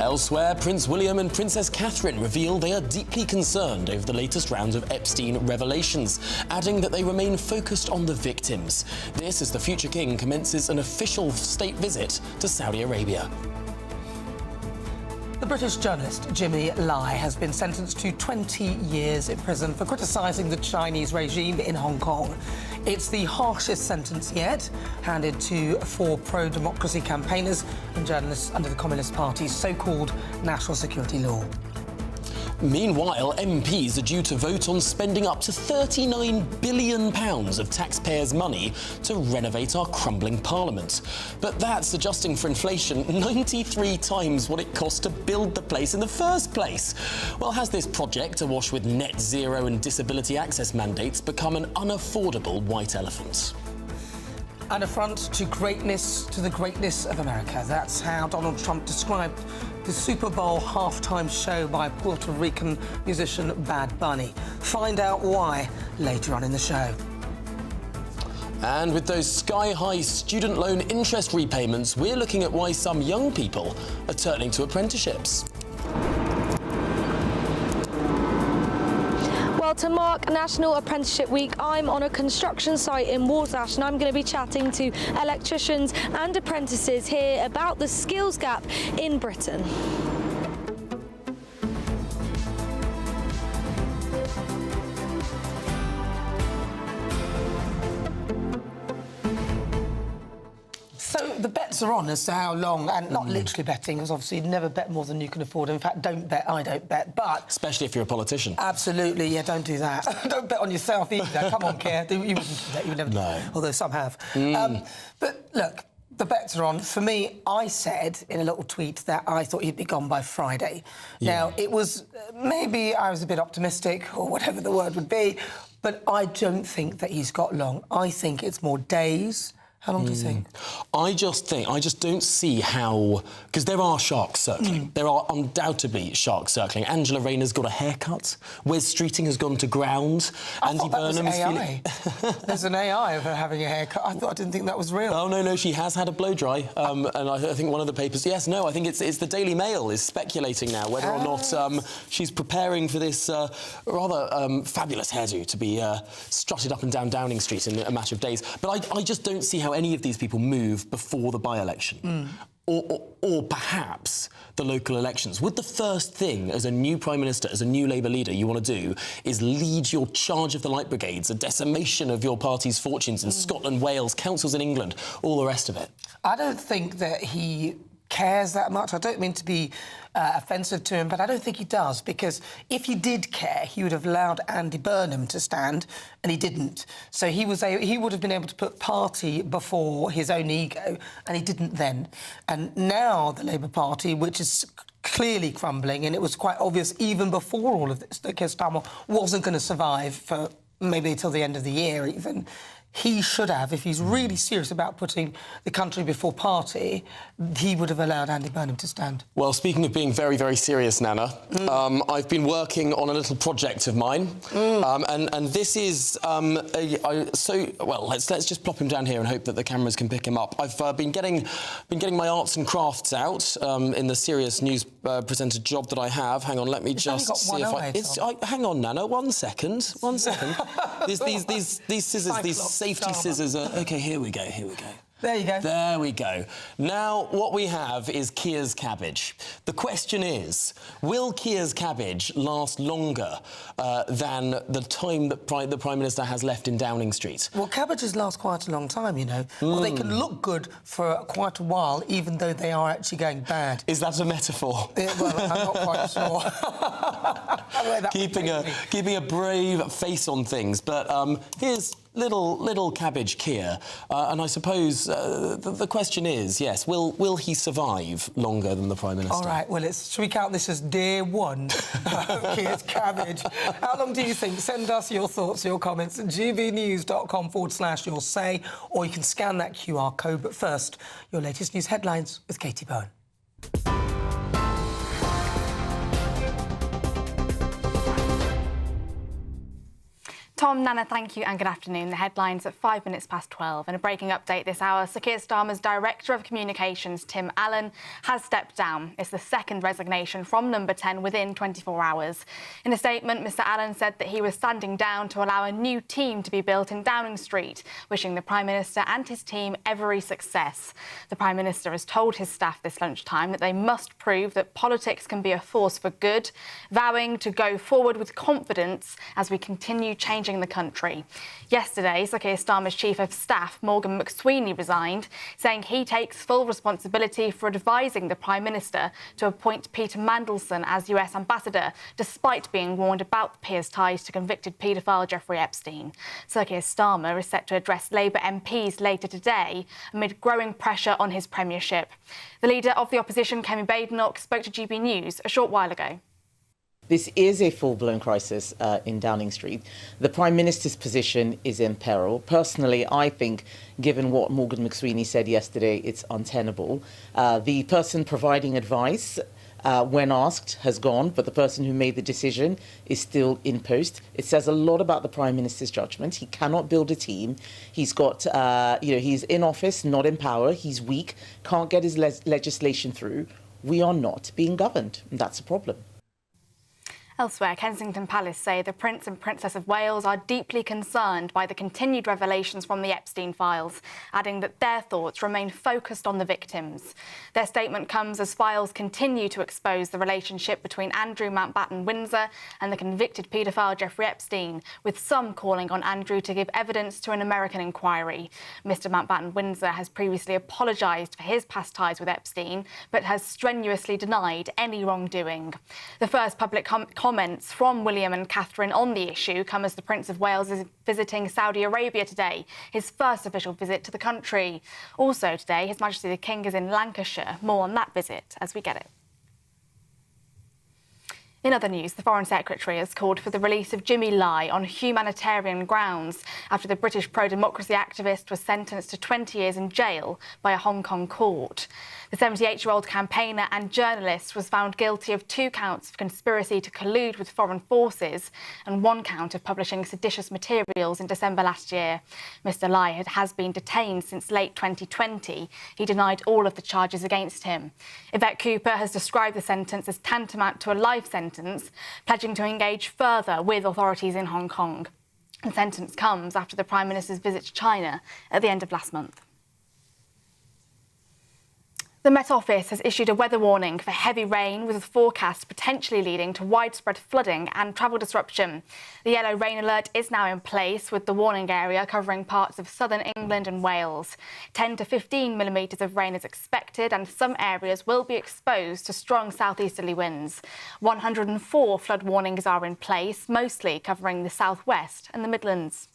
Elsewhere, Prince William and Princess Catherine reveal they are deeply concerned over the latest round of Epstein revelations, adding that they remain focused on the victims. This as the future king commences an official state visit to Saudi Arabia. The British journalist Jimmy Lai has been sentenced to 20 years in prison for criticising the Chinese regime in Hong Kong. It's the harshest sentence yet handed to 4 pro-democracy campaigners and journalists under the Communist Party's so-called national security law. Meanwhile, MPs are due to vote on spending up to £39 billion of taxpayers' money to renovate our crumbling parliament. But that's, adjusting for inflation, 93 times what it cost to build the place in the first place. Well, has this project, awash with net zero and disability access mandates, become an unaffordable white elephant? An affront to greatness, to the greatness of America. That's how Donald Trump described the Super Bowl halftime show by Puerto Rican musician Bad Bunny. Find out why later on in the show. And with those sky-high student loan interest repayments, we're looking at why some young people are turning to apprenticeships. Well, to mark National Apprenticeship Week, I'm on a construction site in Warsash and I'm going to be chatting to electricians and apprentices here about the skills gap in Britain. So the bets are on as to how long, and not literally betting, because obviously never bet more than you can afford. In fact, don't bet, I don't bet, but... Especially if you're a politician. Absolutely, yeah, don't do that. Don't bet on yourself either. Come on, Keir. You wouldn't do that, you would never. No. Although some have. But look, the bets are on. For me, I said in a little tweet that I thought he'd be gone by Friday. Yeah. Now, it was... maybe I was a bit optimistic, or whatever the word would be, but I don't think that he's got long. I think it's more days. How long do you think? I just don't see how... Because there are sharks circling. There are undoubtedly sharks circling. Angela Rayner's got a haircut. Wes Streeting has gone to ground. Andy Burnham's AI. There's an AI of her having a haircut. I didn't think that was real. Oh, no, she has had a blow-dry. And I think one of the papers... Yes, no, I think it's the Daily Mail is speculating now whether or not she's preparing for this rather fabulous hairdo to be strutted up and down Downing Street in a matter of days. But I just don't see how any of these people move before the by-election. Or perhaps the local elections. Would the first thing as a new Prime Minister, as a new Labour leader you want to do is lead your charge of the Light Brigades, a decimation of your party's fortunes in Scotland, Wales, councils in England, all the rest of it? I don't think that he cares that much. I don't mean to be offensive to him, but I don't think he does, because if he did care, he would have allowed Andy Burnham to stand, and he didn't. So he would have been able to put party before his own ego, and he didn't then. And now the Labour Party, which is clearly crumbling, and it was quite obvious even before all of this that Keir Starmer wasn't going to survive for maybe till the end of the year even. He should have, if he's really serious about putting the country before party, he would have allowed Andy Burnham to stand. Well, speaking of being very, very serious, Nana, I've been working on a little project of mine, and this is let's just plop him down here and hope that the cameras can pick him up. I've been getting my arts and crafts out in the serious news presenter job that I have. Hang on, let me just see if hang on, Nana, one second. These scissors, these safety scissors are... OK, here we go. There you go. There we go. Now, what we have is Keir's cabbage. The question is, will Keir's cabbage last longer than the time that the Prime Minister has left in Downing Street? Well, cabbages last quite a long time, you know. Well, they can look good for quite a while, even though they are actually going bad. Is that a metaphor? Well, I'm not quite sure. keeping a brave face on things. But here's little cabbage Keir, and I suppose the question is, yes, will he survive longer than the Prime Minister? All right, well, should we count this as day one? Keir's cabbage. How long do you think? Send us your thoughts, your comments at gbnews.com/your say, or you can scan that QR code. But first, your latest news headlines with Katie Bowen. Tom, Nana, thank you and good afternoon. The headlines at 5 minutes past 12. In a breaking update this hour, Sir Keir Starmer's Director of Communications, Tim Allen, has stepped down. It's the second resignation from Number 10 within 24 hours. In a statement, Mr Allen said that he was standing down to allow a new team to be built in Downing Street, wishing the Prime Minister and his team every success. The Prime Minister has told his staff this lunchtime that they must prove that politics can be a force for good, vowing to go forward with confidence as we continue changing the country. Yesterday, Sir Keir Starmer's Chief of Staff, Morgan McSweeney, resigned, saying he takes full responsibility for advising the Prime Minister to appoint Peter Mandelson as US Ambassador, despite being warned about the peer's ties to convicted paedophile Jeffrey Epstein. Sir Keir Starmer is set to address Labour MPs later today amid growing pressure on his premiership. The leader of the opposition, Kemi Badenoch, spoke to GBNews a short while ago. This is a full-blown crisis in Downing Street. The Prime Minister's position is in peril. Personally, I think, given what Morgan McSweeney said yesterday, it's untenable. The person providing advice, when asked, has gone, but the person who made the decision is still in post. It says a lot about the Prime Minister's judgment. He cannot build a team. He's got, he's in office, not in power. He's weak, can't get his legislation through. We are not being governed, and that's a problem. Elsewhere, Kensington Palace say the Prince and Princess of Wales are deeply concerned by the continued revelations from the Epstein files, adding that their thoughts remain focused on the victims. Their statement comes as files continue to expose the relationship between Andrew Mountbatten-Windsor and the convicted paedophile Jeffrey Epstein, with some calling on Andrew to give evidence to an American inquiry. Mr Mountbatten-Windsor has previously apologised for his past ties with Epstein, but has strenuously denied any wrongdoing. The first public comments from William and Catherine on the issue come as the Prince of Wales is visiting Saudi Arabia today, his first official visit to the country. Also today, His Majesty the King is in Lancashire. More on that visit as we get it. In other news, the Foreign Secretary has called for the release of Jimmy Lai on humanitarian grounds after the British pro-democracy activist was sentenced to 20 years in jail by a Hong Kong court. The 78-year-old campaigner and journalist was found guilty of 2 counts of conspiracy to collude with foreign forces and 1 count of publishing seditious materials in December last year. Mr Lai has been detained since late 2020. He denied all of the charges against him. Yvette Cooper has described the sentence as tantamount to a life sentence, pledging to engage further with authorities in Hong Kong. The sentence comes after the Prime Minister's visit to China at the end of last month. The Met Office has issued a weather warning for heavy rain, with a forecast potentially leading to widespread flooding and travel disruption. The yellow rain alert is now in place, with the warning area covering parts of southern England and Wales. 10 to 15 millimetres of rain is expected, and some areas will be exposed to strong southeasterly winds. 104 flood warnings are in place, mostly covering the southwest and the Midlands.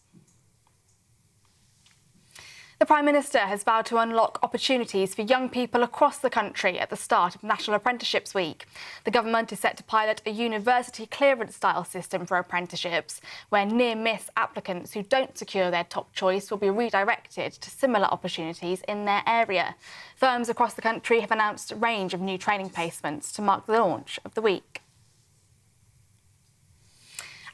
The Prime Minister has vowed to unlock opportunities for young people across the country at the start of National Apprenticeships Week. The government is set to pilot a university clearance-style system for apprenticeships, where near-miss applicants who don't secure their top choice will be redirected to similar opportunities in their area. Firms across the country have announced a range of new training placements to mark the launch of the week.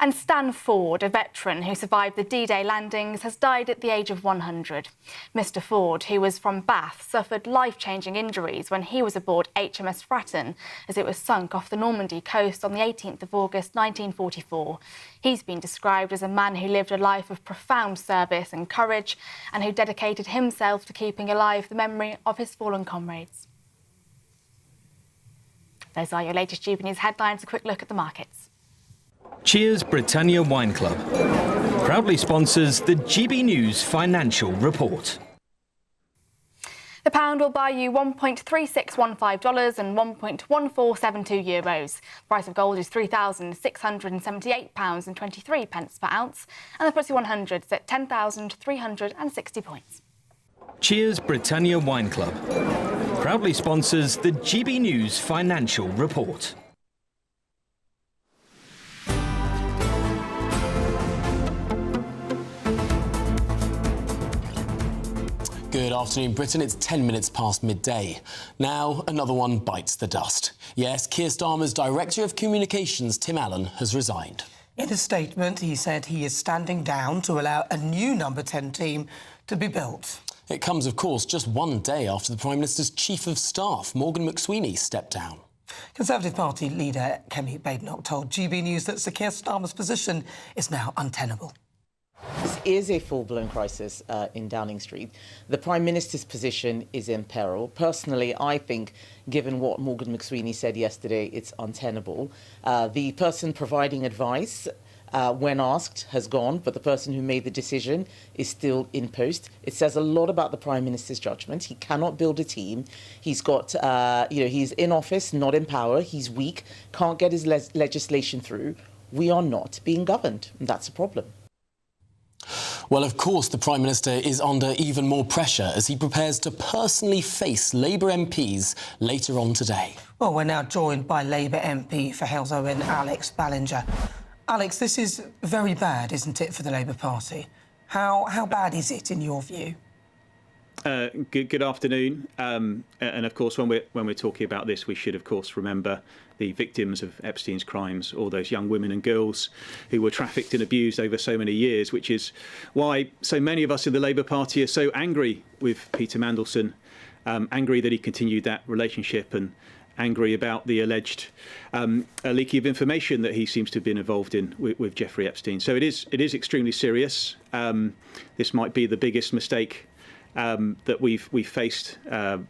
And Stan Ford, a veteran who survived the D-Day landings, has died at the age of 100. Mr Ford, who was from Bath, suffered life-changing injuries when he was aboard HMS Fratton as it was sunk off the Normandy coast on the 18th of August 1944. He's been described as a man who lived a life of profound service and courage, and who dedicated himself to keeping alive the memory of his fallen comrades. Those are your latest GBNews headlines. A quick look at the markets. Cheers Britannia Wine Club proudly sponsors the GBNews Financial Report. The pound will buy you $1.3615 and €1.1472. The price of gold is £3,678.23 per ounce, and the FTSE 100 is at 10,360 points. Cheers Britannia Wine Club proudly sponsors the GBNews Financial Report. Good afternoon, Britain. It's 10 minutes past midday. Now, another one bites the dust. Yes, Keir Starmer's Director of Communications, Tim Allen, has resigned. In a statement, he said he is standing down to allow a new number 10 team to be built. It comes, of course, just one day after the Prime Minister's Chief of Staff, Morgan McSweeney, stepped down. Conservative Party leader Kemi Badenoch told GBNews that Sir Keir Starmer's position is now untenable. This is a full-blown crisis in Downing Street. The Prime Minister's position is in peril. Personally, I think, given what Morgan McSweeney said yesterday, it's untenable. The person providing advice, when asked, has gone, but the person who made the decision is still in post. It says a lot about the Prime Minister's judgment. He cannot build a team. He's got, he's in office, not in power. He's weak, can't get his legislation through. We are not being governed, and that's a problem. Well, of course, the Prime Minister is under even more pressure as he prepares to personally face Labour MPs later on today. Well, we're now joined by Labour MP for Hales Owen, Alex Ballinger. Alex, this is very bad, isn't it, for the Labour Party? How bad is it, in your view? Good afternoon. And of course, when we're talking about this, we should, of course, remember the victims of Epstein's crimes, all those young women and girls who were trafficked and abused over so many years, which is why so many of us in the Labour Party are so angry with Peter Mandelson, angry that he continued that relationship, and angry about the alleged leaking of information that he seems to have been involved in with Jeffrey Epstein. So it is extremely serious. This might be the biggest mistake that we've faced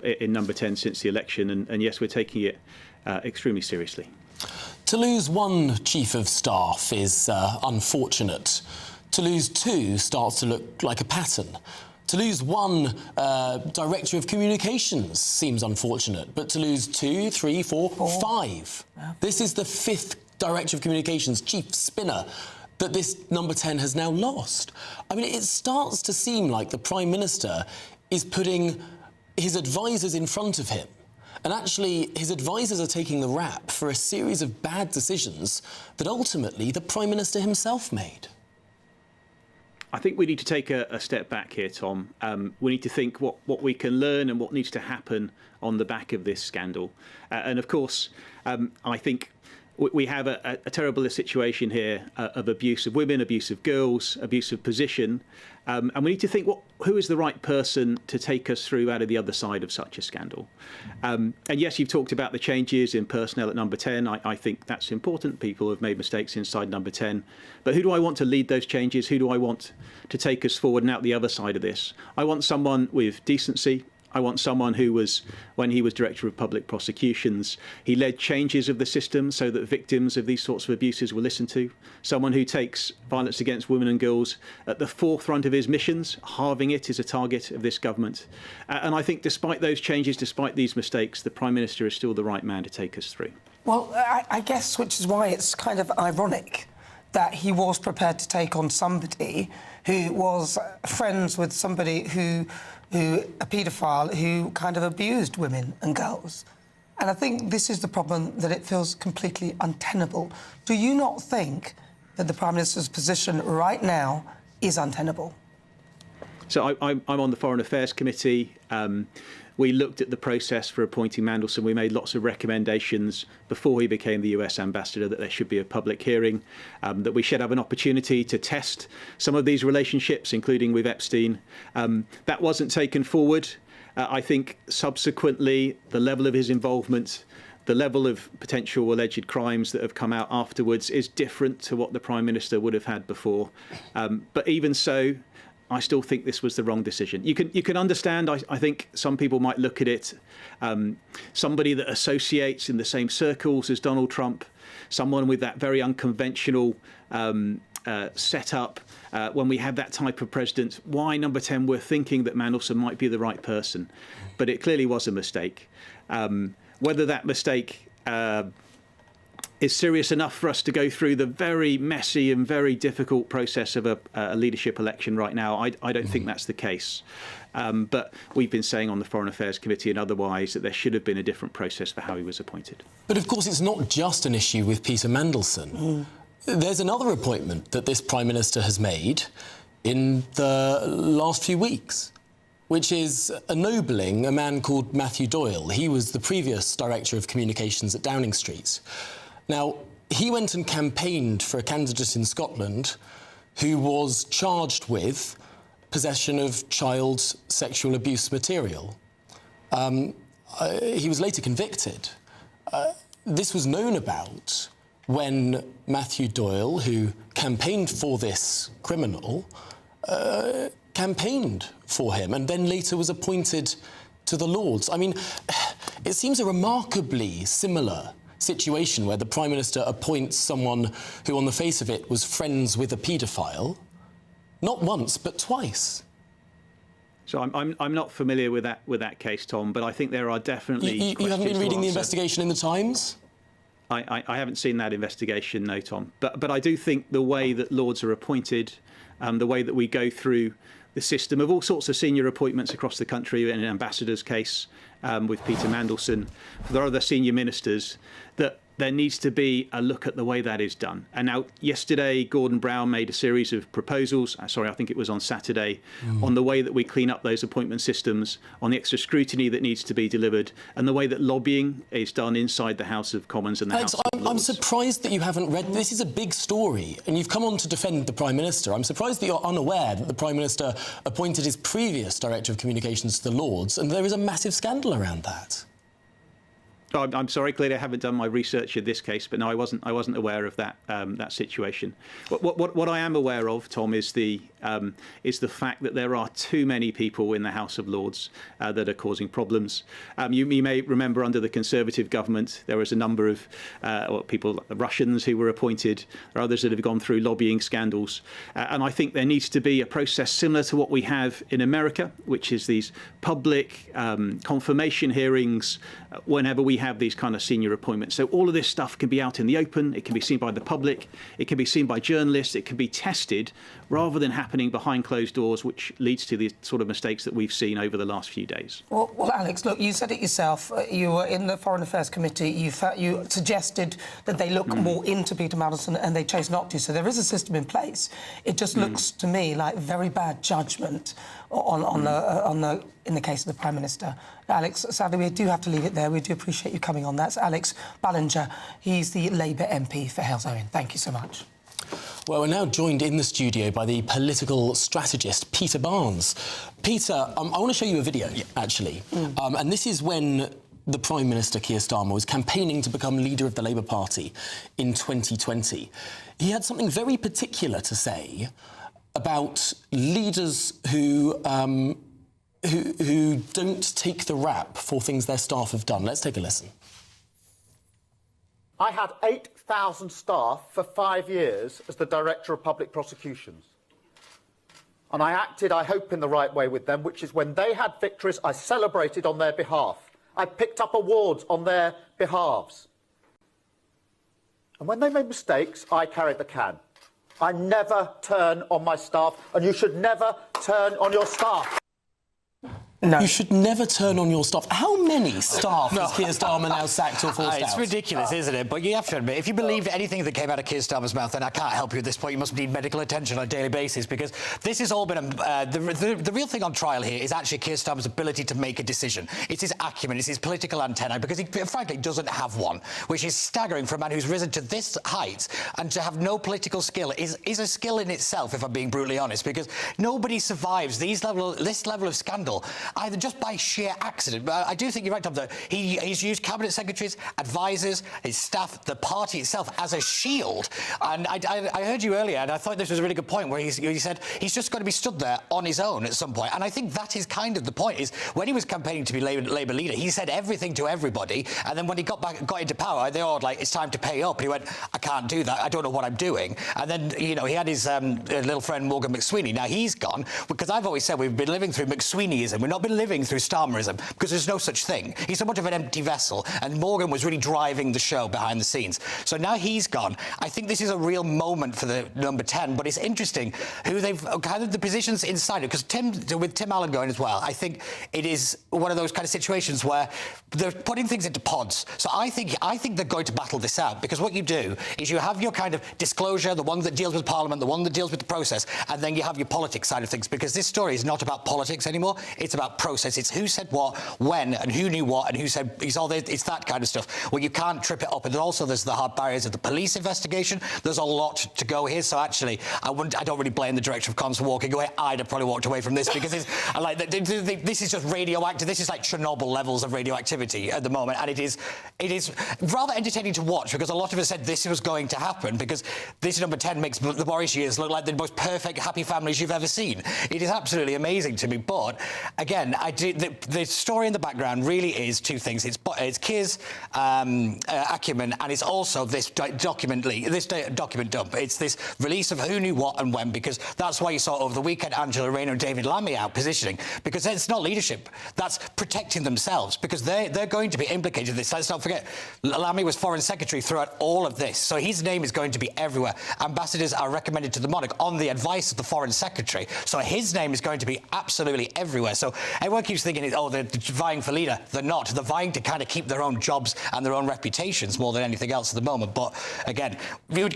in number 10 since the election, and yes, we're taking it extremely seriously. To lose one Chief of Staff is unfortunate. To lose two starts to look like a pattern. To lose one Director of Communications seems unfortunate, but to lose 2, 3, 4, 5. Yeah. This is the 5th Director of Communications, chief spinner, that this number 10 has now lost. I mean, it starts to seem like the Prime Minister is putting his advisers in front of him. And actually, his advisers are taking the rap for a series of bad decisions that ultimately the Prime Minister himself made. I think we need to take a step back here, Tom. We need to think what we can learn and what needs to happen on the back of this scandal. And of course, I think we have a terrible situation here of abuse of women, abuse of girls, abuse of position. And we need to think, who is the right person to take us through out of the other side of such a scandal? And yes, you've talked about the changes in personnel at number 10. I think that's important. People have made mistakes inside number 10. But who do I want to lead those changes? Who do I want to take us forward and out the other side of this? I want someone with decency. I want someone who was, when he was Director of Public Prosecutions, he led changes of the system so that victims of these sorts of abuses were listened to. Someone who takes violence against women and girls at the forefront of his missions. Halving it is a target of this government. And I think despite those changes, despite these mistakes, the Prime Minister is still the right man to take us through. Well, I guess, which is why it's kind of ironic that he was prepared to take on somebody who was friends with somebody who a paedophile who kind of abused women and girls. And I think this is the problem, that it feels completely untenable. Do you not think that the Prime Minister's position right now is untenable? So I'm on the Foreign Affairs Committee. We looked at the process for appointing Mandelson. We made lots of recommendations before he became the US ambassador that there should be a public hearing, that we should have an opportunity to test some of these relationships, including with Epstein. That wasn't taken forward. I think subsequently the level of his involvement, the level of potential alleged crimes that have come out afterwards is different to what the Prime Minister would have had before. But even so, I still think this was the wrong decision. You can understand, I think some people might look at it, somebody that associates in the same circles as Donald Trump, someone with that very unconventional setup. When we have that type of president, why number 10 were thinking that Mandelson might be the right person. But it clearly was a mistake. Whether that mistake is serious enough for us to go through the very messy and very difficult process of a leadership election right now, I don't think that's the case. But we've been saying on the Foreign Affairs Committee and otherwise that there should have been a different process for how he was appointed. But of course, it's not just an issue with Peter Mandelson. There's another appointment that this Prime Minister has made in the last few weeks, which is ennobling a man called Matthew Doyle. He was the previous Director of Communications at Downing Street. Now, he went and campaigned for a candidate in Scotland who was charged with possession of child sexual abuse material. He was later convicted. This was known about when Matthew Doyle, who campaigned for this criminal, campaigned for him and then later was appointed to the Lords. I mean, it seems a remarkably similar situation where the Prime Minister appoints someone who, on the face of it, was friends with a paedophile, not once, but twice. So I'm not familiar with that case, Tom, but I think there are definitely You haven't been reading the investigation in the Times? I haven't seen that investigation, no, Tom. But I do think the way that Lords are appointed, the way that we go through the system of all sorts of senior appointments across the country, in an ambassador's case with Peter Mandelson, there are other senior ministers, that there needs to be a look at the way that is done. And now, yesterday, Gordon Brown made a series of proposals, I think it was on Saturday, on the way that we clean up those appointment systems, on the extra scrutiny that needs to be delivered, and the way that lobbying is done inside the House of Commons and the Alex, House of Lords. I'm surprised that you haven't read... This is a big story, and you've come on to defend the Prime Minister. I'm surprised that you're unaware that the Prime Minister appointed his previous Director of Communications to the Lords, and there is a massive scandal around that. I'm sorry, clearly I haven't done my research in this case, but no, I wasn't aware of that that situation. What I am aware of, Tom, is the fact that there are too many people in the House of Lords that are causing problems. You may remember under the Conservative government there was a number of people, Russians who were appointed, or others that have gone through lobbying scandals, and I think there needs to be a process similar to what we have in America, which is these public confirmation hearings whenever we have these kind of senior appointments. So all of this stuff can be out in the open, it can be seen by the public, it can be seen by journalists, it can be tested, rather than happening behind closed doors, which leads to the sort of mistakes that we've seen over the last few days. Well, Alex, look, you said it yourself. You were in the Foreign Affairs Committee. You suggested that they look more into Peter Mandelson, and they chose not to. So there is a system in place. It just looks to me like very bad judgment in the case of the Prime Minister. Alex, sadly, we do have to leave it there. We do appreciate you coming on. That's Alex Ballinger. He's the Labour MP for Halesowen. Thank you so much. Well, we're now joined in the studio by the political strategist, Peter Barnes. Peter, I want to show you a video, actually. And this is when the Prime Minister, Keir Starmer, was campaigning to become leader of the Labour Party in 2020. He had something very particular to say about leaders who don't take the rap for things their staff have done. Let's take a listen. I had 8,000 staff for 5 years as the Director of Public Prosecutions. And I acted, I hope, in the right way with them, which is when they had victories, I celebrated on their behalf. I picked up awards on their behalves. And when they made mistakes, I carried the can. I never turn on my staff, and you should never turn on your staff. No. You should never turn on your staff. How many staff has Keir Starmer now sacked or forced out? It's ridiculous, isn't it? But you have to admit, if you believed anything that came out of Keir Starmer's mouth, then I can't help you at this point. You must need medical attention on a daily basis, because this has all been... the real thing on trial here is actually Keir Starmer's ability to make a decision. It's his acumen, it's his political antennae, because he, frankly, doesn't have one, which is staggering for a man who's risen to this height, and to have no political skill is a skill in itself, if I'm being brutally honest, because nobody survives this level of scandal, either just by sheer accident. But I do think you're right, Tom, though. He's used cabinet secretaries, advisors, his staff, the party itself as a shield. And I heard you earlier, and I thought this was a really good point, where he said he's just got to be stood there on his own at some point. And I think that is kind of the point, is when he was campaigning to be Labour leader, he said everything to everybody, and then when he got into power, they all like, it's time to pay up. And he went, I can't do that, I don't know what I'm doing. And then, you know, he had his little friend Morgan McSweeney. Now he's gone, because I've always said we've been living through McSweeneyism. We've not been living through Starmerism, because there's no such thing. He's so much of an empty vessel, and Morgan was really driving the show behind the scenes. So now he's gone. I think this is a real moment for the number 10, but it's interesting who they've kind of the positions inside it, because with Tim Allen going as well, I think it is one of those kind of situations where they're putting things into pods. So I think they're going to battle this out, because what you do is you have your kind of disclosure, the one that deals with Parliament, the one that deals with the process, and then you have your politics side of things, because this story is not about politics anymore, it's about that process. It's who said what, when, and who knew what, and who said it's that kind of stuff. Well, you can't trip it up. And also there's the hard barriers of the police investigation. There's a lot to go here. So actually, I don't really blame the director of comms for walking away. I'd have probably walked away from this because this is just radioactive. This is like Chernobyl levels of radioactivity at the moment, and it is rather entertaining to watch because a lot of us said this was going to happen because this number 10 makes the Boris years look like the most perfect, happy families you've ever seen. It is absolutely amazing to me. But again, the story in the background really is two things. It's Keir's acumen, and it's also this document dump. It's this release of who knew what and when, because that's why you saw over the weekend Angela Rayner and David Lammy out positioning, because it's not leadership. That's protecting themselves, because they're going to be implicated in this. Let's not forget, Lammy was Foreign Secretary throughout all of this, so his name is going to be everywhere. Ambassadors are recommended to the monarch on the advice of the Foreign Secretary, so his name is going to be absolutely everywhere. So everyone keeps thinking, oh, they're vying for leader. They're not. They're vying to kind of keep their own jobs and their own reputations more than anything else at the moment. But again,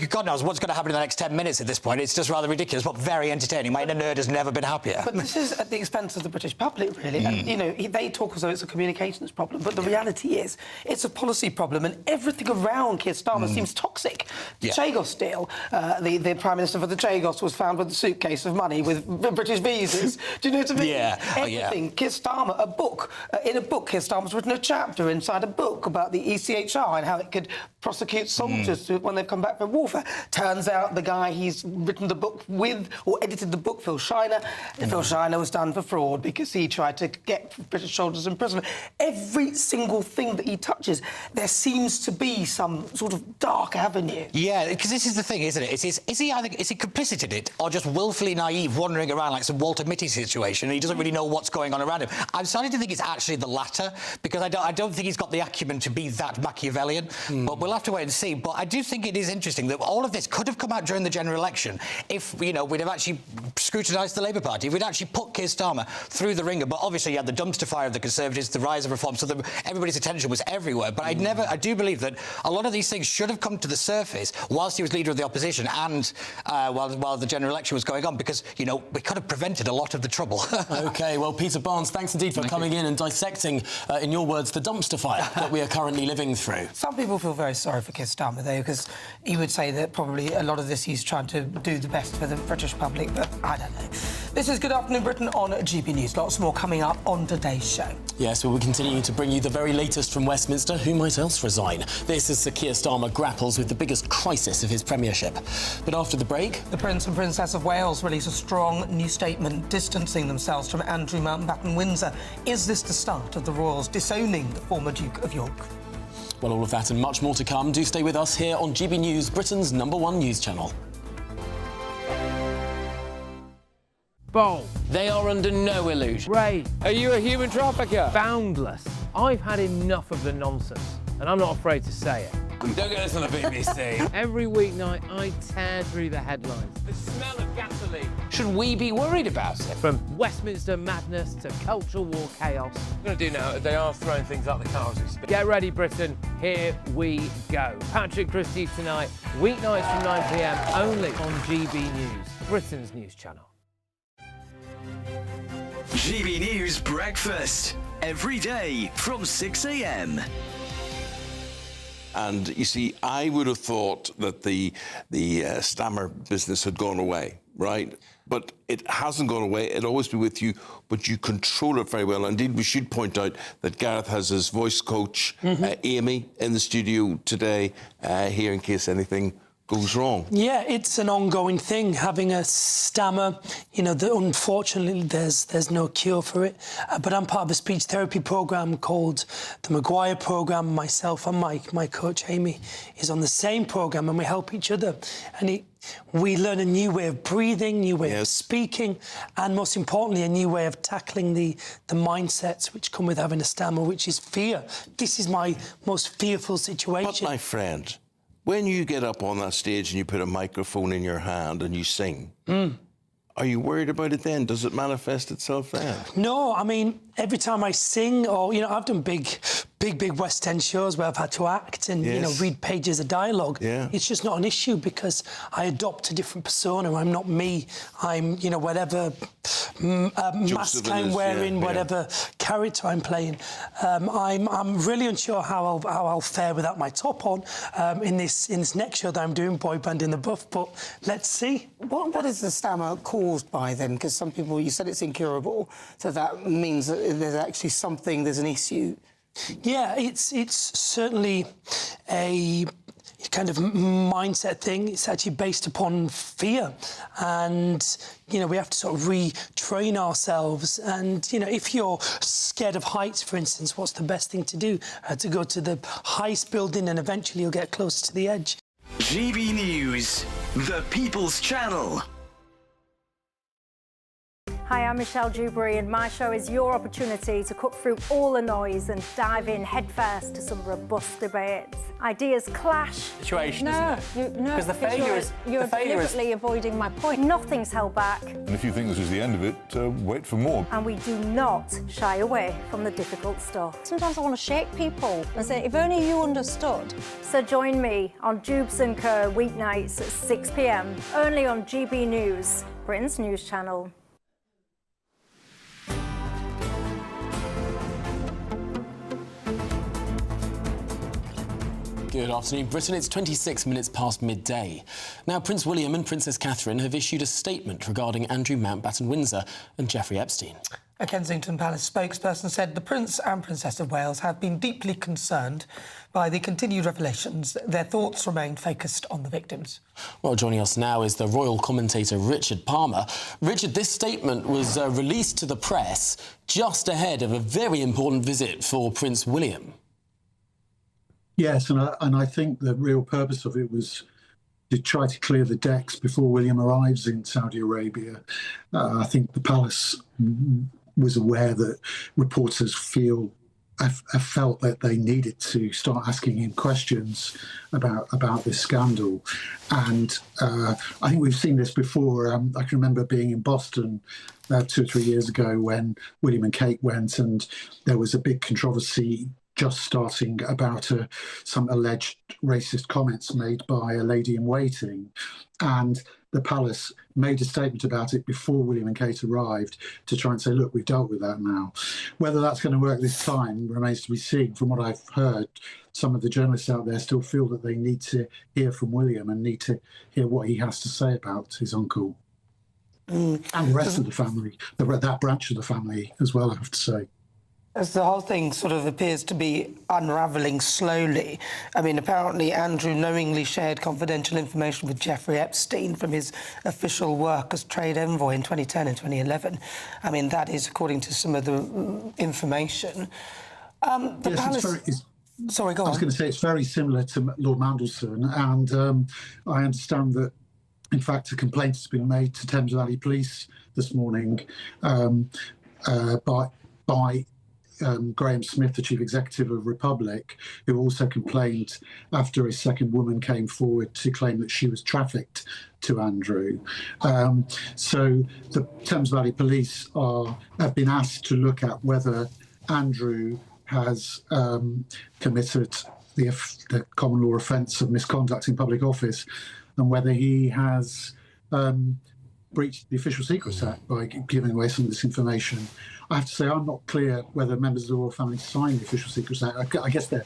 God knows what's going to happen in the next 10 minutes at this point. It's just rather ridiculous, but very entertaining. My inner nerd has never been happier. But this is at the expense of the British public, really. And, you know, they talk as though it's a communications problem, but the reality is it's a policy problem, and everything around Keir Starmer seems toxic. The Chagos deal, the Prime Minister for the Chagos was found with a suitcase of money with British visas. Do you know what I mean? Yeah. Everything. Keir Starmer, a book. In a book, Keir Starmer's written a chapter inside a book about the ECHR and how it could prosecute soldiers when they've come back from warfare. Turns out the guy he's written the book with, or edited the book, Phil Shiner, Phil Shiner was done for fraud because he tried to get British soldiers in prison. Every single thing that he touches, there seems to be some sort of dark avenue. Yeah, because this is the thing, isn't it? Is he complicit in it, or just willfully naive, wandering around like some Walter Mitty situation, and he doesn't really know what's going on around him? I'm starting to think it's actually the latter, because I don't think he's got the acumen to be that Machiavellian. But we'll have to wait and see. But I do think it is interesting that all of this could have come out during the general election if, you know, we'd have actually scrutinised the Labour Party, if we'd actually put Keir Starmer through the ringer. But obviously you had the dumpster fire of the Conservatives, the rise of reform, so everybody's attention was everywhere. But I do believe that a lot of these things should have come to the surface whilst he was leader of the opposition and while the general election was going on, because, you know, we could have prevented a lot of the trouble. OK, well, Peter Barnes, thanks indeed for coming in and dissecting, in your words, the dumpster fire that we are currently living through. Some people feel very sorry for Keir Starmer, though, because he would say that probably a lot of this he's trying to do the best for the British public, but I don't know. This is Good Afternoon Britain on GB News. Lots more coming up on today's show. Yes, well, we're continuing to bring you the very latest from Westminster. Who might else resign? This is Sir Keir Starmer grapples with the biggest crisis of his premiership. But after the break... The Prince and Princess of Wales release a strong new statement distancing themselves from Andrew Mountbatten Windsor. Is this the start of the royals disowning the former Duke of York? Well, all of that and much more to come. Do stay with us here on GB News, Britain's #1 news channel. Bold. They are under no illusion. Ray. Are you a human trafficker? Boundless. I've had enough of the nonsense, and I'm not afraid to say it. Don't get this on the BBC. Every weeknight, I tear through the headlines. The smell of gasoline. Should we be worried about it? From Westminster madness to cultural war chaos. What we're going to do now, they are throwing things out the car as we speak. Get ready, Britain. Here we go. Patrick Christie's tonight, weeknights from 9 p.m, only on GB News, Britain's news channel. GB News Breakfast, every day from 6 a.m. And you see, I would have thought that the Starmer business had gone away, right? But it hasn't gone away. It'll always be with you, but you control it very well. Indeed, we should point out that Gareth has his voice coach, Amy, in the studio today, here in case anything goes wrong. Yeah, it's an ongoing thing, having a stammer. You know, unfortunately, there's no cure for it. But I'm part of a speech therapy programme called the Maguire Programme. Myself and my coach, Amy, is on the same programme, and we help each other. And we learn a new way of breathing, new way of speaking, and most importantly, a new way of tackling the mindsets which come with having a stammer, which is fear. This is my most fearful situation. But, my friend, when you get up on that stage and you put a microphone in your hand and you sing, are you worried about it then? Does it manifest itself then? No, I mean, every time I sing, or, you know, I've done big West End shows where I've had to act and, you know, read pages of dialogue. It's just not an issue because I adopt a different persona. I'm not me. I'm, you know, whatever mask I'm wearing, whatever character I'm playing. I'm really unsure how I'll fare without my top on in this next show that I'm doing, Boy Band in the Buff, but let's see. What is the stammer caused by then? Because some people, you said it's incurable, so that means that there's actually something, there's an issue. Yeah, it's certainly a kind of mindset thing. It's actually based upon fear, and we have to sort of retrain ourselves. And if you're scared of heights, for instance, what's the best thing to do? To go to the highest building, and eventually you'll get close to the edge. GB News, the People's Channel. Hi, I'm Michelle Dewberry, and my show is your opportunity to cut through all the noise and dive in headfirst to some robust debates. Ideas clash. Situation, no, isn't it? No, because the failure is you're deliberately avoiding my point. Nothing's held back. And if you think this is the end of it, wait for more. And we do not shy away from the difficult stuff. Sometimes I want to shake people and say, if only you understood. So join me on Dubes & Co. weeknights at 6 p.m, only on GB News, Britain's news channel. Good afternoon, Britain. It's 26 minutes past midday. Now, Prince William and Princess Catherine have issued a statement regarding Andrew Mountbatten-Windsor and Jeffrey Epstein. A Kensington Palace spokesperson said the Prince and Princess of Wales have been deeply concerned by the continued revelations. Their thoughts remain focused on the victims. Well, joining us now is the royal commentator Richard Palmer. Richard, this statement was released to the press just ahead of a very important visit for Prince William. Yes, and I think the real purpose of it was to try to clear the decks before William arrives in Saudi Arabia. I think the palace was aware that reporters felt that they needed to start asking him questions about this scandal. And I think we've seen this before. I can remember being in Boston 2 or 3 years ago when William and Kate went, and there was a big controversy just starting about some alleged racist comments made by a lady in waiting. And the palace made a statement about it before William and Kate arrived to try and say, look, we've dealt with that now. Whether that's going to work this time remains to be seen. From what I've heard, some of the journalists out there still feel that they need to hear from William and need to hear what he has to say about his uncle. And the rest of the family, that branch of the family as well, I have to say. As the whole thing sort of appears to be unravelling slowly, I mean, apparently Andrew knowingly shared confidential information with Jeffrey Epstein from his official work as trade envoy in 2010 and 2011. I mean, that is according to some of the information. Sorry, go on. I was going to say it's very similar to Lord Mandelson, and I understand that, in fact, a complaint has been made to Thames Valley Police this morning by Graham Smith, the Chief Executive of Republic, who also complained after a second woman came forward to claim that she was trafficked to Andrew. So the Thames Valley Police have been asked to look at whether Andrew has committed the common law offence of misconduct in public office, and whether he has breached the Official Secrets Act by giving away some of this information. I have to say I'm not clear whether members of the royal family signed the Official Secrets Act. I guess they're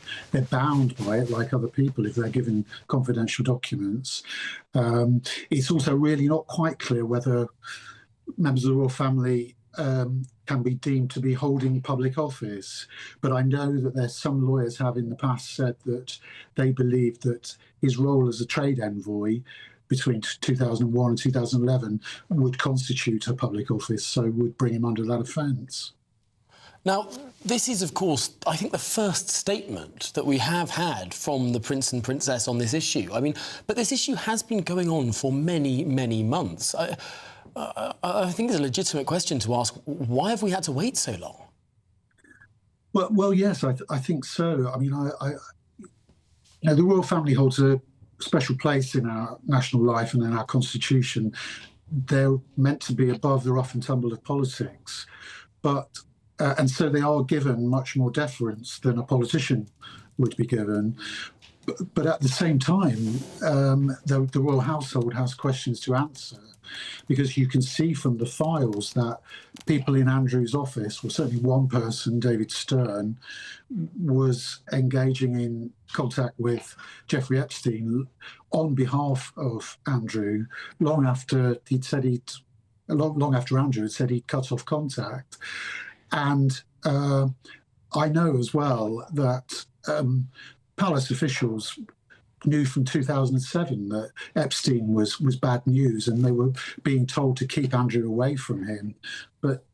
bound by it, like other people, if they're given confidential documents. It's also really not quite clear whether members of the royal family can be deemed to be holding public office. But I know that there's some lawyers have in the past said that they believe that his role as a trade envoy between 2001 and 2011 would constitute a public office, so would bring him under that offence. Now, this is, of course, I think the first statement that we have had from the Prince and Princess on this issue. I mean, but this issue has been going on for many, many months. I think it's a legitimate question to ask, why have we had to wait so long? Well, yes, I think so. I mean, the royal family holds a special place in our national life and in our constitution. They're meant to be above the rough and tumble of politics, and so they are given much more deference than a politician would be given. but at the same time, the royal household has questions to answer, because you can see from the files that people in Andrew's office, well, certainly one person, David Stern, was engaging in contact with Jeffrey Epstein on behalf of Andrew long after Andrew had said he'd cut off contact. And I know as well that palace officials knew from 2007 that Epstein was bad news, and they were being told to keep Andrew away from him. But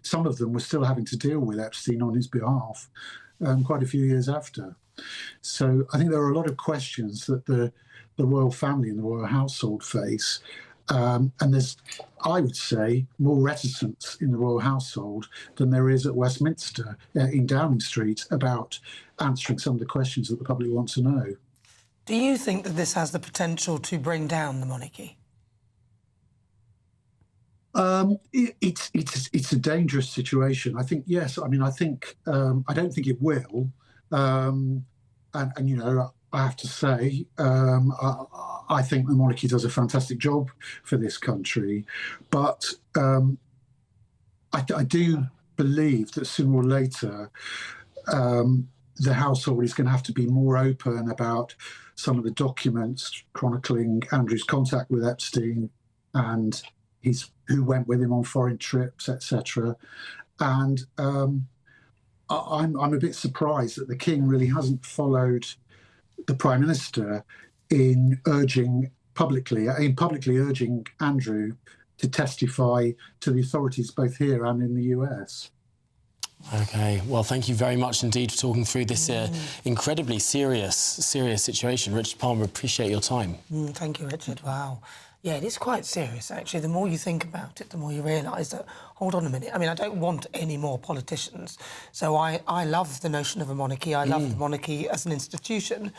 some of them were still having to deal with Epstein on his behalf quite a few years after. So I think there are a lot of questions that the royal family and the royal household face. And there's, I would say, more reticence in the royal household than there is at Westminster in Downing Street about answering some of the questions that the public want to know. Do you think that this has the potential to bring down the monarchy? It's a dangerous situation. I think, yes. I mean, I don't think it will. And you know, I have to say, I think the monarchy does a fantastic job for this country, but I do believe that sooner or later the household is going to have to be more open about some of the documents chronicling Andrew's contact with Epstein and who went with him on foreign trips, etc. And I'm a bit surprised that the King really hasn't followed the Prime Minister in publicly urging Andrew to testify to the authorities both here and in the US. OK, well, thank you very much indeed for talking through this incredibly serious situation. Richard Palmer, appreciate your time. Thank you, Richard. Wow. Yeah, it is quite serious, actually. The more you think about it, the more you realise that, hold on a minute, I mean, I don't want any more politicians. So I love the notion of a monarchy. I love the monarchy as an institution.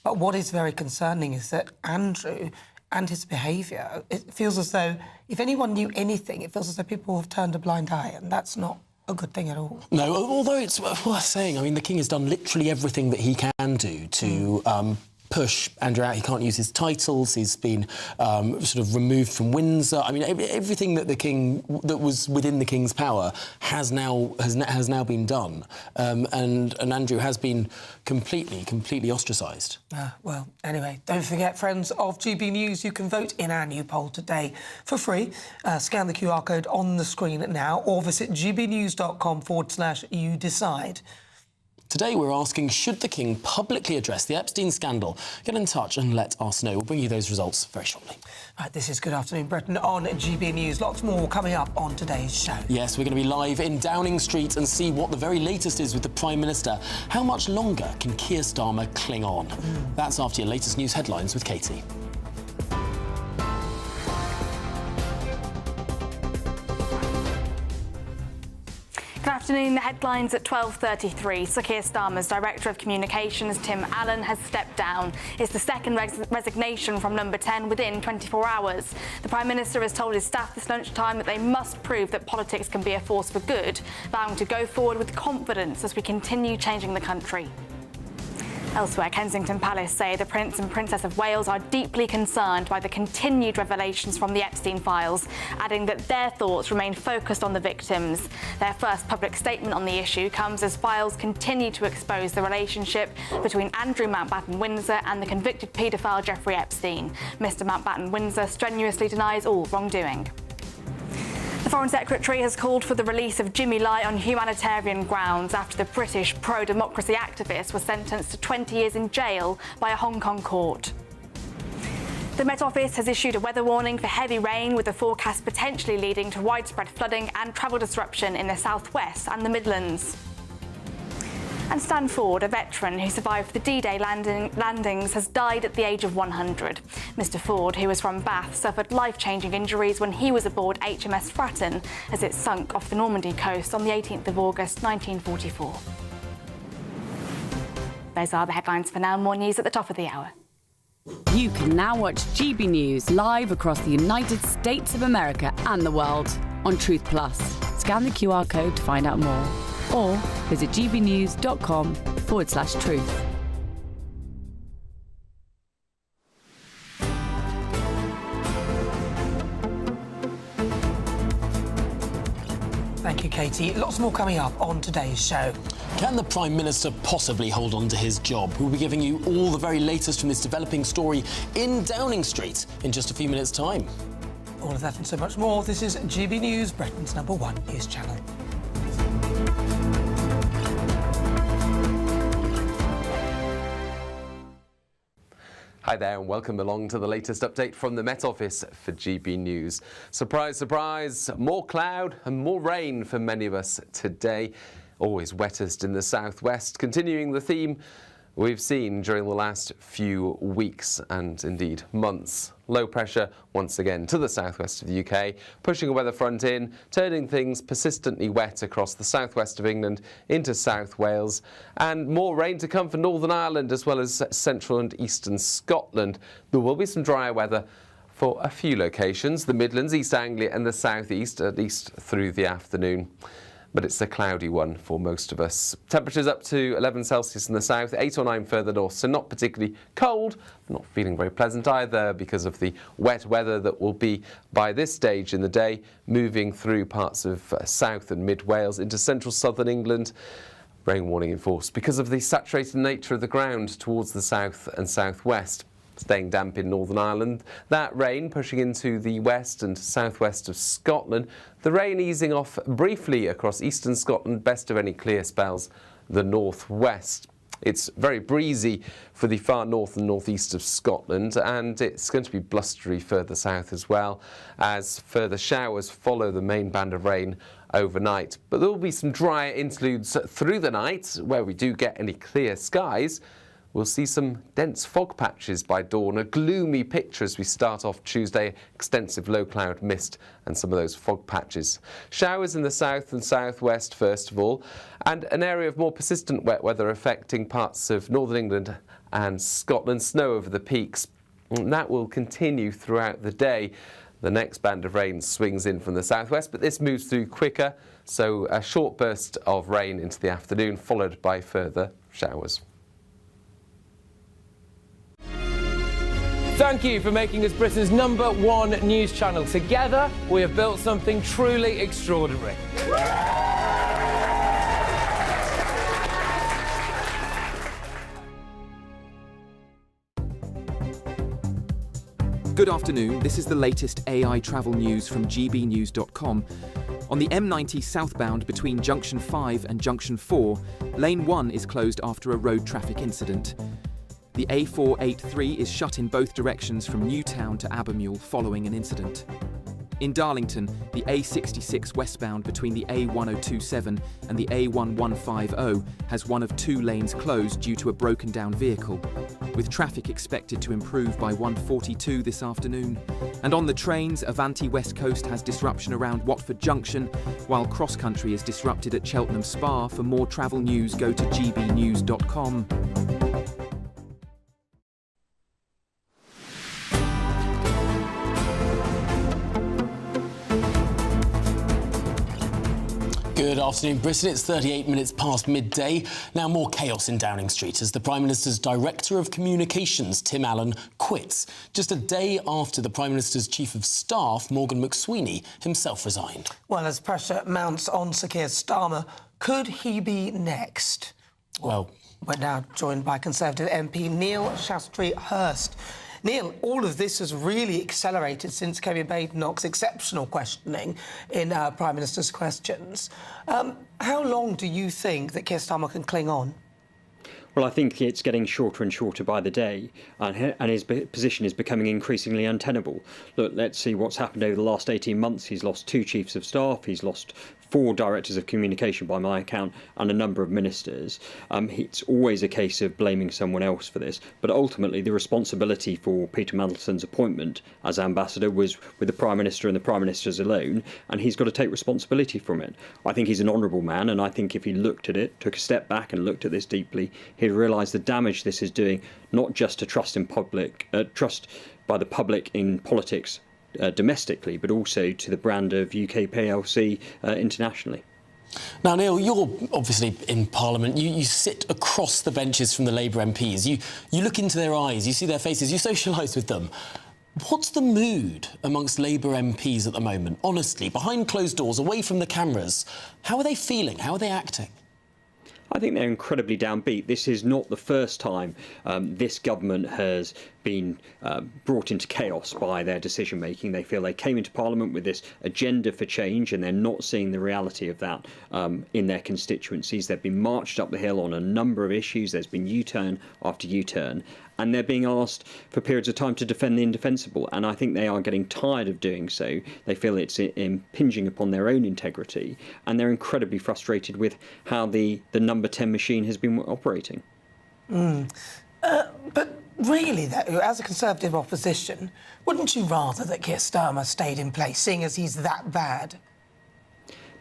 But what is very concerning is that Andrew and his behaviour, it feels as though, if anyone knew anything, it feels as though people have turned a blind eye, and that's not a good thing at all. No, although it's worth saying, I mean, the King has done literally everything that he can do to push Andrew out. He can't use his titles. He's been sort of removed from Windsor. I mean, everything that that was within the King's power has now been done, and Andrew has been completely ostracised. Well, anyway, don't forget, friends of GB News, you can vote in our new poll today for free. Scan the QR code on the screen now, or visit gbnews.com/you-decide. Today we're asking, should the King publicly address the Epstein scandal? Get in touch and let us know. We'll bring you those results very shortly. Right, this is Good Afternoon Britain on GB News. Lots more coming up on today's show. Yes, we're going to be live in Downing Street and see what the very latest is with the Prime Minister. How much longer can Keir Starmer cling on? That's after your latest news headlines with Katie. Good afternoon. The headlines at 12:33. Sir Keir Starmer's Director of Communications, Tim Allen, has stepped down. It's the second resignation from Number 10 within 24 hours. The Prime Minister has told his staff this lunchtime that they must prove that politics can be a force for good, vowing to go forward with confidence as we continue changing the country. Elsewhere, Kensington Palace say the Prince and Princess of Wales are deeply concerned by the continued revelations from the Epstein files, adding that their thoughts remain focused on the victims. Their first public statement on the issue comes as files continue to expose the relationship between Andrew Mountbatten-Windsor and the convicted paedophile Jeffrey Epstein. Mr Mountbatten-Windsor strenuously denies all wrongdoing. The Foreign Secretary has called for the release of Jimmy Lai on humanitarian grounds after the British pro-democracy activist was sentenced to 20 years in jail by a Hong Kong court. The Met Office has issued a weather warning for heavy rain, with the forecast potentially leading to widespread flooding and travel disruption in the southwest and the Midlands. And Stan Ford, a veteran who survived the D-Day landings, has died at the age of 100. Mr Ford, who was from Bath, suffered life-changing injuries when he was aboard HMS Fratton as it sunk off the Normandy coast on the 18th of August 1944. Those are the headlines for now. More news at the top of the hour. You can now watch GB News live across the United States of America and the world on Truth Plus. Scan the QR code to find out more, or visit gbnews.com/truth. Thank you, Katie. Lots more coming up on today's show. Can the Prime Minister possibly hold on to his job? We'll be giving you all the very latest from this developing story in Downing Street in just a few minutes' time. All of that and so much more. This is GB News, Britain's #1 news channel. Hi there and welcome along to the latest update from the Met Office for GB News. Surprise, surprise, more cloud and more rain for many of us today. Always wettest in the southwest, continuing the theme we've seen during the last few weeks and indeed months. Low pressure once again to the southwest of the UK, pushing a weather front in, turning things persistently wet across the southwest of England into South Wales, and more rain to come for Northern Ireland as well as central and eastern Scotland. There will be some drier weather for a few locations, the Midlands, East Anglia and the southeast, at least through the afternoon. But it's a cloudy one for most of us. Temperatures up to 11 Celsius in the south, 8 or 9 further north, so not particularly cold, not feeling very pleasant either because of the wet weather that will be by this stage in the day, moving through parts of South and Mid Wales into central southern England. Rain warning in force because of the saturated nature of the ground towards the south and southwest. Staying damp in Northern Ireland, that rain pushing into the west and southwest of Scotland. The rain easing off briefly across eastern Scotland, best of any clear spells, the northwest. It's very breezy for the far north and northeast of Scotland, and it's going to be blustery further south as well, as further showers follow the main band of rain overnight. But there will be some drier interludes through the night, where we do get any clear skies. We'll see some dense fog patches by dawn, a gloomy picture as we start off Tuesday, extensive low cloud mist and some of those fog patches. Showers in the south and southwest first of all, and an area of more persistent wet weather affecting parts of northern England and Scotland, snow over the peaks. And that will continue throughout the day. The next band of rain swings in from the southwest, but this moves through quicker, so a short burst of rain into the afternoon, followed by further showers. Thank you for making us Britain's #1 news channel. Together, we have built something truly extraordinary. Good afternoon, this is the latest AI travel news from GBNews.com. On the M90 southbound between Junction 5 and Junction 4, Lane 1 is closed after a road traffic incident. The A483 is shut in both directions from Newtown to Abermule following an incident. In Darlington, the A66 westbound between the A1027 and the A1150 has one of 2 lanes closed due to a broken down vehicle, with traffic expected to improve by 1:42 this afternoon. And on the trains, Avanti West Coast has disruption around Watford Junction, while cross country is disrupted at Cheltenham Spa. For more travel news, go to gbnews.com. Good afternoon, Britain. It's 38 minutes past midday. Now more chaos in Downing Street as the Prime Minister's Director of Communications, Tim Allen, quits, just a day after the Prime Minister's Chief of Staff, Morgan McSweeney, himself resigned. Well, as pressure mounts on Sir Keir Starmer, could he be next? Well, we're now joined by Conservative MP Neil Shastri-Hurst. Neil, all of this has really accelerated since Kevin Badenoch's exceptional questioning in Prime Minister's questions. How long do you think that Keir Starmer can cling on? Well, I think it's getting shorter and shorter by the day, and his position is becoming increasingly untenable. Look, let's see what's happened over the last 18 months. He's lost 2 chiefs of staff, he's lost 4 directors of communication by my account, and a number of ministers. It's always a case of blaming someone else for this, but ultimately the responsibility for Peter Mandelson's appointment as ambassador was with the Prime Minister and the Prime Minister's alone, and he's got to take responsibility from it. I think he's an honourable man, and I think if he looked at it, took a step back and looked at this deeply, he'd realise the damage this is doing, not just to trust by the public in politics domestically, but also to the brand of UK PLC internationally. Now, Neil, you're obviously in Parliament. You sit across the benches from the Labour MPs. You look into their eyes, you see their faces, you socialise with them. What's the mood amongst Labour MPs at the moment? Honestly, behind closed doors, away from the cameras, how are they feeling? How are they acting? I think they're incredibly downbeat. This is not the first time this government has been brought into chaos by their decision making. They feel they came into Parliament with this agenda for change and they're not seeing the reality of that in their constituencies. They've been marched up the hill on a number of issues. There's been U-turn after U-turn. And they're being asked for periods of time to defend the indefensible. And I think they are getting tired of doing so. They feel it's impinging upon their own integrity. And they're incredibly frustrated with how the number 10 machine has been operating. But really, though, as a Conservative opposition, wouldn't you rather that Keir Starmer stayed in place, seeing as he's that bad?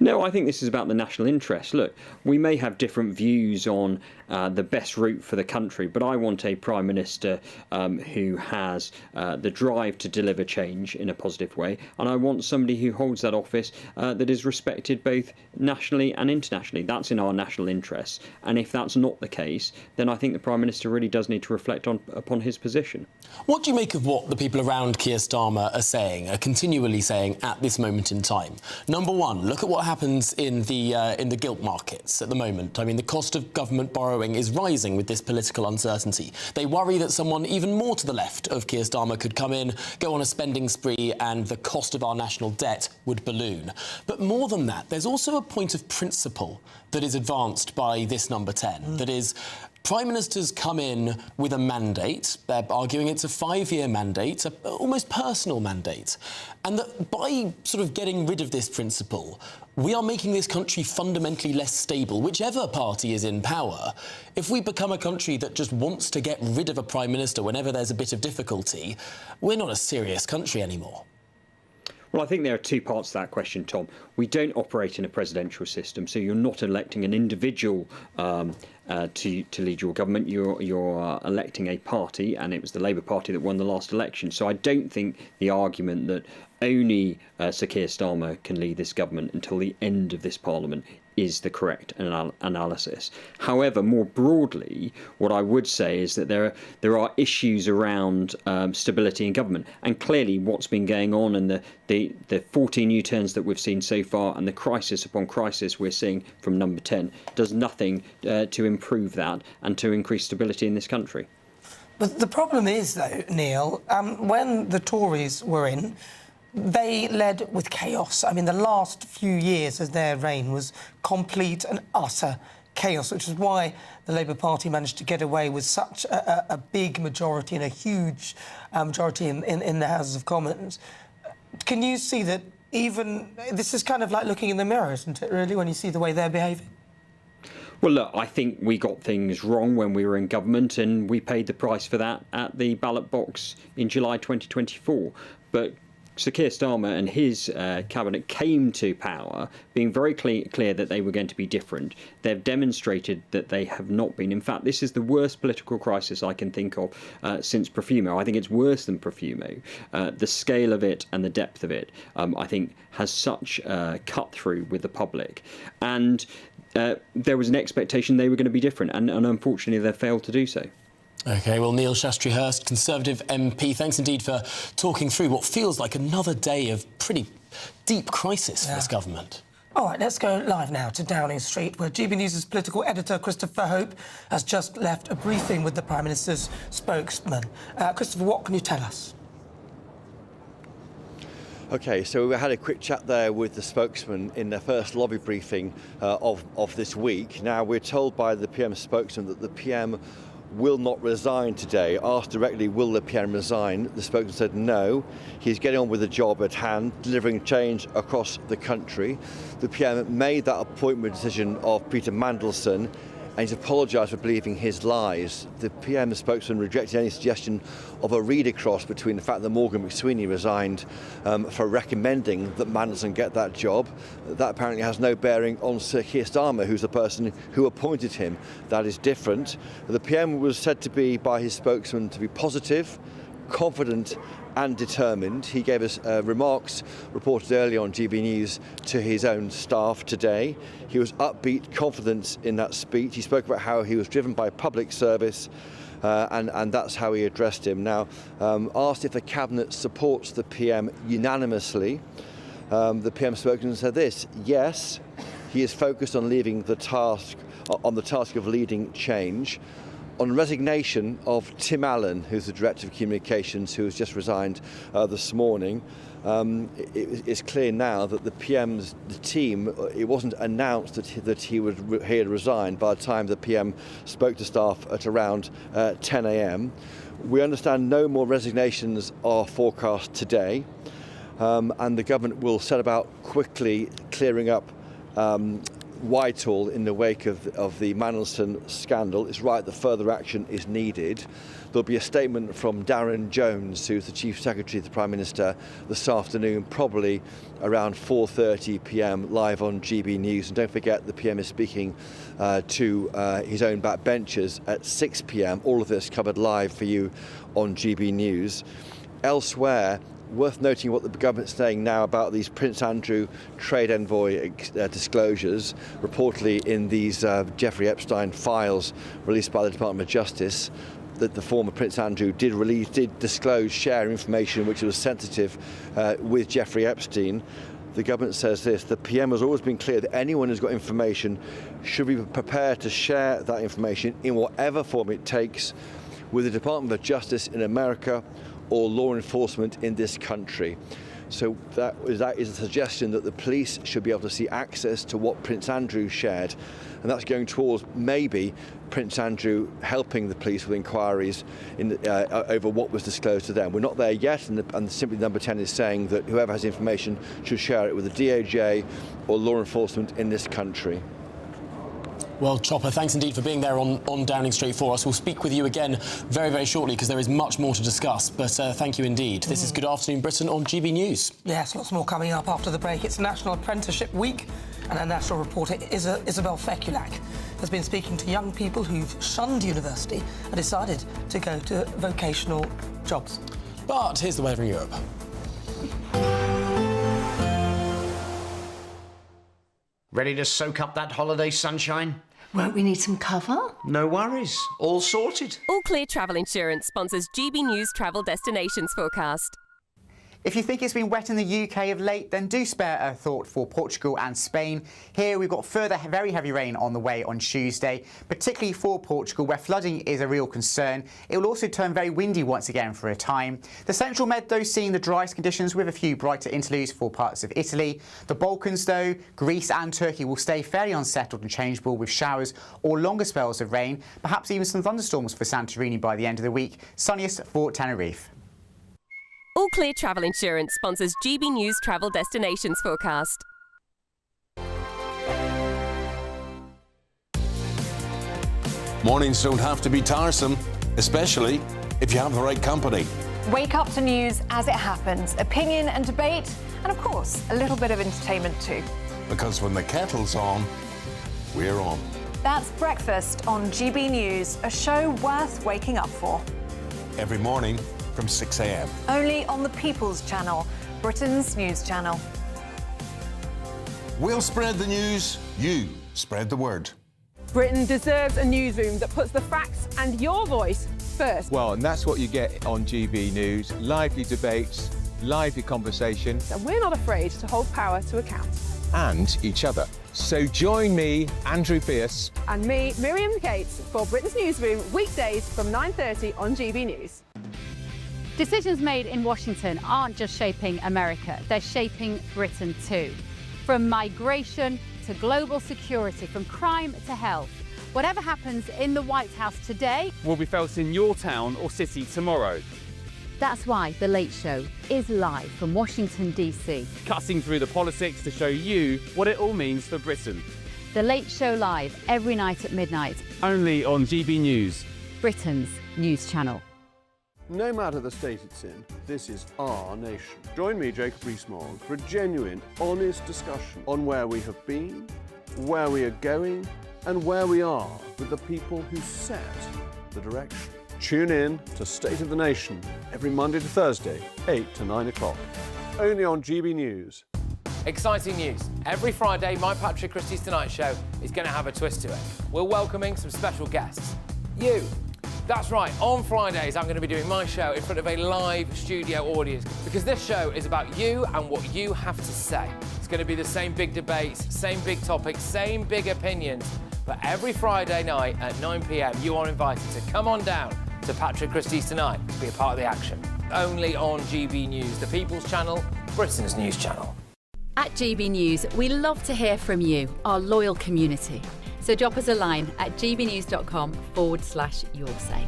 No, I think this is about the national interest. Look, we may have different views on the best route for the country, but I want a Prime Minister who has the drive to deliver change in a positive way, and I want somebody who holds that office that is respected both nationally and internationally. That's in our national interests, and if that's not the case, then I think the Prime Minister really does need to reflect upon his position. What do you make of what the people around Keir Starmer are saying, are continually saying at this moment in time? Number one, look at what happens in the gilt markets at the moment. I mean, the cost of government borrowing is rising with this political uncertainty. They worry that someone even more to the left of Keir Starmer could come in, go on a spending spree, and the cost of our national debt would balloon. But more than that, there's also a point of principle that is advanced by this number 10, that is, Prime Ministers come in with a mandate. They're arguing it's a 5-year mandate, an almost personal mandate. And that by sort of getting rid of this principle, we are making this country fundamentally less stable, whichever party is in power. If we become a country that just wants to get rid of a Prime Minister whenever there's a bit of difficulty, we're not a serious country anymore. Well, I think there are two parts to that question, Tom. We don't operate in a presidential system, so you're not electing an individual to lead your government. You're electing a party, and it was the Labour Party that won the last election. So I don't think the argument that only Sir Keir Starmer can lead this government until the end of this Parliament is the correct analysis. However, more broadly, what I would say is that there are issues around stability in government, and clearly what's been going on and the 14 U-turns that we've seen so far and the crisis upon crisis we're seeing from number 10 does nothing to improve that and to increase stability in this country. But the problem is, though, Neil, when the Tories were in, they led with chaos. I mean, the last few years of their reign was complete and utter chaos, which is why the Labour Party managed to get away with such a big majority and a huge majority in the Houses of Commons. Can you see that even... This is kind of like looking in the mirror, isn't it, really, when you see the way they're behaving? Well, look, I think we got things wrong when we were in government, and we paid the price for that at the ballot box in July 2024. But Sir Keir Starmer and his cabinet came to power being very clear that they were going to be different. They've demonstrated that they have not been. In fact, this is the worst political crisis I can think of since Profumo. I think it's worse than Profumo. The scale of it and the depth of it, I think, has such cut through with the public. And there was an expectation they were going to be different, and unfortunately they failed to do so. OK, well, Neil Shastri-Hurst, Conservative MP, thanks indeed for talking through what feels like another day of pretty deep crisis for this government. All right, let's go live now to Downing Street, where GB News' political editor, Christopher Hope, has just left a briefing with the Prime Minister's spokesman. Christopher, what can you tell us? OK, so we had a quick chat there with the spokesman in their first lobby briefing of this week. Now, we're told by the PM spokesman that the PM will not resign today. Asked directly, will the PM resign? The spokesman said no. He's getting on with the job at hand, delivering change across the country. The PM made that appointment decision of Peter Mandelson, and he's apologised for believing his lies. The PM spokesman rejected any suggestion of a read-across between the fact that Morgan McSweeney resigned for recommending that Mandelson get that job. That apparently has no bearing on Sir Keir Starmer, who's the person who appointed him. That is different. The PM was said to be, by his spokesman, to be positive, confident and determined. He gave us remarks reported earlier on GB News to his own staff today. He was upbeat, confident in that speech. He spoke about how he was driven by public service, and that's how he addressed him. Now, asked if the Cabinet supports the PM unanimously, the PM spokesman said this: yes, he is focused on leaving the task of leading change. On resignation of Tim Allen, who's the Director of Communications, who has just resigned this morning, it's clear now that the team, it wasn't announced that he had resigned by the time the PM spoke to staff at around 10 a.m. We understand no more resignations are forecast today, and the government will set about quickly clearing up Whitehall in the wake of the Mandelson scandal. It's right that further action is needed. There'll be a statement from Darren Jones, who's the Chief Secretary of the Prime Minister, this afternoon, probably around 4:30 p.m, live on GB News. And don't forget, the PM is speaking to his own backbenchers at 6 p.m. All of this covered live for you on GB News. Elsewhere, worth noting what the government's saying now about these Prince Andrew trade envoy disclosures, reportedly in these Jeffrey Epstein files released by the Department of Justice, that the former Prince Andrew did disclose, share information which was sensitive with Jeffrey Epstein. The government says this: the PM has always been clear that anyone who's got information should be prepared to share that information in whatever form it takes with the Department of Justice in America or law enforcement in this country. So that is a suggestion that the police should be able to see access to what Prince Andrew shared, and that's going towards maybe Prince Andrew helping the police with inquiries over what was disclosed to them. We're not there yet, and simply Number 10 is saying that whoever has information should share it with the DOJ or law enforcement in this country. Well, Chopper, thanks indeed for being there on Downing Street for us. We'll speak with you again very, very shortly because there is much more to discuss. But thank you indeed. This is Good Afternoon Britain on GB News. Yes, lots more coming up after the break. It's National Apprenticeship Week, and our national reporter Isabel Fekulak has been speaking to young people who've shunned university and decided to go to vocational jobs. But here's the weather in Europe. Ready to soak up that holiday sunshine? Won't we need some cover? No worries. All sorted. All Clear Travel Insurance sponsors GB News Travel Destinations Forecast. If you think it's been wet in the UK of late, then do spare a thought for Portugal and Spain. Here we've got further very heavy rain on the way on Tuesday, particularly for Portugal, where flooding is a real concern. It will also turn very windy once again for a time. The central Med, though, seeing the driest conditions with a few brighter interludes for parts of Italy. The Balkans, though, Greece and Turkey will stay fairly unsettled and changeable with showers or longer spells of rain, perhaps even some thunderstorms for Santorini by the end of the week. Sunniest for Tenerife. All Clear Travel Insurance sponsors GB News Travel Destinations Forecast. Mornings don't have to be tiresome, especially if you have the right company. Wake up to news as it happens, opinion and debate, and of course, a little bit of entertainment too. Because when the kettle's on, we're on. That's Breakfast on GB News, a show worth waking up for. Every morning from 6 a.m. Only on the People's Channel, Britain's news channel. We'll spread the news, you spread the word. Britain deserves a newsroom that puts the facts and your voice first. Well, and that's what you get on GB News. Lively debates, lively conversation. And we're not afraid to hold power to account. And each other. So join me, Andrew Pierce. And me, Miriam Gates, for Britain's Newsroom, weekdays from 9:30 on GB News. Decisions made in Washington aren't just shaping America, they're shaping Britain too. From migration to global security, from crime to health. Whatever happens in the White House today will be felt in your town or city tomorrow. That's why The Late Show is live from Washington, D.C. Cutting through the politics to show you what it all means for Britain. The Late Show live every night at midnight. Only on GB News, Britain's news channel. No matter the state it's in, this is our nation. Join me, Jacob Rees-Mogg, for a genuine, honest discussion on where we have been, where we are going, and where we are with the people who set the direction. Tune in to State of the Nation every Monday to Thursday, 8 to 9 o'clock. Only on GB News. Exciting news. Every Friday, my Patrick Christie's Tonight Show is going to have a twist to it. We're welcoming some special guests. You. That's right, on Fridays I'm going to be doing my show in front of a live studio audience because this show is about you and what you have to say. It's going to be the same big debates, same big topics, same big opinions, but every Friday night at 9 p.m. you are invited to come on down to Patrick Christie's Tonight to be a part of the action. Only on GB News, the People's Channel, Britain's news channel. At GB News, we love to hear from you, our loyal community. So drop us a line at gbnews.com/yoursay.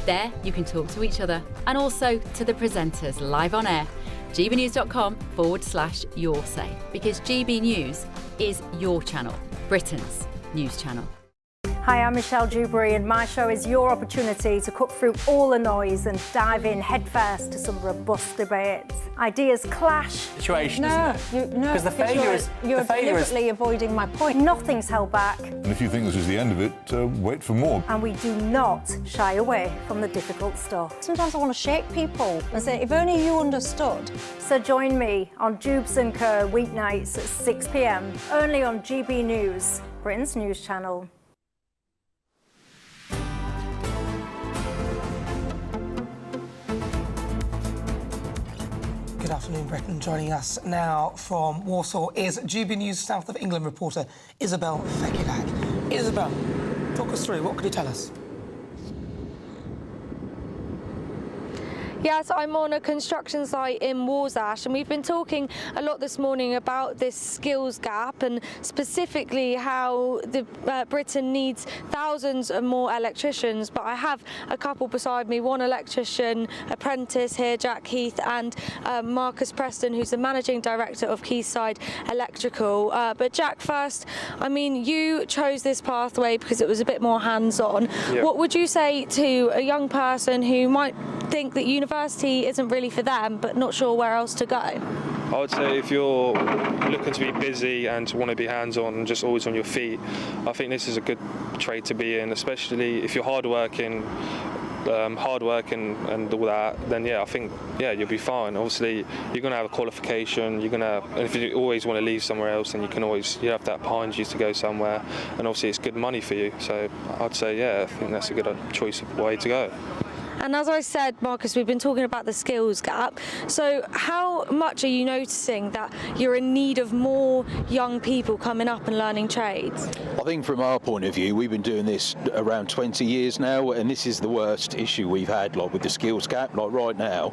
There you can talk to each other and also to the presenters live on air. gbnews.com/yoursay, because GB News is your channel, Britain's news channel. Hi, I'm Michelle Dewberry, and my show is your opportunity to cut through all the noise and dive in headfirst to some robust debates. Ideas clash. Situation, isn't it? No, because the failure is you're deliberately avoiding my point. Nothing's held back. And if you think this is the end of it, wait for more. And we do not shy away from the difficult stuff. Sometimes I want to shake people and say, if only you understood. So join me on Jubes and Co weeknights at 6 p.m. only on GB News, Britain's news channel. Good afternoon, Britain. Joining us now from Warsaw is GB News South of England reporter Isabel Fekulak. Isabel, talk us through. What could you tell us? Yes, I'm on a construction site in Warsash, and we've been talking a lot this morning about this skills gap and specifically how Britain needs thousands of more electricians. But I have a couple beside me, one electrician apprentice here, Jack Heath, and Marcus Preston, who's the managing director of Quayside Electrical. But Jack, first, I mean, you chose this pathway because it was a bit more hands-on. Yeah. What would you say to a young person who might think that university isn't really for them, but not sure where else to go? I would say if you're looking to be busy and want to be hands-on and just always on your feet, I think this is a good trade to be in, especially if you're hard-working and all that, then yeah, I think you'll be fine. Obviously, you're going to have a qualification. And if you always want to leave somewhere else, then you have that behind you to go somewhere. And obviously, it's good money for you. So I'd say I think that's a good choice of way to go. And as I said, Marcus, we've been talking about the skills gap. So how much are you noticing that you're in need of more young people coming up and learning trades? I think from our point of view, we've been doing this around 20 years now, and this is the worst issue we've had, like with the skills gap, like right now.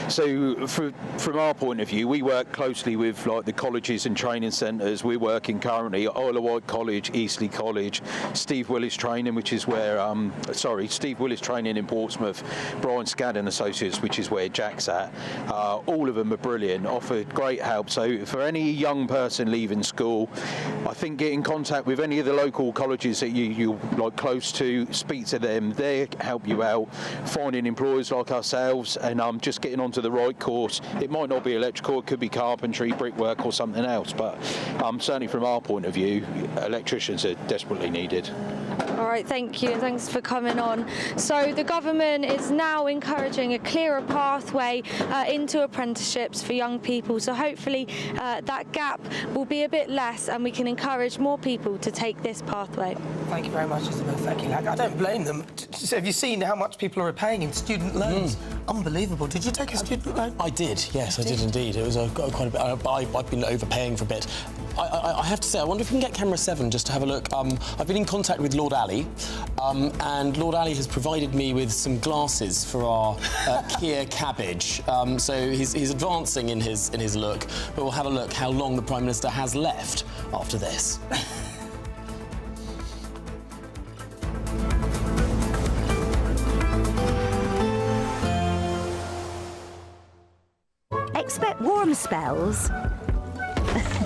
So from our point of view, we work closely with like the colleges and training centres. We're working currently at Isle of Wight College, Eastleigh College, Steve Willis Training, which is where, Steve Willis Training in Portsmouth, Brian Scadden Associates, which is where Jack's at. All of them are brilliant, offer great help. So for any young person leaving school, I think get in contact with any of the local colleges that you're like close to, speak to them, they help you out, finding employers like ourselves, and just getting onto the right course. It might not be electrical, it could be carpentry, brickwork or something else, but certainly from our point of view, electricians are desperately needed. All right, thank you, and thanks for coming on. So the government is now encouraging a clearer pathway into apprenticeships for young people. So hopefully that gap will be a bit less and we can encourage more people to take this pathway. Thank you very much, Isabel Fekulak. I don't blame them. So have you seen how much people are paying in student loans? Unbelievable. Did you take a student loan? I did, yes, I did indeed. It was quite a bit. I've been overpaying for a bit. I have to say, I wonder if we can get camera 7 just to have a look. I've been in contact with Lord Ali, and Lord Ali has provided me with some glasses for our Kia cabbage. So he's advancing in his look, but we'll have a look how long the Prime Minister has left after this. Expect warm spells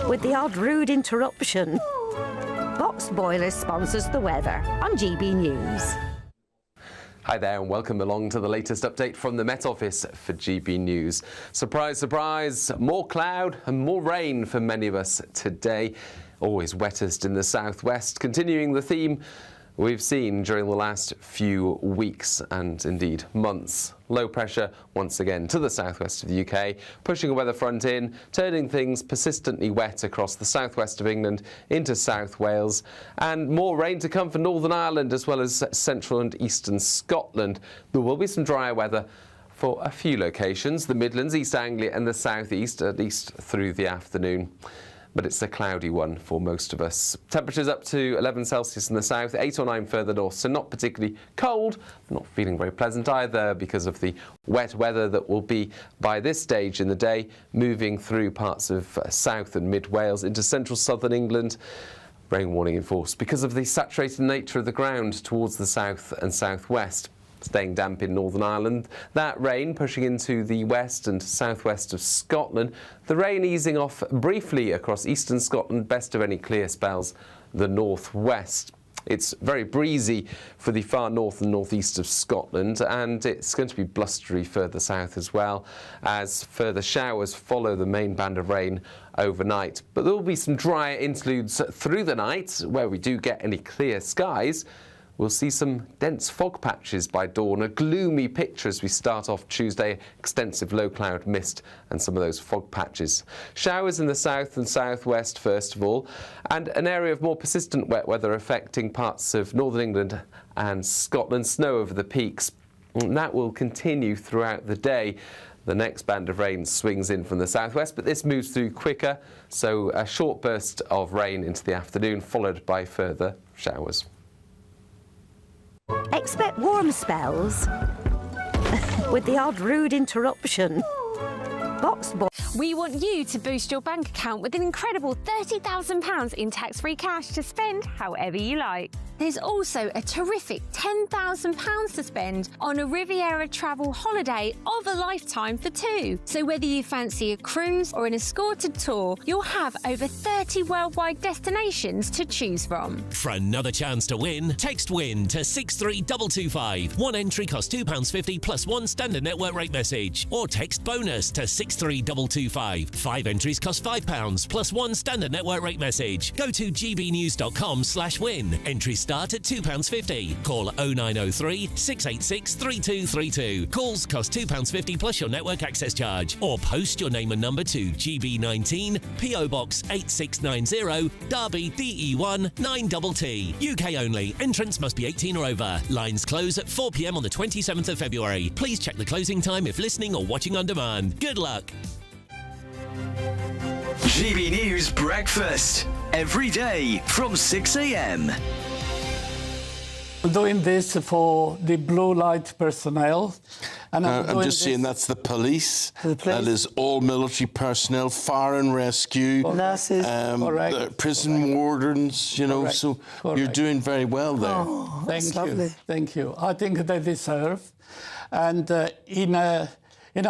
with the odd rude interruption. Box Boiler sponsors the weather on GB News. Hi there and welcome along to the latest update from the Met Office for GB News. Surprise, surprise, more cloud and more rain for many of us today. Always wettest in the southwest, continuing the theme we've seen during the last few weeks and indeed months. Low pressure once again to the southwest of the UK, pushing a weather front in, turning things persistently wet across the southwest of England into South Wales, and more rain to come for Northern Ireland as well as central and eastern Scotland. There will be some drier weather for a few locations, the Midlands, East Anglia and the South East, at least through the afternoon. But it's a cloudy one for most of us. Temperatures up to 11 Celsius in the south, 8 or 9 further north, so not particularly cold, but not feeling very pleasant either because of the wet weather that will be, by this stage in the day, moving through parts of South and Mid Wales into central southern England. Rain warning in force because of the saturated nature of the ground towards the south and southwest. Staying damp in Northern Ireland. That rain pushing into the west and southwest of Scotland. The rain easing off briefly across eastern Scotland, best of any clear spells, the northwest. It's very breezy for the far north and northeast of Scotland, and it's going to be blustery further south as well, as further showers follow the main band of rain overnight. But there will be some drier interludes through the night, where we do get any clear skies. We'll see some dense fog patches by dawn, a gloomy picture as we start off Tuesday, extensive low cloud mist and some of those fog patches. Showers in the south and southwest first of all, and an area of more persistent wet weather affecting parts of northern England and Scotland, snow over the peaks. And that will continue throughout the day. The next band of rain swings in from the southwest, but this moves through quicker, so a short burst of rain into the afternoon, followed by further showers. Expect warm spells with the odd rude interruption. We want you to boost your bank account with an incredible £30,000 in tax-free cash to spend however you like. There's also a terrific £10,000 to spend on a Riviera travel holiday of a lifetime for two. So whether you fancy a cruise or an escorted tour, you'll have over 30 worldwide destinations to choose from. For another chance to win, text WIN to 63225. One entry costs £2.50 plus one standard network rate message. Or text BONUS to 63225. 5 entries cost £5 plus one standard network rate message. Go to gbnews.com/win. Entries start at £2.50. Call 0903 686 3232. Calls cost £2.50 plus your network access charge. Or post your name and number to GB19, PO Box 8690, Derby DE1 9TT. UK only. Entrance must be 18 or over. Lines close at 4 p.m. on the 27th of February. Please check the closing time if listening or watching on demand. Good luck. GB News Breakfast. Every day from 6 a.m. I'm doing this for the blue light personnel. And I'm just saying that's the police. That is all military personnel, fire and rescue, nurses, prison wardens, you know, correct. so Correct. you're doing very well there. Oh, thank you. Thank you. I think they deserve. And in a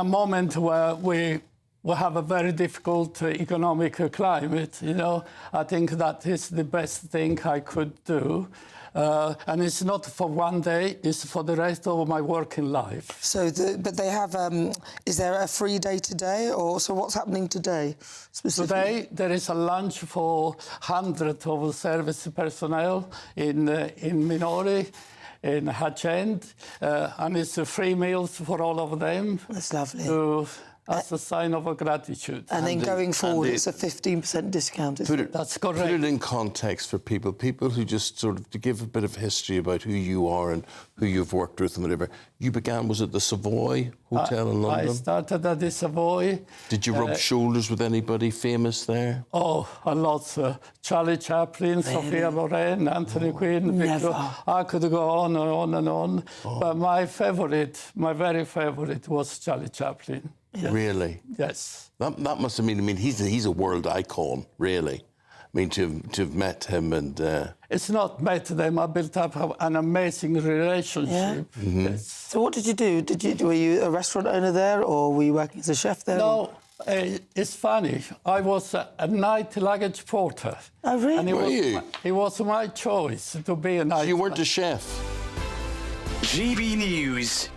moment where we have a very difficult economic climate, you know, I think that is the best thing I could do. And it's not for one day, it's for the rest of my working life. So, but they have, is there a free day today? Or so what's happening today specifically? Today, there is a lunch for hundreds of service personnel in Minori, in Hatchend, and it's free meals for all of them. That's lovely. As a sign of gratitude. And then going forward, it's a 15% discount, isn't it? That's correct. Put it in context for people who just sort of, to give a bit of history about who you are and who you've worked with and whatever. You began, was it the Savoy Hotel in London? I started at the Savoy. Did you rub shoulders with anybody famous there? Oh, a lot. Charlie Chaplin, Sophia Loren, Anthony Quinn. I could go on and on and on. But my very favourite was Charlie Chaplin. Yes. Really? Yes. That must have mean. I mean, he's a world icon, really. I mean, to have met him and. It's not met them. I built up an amazing relationship. Yeah. Mm-hmm. Yes. So what did you do? Were you a restaurant owner there, or were you working as a chef there? No, it's funny. I was a night luggage porter. Oh, really? And it was my choice to be a night. So you weren't a chef. GB News,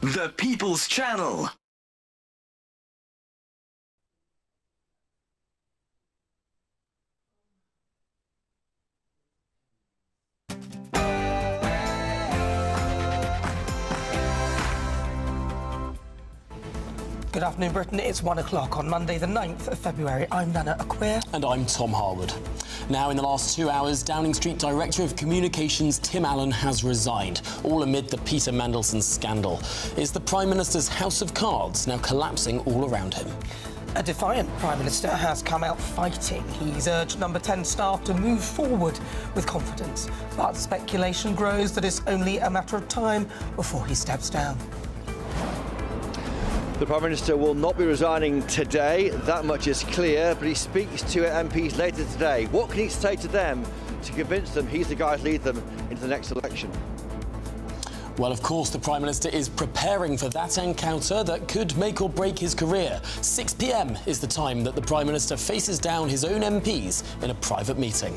the People's Channel. Good afternoon, Britain. It's 1 o'clock on Monday, the 9th of February. I'm Nana Akua. And I'm Tom Harwood. Now, in the last 2 hours, Downing Street Director of Communications Tim Allen has resigned, all amid the Peter Mandelson scandal. Is the Prime Minister's house of cards now collapsing all around him? A defiant Prime Minister has come out fighting. He's urged Number 10 staff to move forward with confidence. But speculation grows that it's only a matter of time before he steps down. The Prime Minister will not be resigning today, that much is clear, but he speaks to MPs later today. What can he say to them to convince them he's the guy to lead them into the next election? Well, of course, the Prime Minister is preparing for that encounter that could make or break his career. 6 p.m. is the time that the Prime Minister faces down his own MPs in a private meeting.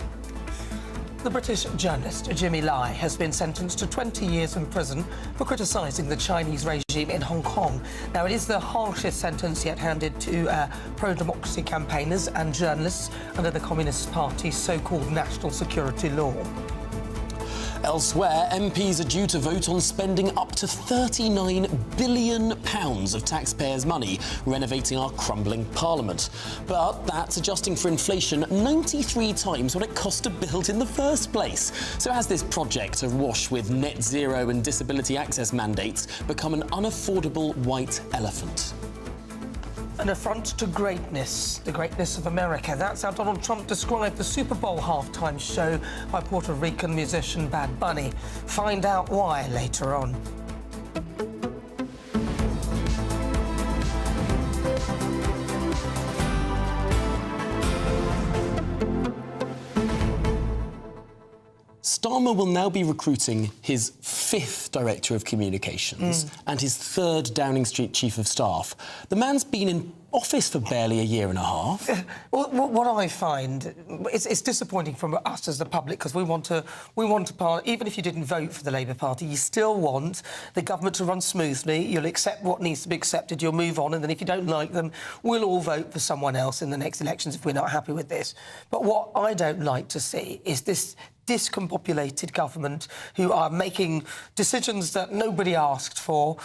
The British journalist Jimmy Lai has been sentenced to 20 years in prison for criticising the Chinese regime in Hong Kong. Now, it is the harshest sentence yet handed to pro-democracy campaigners and journalists under the Communist Party's so-called national security law. Elsewhere, MPs are due to vote on spending up to £39 billion of taxpayers' money renovating our crumbling parliament. But that's adjusting for inflation 93 times what it cost to build in the first place. So has this project, awash with net zero and disability access mandates, become an unaffordable white elephant? An affront to greatness, the greatness of America. That's how Donald Trump described the Super Bowl halftime show by Puerto Rican musician Bad Bunny. Find out why later on. Starmer will now be recruiting his 5th Director of Communications and his 3rd Downing Street Chief of Staff. The man's been in office for barely a year and a half. What I find, it's disappointing from us as the public, because we want to even if you didn't vote for the Labour Party, you still want the government to run smoothly. You'll accept what needs to be accepted, you'll move on, and then if you don't like them, we'll all vote for someone else in the next elections if we're not happy with this. But what I don't like to see is this discombobulated government who are making decisions that nobody asked for.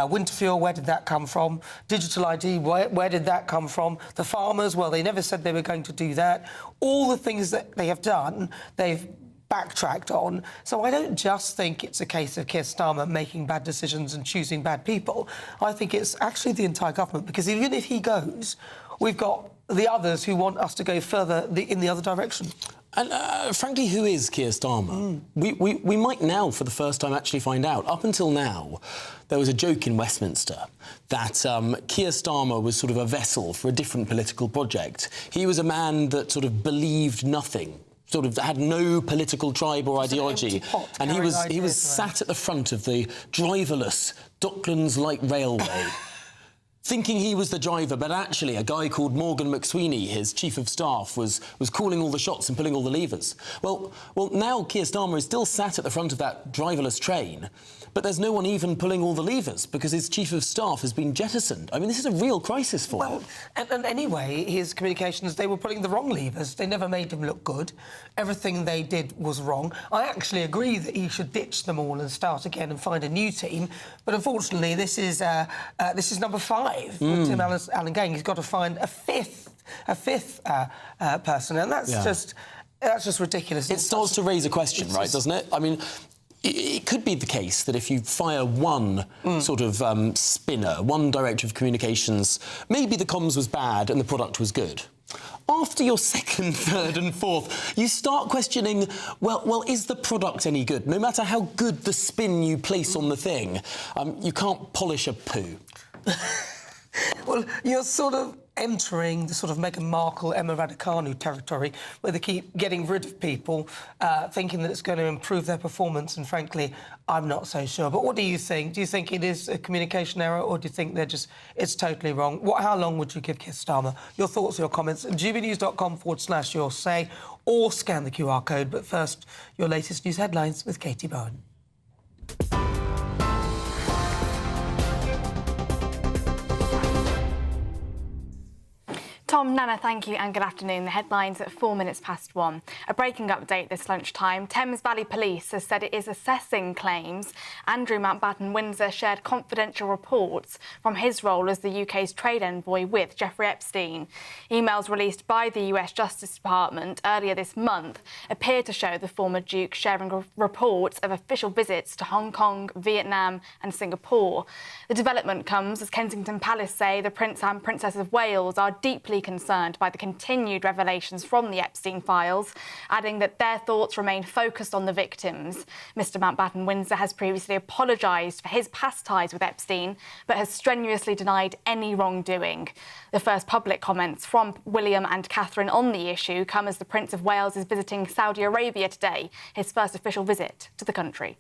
Winterfield, where did that come from? Digital ID, where did that come from? The farmers, well, they never said they were going to do that. All the things that they have done, they've backtracked on. So I don't just think it's a case of Keir Starmer making bad decisions and choosing bad people. I think it's actually the entire government, because even if he goes, we've got the others who want us to go further in the other direction. And frankly, who is Keir Starmer? We might now, for the first time, actually find out. Up until now, there was a joke in Westminster that Keir Starmer was sort of a vessel for a different political project. He was a man that sort of believed nothing, sort of had no political tribe or ideology, and he was sat at the front of the driverless Docklands Light Railway. Thinking he was the driver, but actually a guy called Morgan McSweeney, his chief of staff, was calling all the shots and pulling all the levers. Well, now Keir Starmer is still sat at the front of that driverless train, but there's no one even pulling all the levers because his chief of staff has been jettisoned. I mean, this is a real crisis for him. And anyway, his communications, they were pulling the wrong levers. They never made him look good. Everything they did was wrong. I actually agree that he should ditch them all and start again and find a new team. But unfortunately, this is number 5 with Tim Allen going. He's got to find a fifth person, and that's just ridiculous. It starts to raise a question, right, doesn't it? I mean, it could be the case that if you fire one sort of spinner, one director of communications, maybe the comms was bad and the product was good. After your 2nd, 3rd and 4th, you start questioning, well, is the product any good? No matter how good the spin you place on the thing, you can't polish a poo. Well, you're sort of entering the sort of Meghan Markle, Emma Raducanu territory, where they keep getting rid of people, thinking that it's going to improve their performance, and frankly, I'm not so sure. But what do you think? Do you think it is a communication error, or do you think it's totally wrong? How long would you give Keir Starmer? Your thoughts, your comments, gbnews.com/your say, or scan the QR code. But first, your latest news headlines with Katie Bowen. Tom, Nana, thank you and good afternoon. The headlines at 1:04. A breaking update this lunchtime. Thames Valley Police has said it is assessing claims Andrew Mountbatten Windsor shared confidential reports from his role as the UK's trade envoy with Jeffrey Epstein. Emails released by the US Justice Department earlier this month appear to show the former Duke sharing reports of official visits to Hong Kong, Vietnam and Singapore. The development comes as Kensington Palace say the Prince and Princess of Wales are deeply concerned by the continued revelations from the Epstein files, adding that their thoughts remain focused on the victims. Mr Mountbatten Windsor has previously apologised for his past ties with Epstein, but has strenuously denied any wrongdoing. The first public comments from William and Catherine on the issue come as the Prince of Wales is visiting Saudi Arabia today, his first official visit to the country.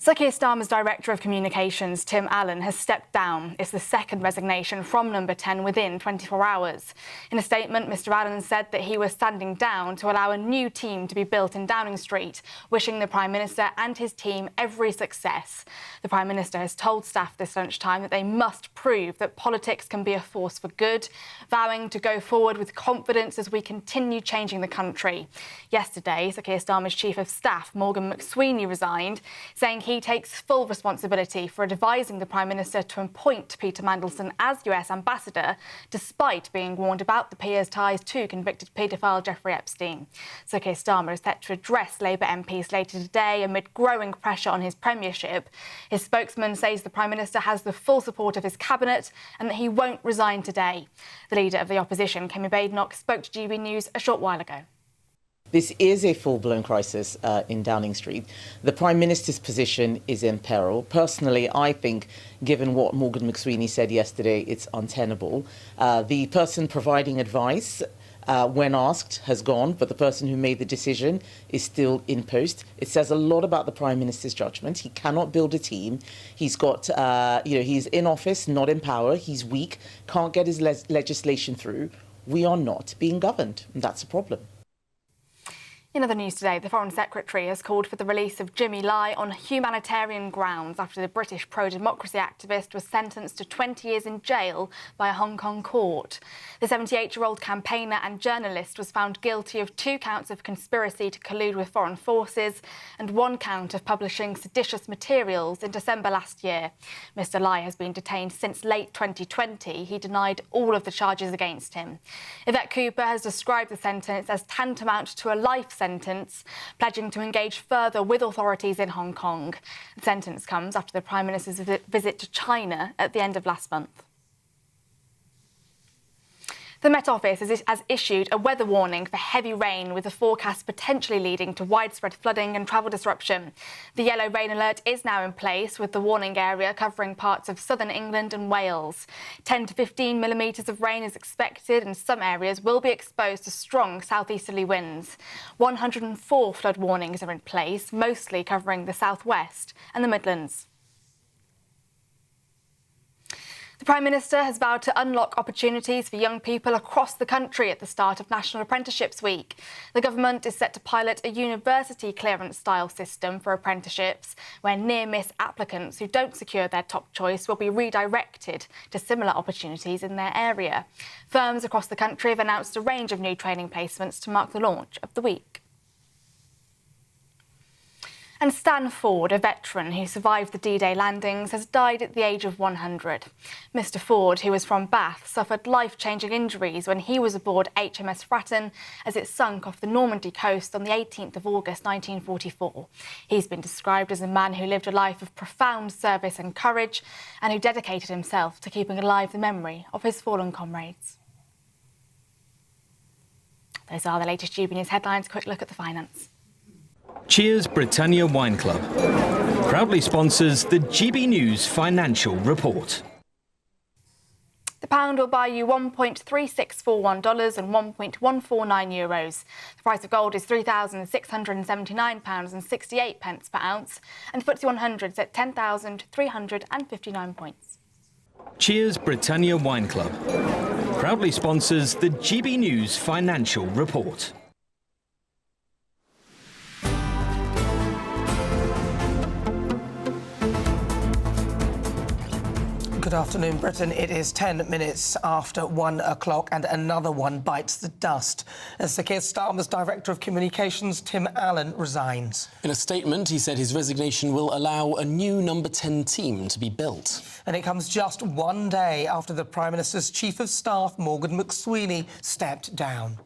Sir Keir Starmer's Director of Communications, Tim Allen, has stepped down. It's the second resignation from Number 10 within 24 hours. In a statement, Mr Allen said that he was standing down to allow a new team to be built in Downing Street, wishing the Prime Minister and his team every success. The Prime Minister has told staff this lunchtime that they must prove that politics can be a force for good, vowing to go forward with confidence as we continue changing the country. Yesterday, Sir Keir Starmer's Chief of Staff, Morgan McSweeney, resigned, saying he takes full responsibility for advising the Prime Minister to appoint Peter Mandelson as US Ambassador, despite being warned about the peer's ties to convicted paedophile Jeffrey Epstein. Sir Keir Starmer is set to address Labour MPs later today amid growing pressure on his premiership. His spokesman says the Prime Minister has the full support of his cabinet and that he won't resign today. The leader of the opposition, Kemi Badenoch, spoke to GBNews a short while ago. This is a full-blown crisis in Downing Street. The Prime Minister's position is in peril. Personally, I think, given what Morgan McSweeney said yesterday, it's untenable. The person providing advice, when asked, has gone, but the person who made the decision is still in post. It says a lot about the Prime Minister's judgment. He cannot build a team. He's got, he's in office, not in power. He's weak, can't get his legislation through. We are not being governed, and that's a problem. In other news today, the Foreign Secretary has called for the release of Jimmy Lai on humanitarian grounds after the British pro-democracy activist was sentenced to 20 years in jail by a Hong Kong court. The 78-year-old campaigner and journalist was found guilty of 2 counts of conspiracy to collude with foreign forces and 1 count of publishing seditious materials in December last year. Mr Lai has been detained since late 2020. He denied all of the charges against him. Yvette Cooper has described the sentence as tantamount to a life sentence, pledging to engage further with authorities in Hong Kong. The sentence comes after the Prime Minister's visit to China at the end of last month. The Met Office has issued a weather warning for heavy rain, with the forecast potentially leading to widespread flooding and travel disruption. The yellow rain alert is now in place, with the warning area covering parts of southern England and Wales. 10 to 15 millimetres of rain is expected, and some areas will be exposed to strong southeasterly winds. 104 flood warnings are in place, mostly covering the southwest and the Midlands. The Prime Minister has vowed to unlock opportunities for young people across the country at the start of National Apprenticeships Week. The government is set to pilot a university clearance-style system for apprenticeships, where near-miss applicants who don't secure their top choice will be redirected to similar opportunities in their area. Firms across the country have announced a range of new training placements to mark the launch of the week. And Stan Ford, a veteran who survived the D-Day landings, has died at the age of 100. Mr Ford, who was from Bath, suffered life-changing injuries when he was aboard HMS Fratton as it sunk off the Normandy coast on the 18th of August 1944. He's been described as a man who lived a life of profound service and courage, and who dedicated himself to keeping alive the memory of his fallen comrades. Those are the latest GBNews headlines. A quick look at the finance. Cheers Britannia Wine Club proudly sponsors the GBNews Financial Report. The pound will buy you $1.3641 and €1.149. The price of gold is £3,679.68 per ounce, and the FTSE 100 is at 10,359 points. Cheers Britannia Wine Club proudly sponsors the GBNews Financial Report. Good afternoon, Britain. It is 10 minutes after 1 o'clock and another one bites the dust as Sir Keir Starmer's Director of Communications, Tim Allen, resigns. In a statement, he said his resignation will allow a new number 10 team to be built. And it comes just one day after the Prime Minister's Chief of Staff, Morgan McSweeney, stepped down.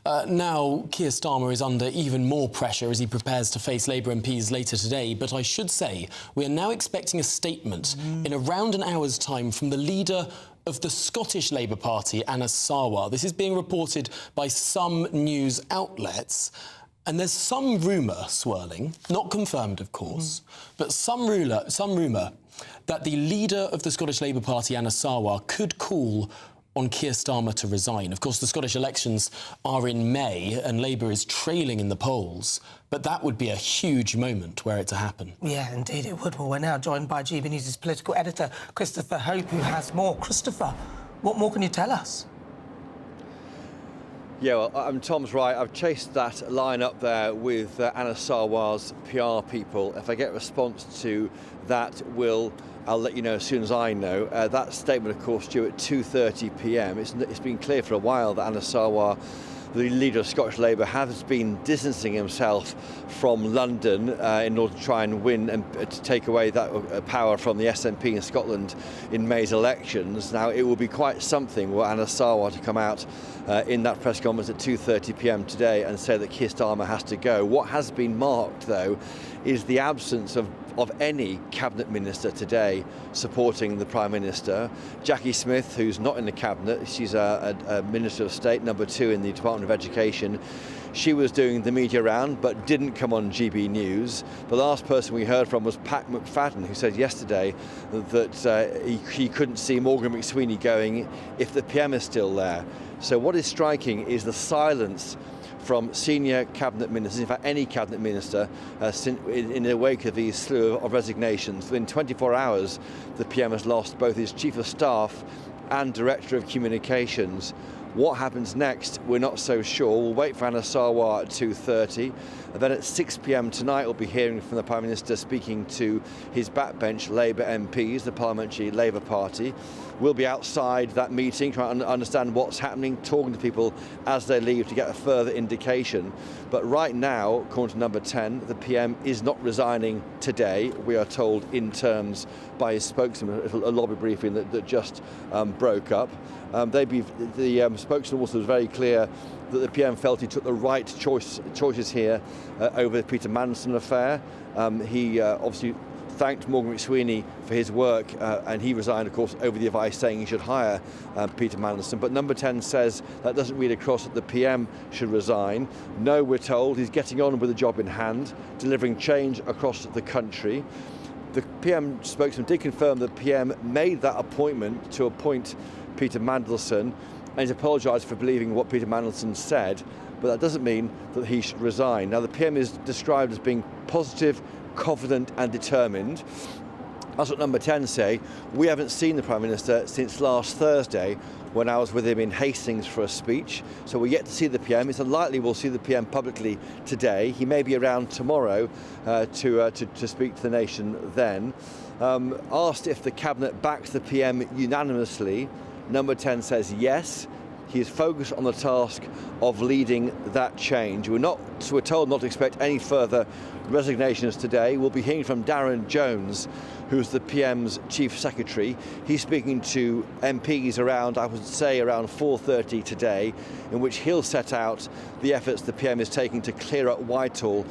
Now, Keir Starmer is under even more pressure as he prepares to face Labour MPs later today. But I should say, we are now expecting a statement in around an hour's time from the leader of the Scottish Labour Party, Anna Sarwar. This is being reported by some news outlets. And there's some rumour swirling, not confirmed, of course, but some rumour that the leader of the Scottish Labour Party, Anna Sarwar, could call on Keir Starmer to resign. Of course, the Scottish elections are in May and Labour is trailing in the polls, but that would be a huge moment were it to happen. Yeah, indeed it would. Well, we're now joined by GBNews' political editor, Christopher Hope, who has more. Christopher, what more can you tell us? Yeah, well, Tom's right. I've chased that line up there with Anna Sarwar's PR people. If I get a response to that, I'll let you know as soon as I know. That statement, of course, due at 2:30 p.m. It's been clear for a while that Anna Sarwar, the leader of Scottish Labour, has been distancing himself from London in order to try and win and to take away that power from the SNP in Scotland in May's elections. Now, it will be quite something for Anna Sarwar to come out in that press conference at 2:30 p.m. today and say that Keir Starmer has to go. What has been marked, though, is the absence of any cabinet minister today supporting the Prime Minister. Jackie Smith, who's not in the cabinet, she's a Minister of State, number 2 in the Department of Education. She was doing the media round but didn't come on GB News. The last person we heard from was Pat McFadden, who said yesterday that he couldn't see Morgan McSweeney going if the PM is still there. So what is striking is the silence from senior cabinet ministers, in fact any cabinet minister, in the wake of these slew of resignations. Within 24 hours, the PM has lost both his Chief of Staff and Director of Communications. What happens next, we're not so sure. We'll wait for Anna Sarwar at 2:30. And then at 6 p.m. tonight, we'll be hearing from the Prime Minister speaking to his backbench Labour MPs, the Parliamentary Labour Party. We'll be outside that meeting, trying to understand what's happening, talking to people as they leave to get a further indication. But right now, according to number 10, the PM is not resigning today. We are told in terms by his spokesman, a lobby briefing that just broke up. The spokesman also was very clear that the PM felt he took the right choices here over the Peter Mandelson affair. He obviously thanked Morgan McSweeney for his work and he resigned, of course, over the advice saying he should hire Peter Mandelson. But number 10 says that doesn't read across that the PM should resign. No, we're told he's getting on with the job in hand, delivering change across the country. The PM spokesman did confirm that the PM made that appointment to appoint Peter Mandelson, and he's apologised for believing what Peter Mandelson said, but that doesn't mean that he should resign. Now, the PM is described as being positive, confident and determined. That's what number 10 say. We haven't seen the Prime Minister since last Thursday when I was with him in Hastings for a speech. So we're yet to see the PM. It's unlikely we'll see the PM publicly today. He may be around tomorrow to speak to the nation then. Asked if the Cabinet backs the PM unanimously, number 10 says yes. He is focused on the task of leading that change. We're told not to expect any further resignations today. We'll be hearing from Darren Jones, who's the PM's Chief Secretary. He's speaking to MPs around 4:30 today, in which he'll set out the efforts the PM is taking to clear up Whitehall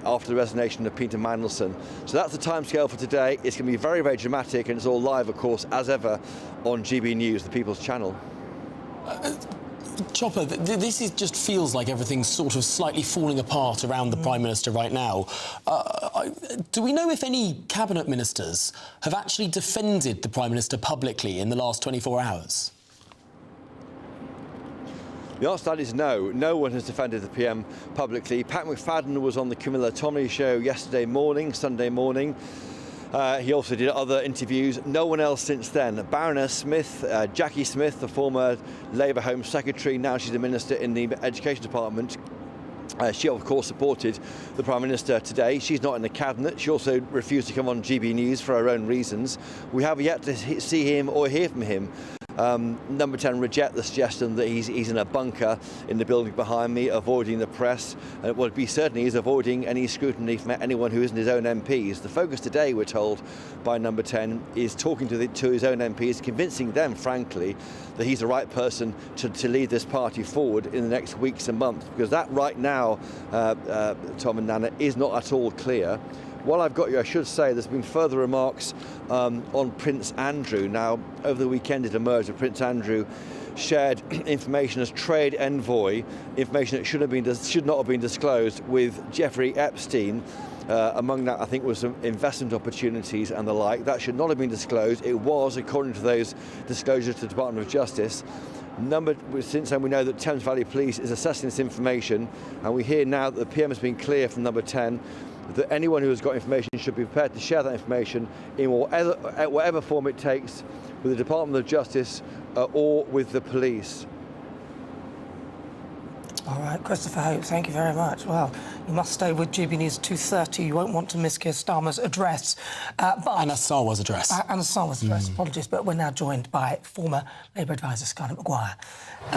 after the resignation of Peter Mandelson. So that's the timescale for today. It's going to be very, very dramatic, and it's all live, of course, as ever, on GB News, the People's Channel. Chopper, this just feels like everything's sort of slightly falling apart around the Prime Minister right now. Do we know if any cabinet ministers have actually defended the Prime Minister publicly in the last 24 hours? The answer to that is no. No one has defended the PM publicly. Pat McFadden was on the Camilla Tominey show Sunday morning. He also did other interviews. No one else since then. Baroness Smith, Jackie Smith, the former Labour Home Secretary, now she's a minister in the Education Department, She, of course, supported the Prime Minister today. She's not in the Cabinet. She also refused to come on GBNews for her own reasons. We have yet to see him or hear from him. Number 10 reject the suggestion that he's in a bunker in the building behind me, avoiding the press. And what he certainly is avoiding any scrutiny from anyone who isn't his own MPs. The focus today, we're told by Number 10, is talking to his own MPs, convincing them, frankly, that he's the right person to lead this party forward in the next weeks and months. Because that right now, Tom and Nana, is not at all clear. While I've got you, I should say there's been further remarks on Prince Andrew. Now, over the weekend it emerged that Prince Andrew shared information as trade envoy, information that should not have been disclosed with Jeffrey Epstein. Among that, I think, was some investment opportunities and the like. That should not have been disclosed. It was, according to those disclosures to the Department of Justice. Since then, we know that Thames Valley Police is assessing this information, and we hear now that the PM has been clear from Number 10 that anyone who has got information should be prepared to share that information in whatever form it takes with the Department of Justice or with the police. All right, Christopher Hope, thank you very much. Well, you must stay with GB News 2:30. You won't want to miss Keir Starmer's address. Anna Sarwar's address. Anna Sarwar's address, apologies. But we're now joined by former Labour advisor Scarlett Maguire.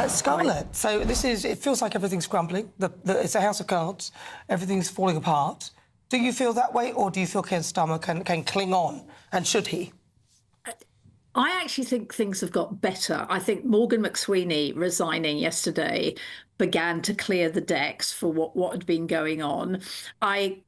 Scarlett, so it feels like everything's crumbling. It's a house of cards. Everything's falling apart. Do you feel that way, or do you feel Keir Starmer can cling on, and should he? I actually think things have got better. I think Morgan McSweeney resigning yesterday began to clear the decks for what had been going on. I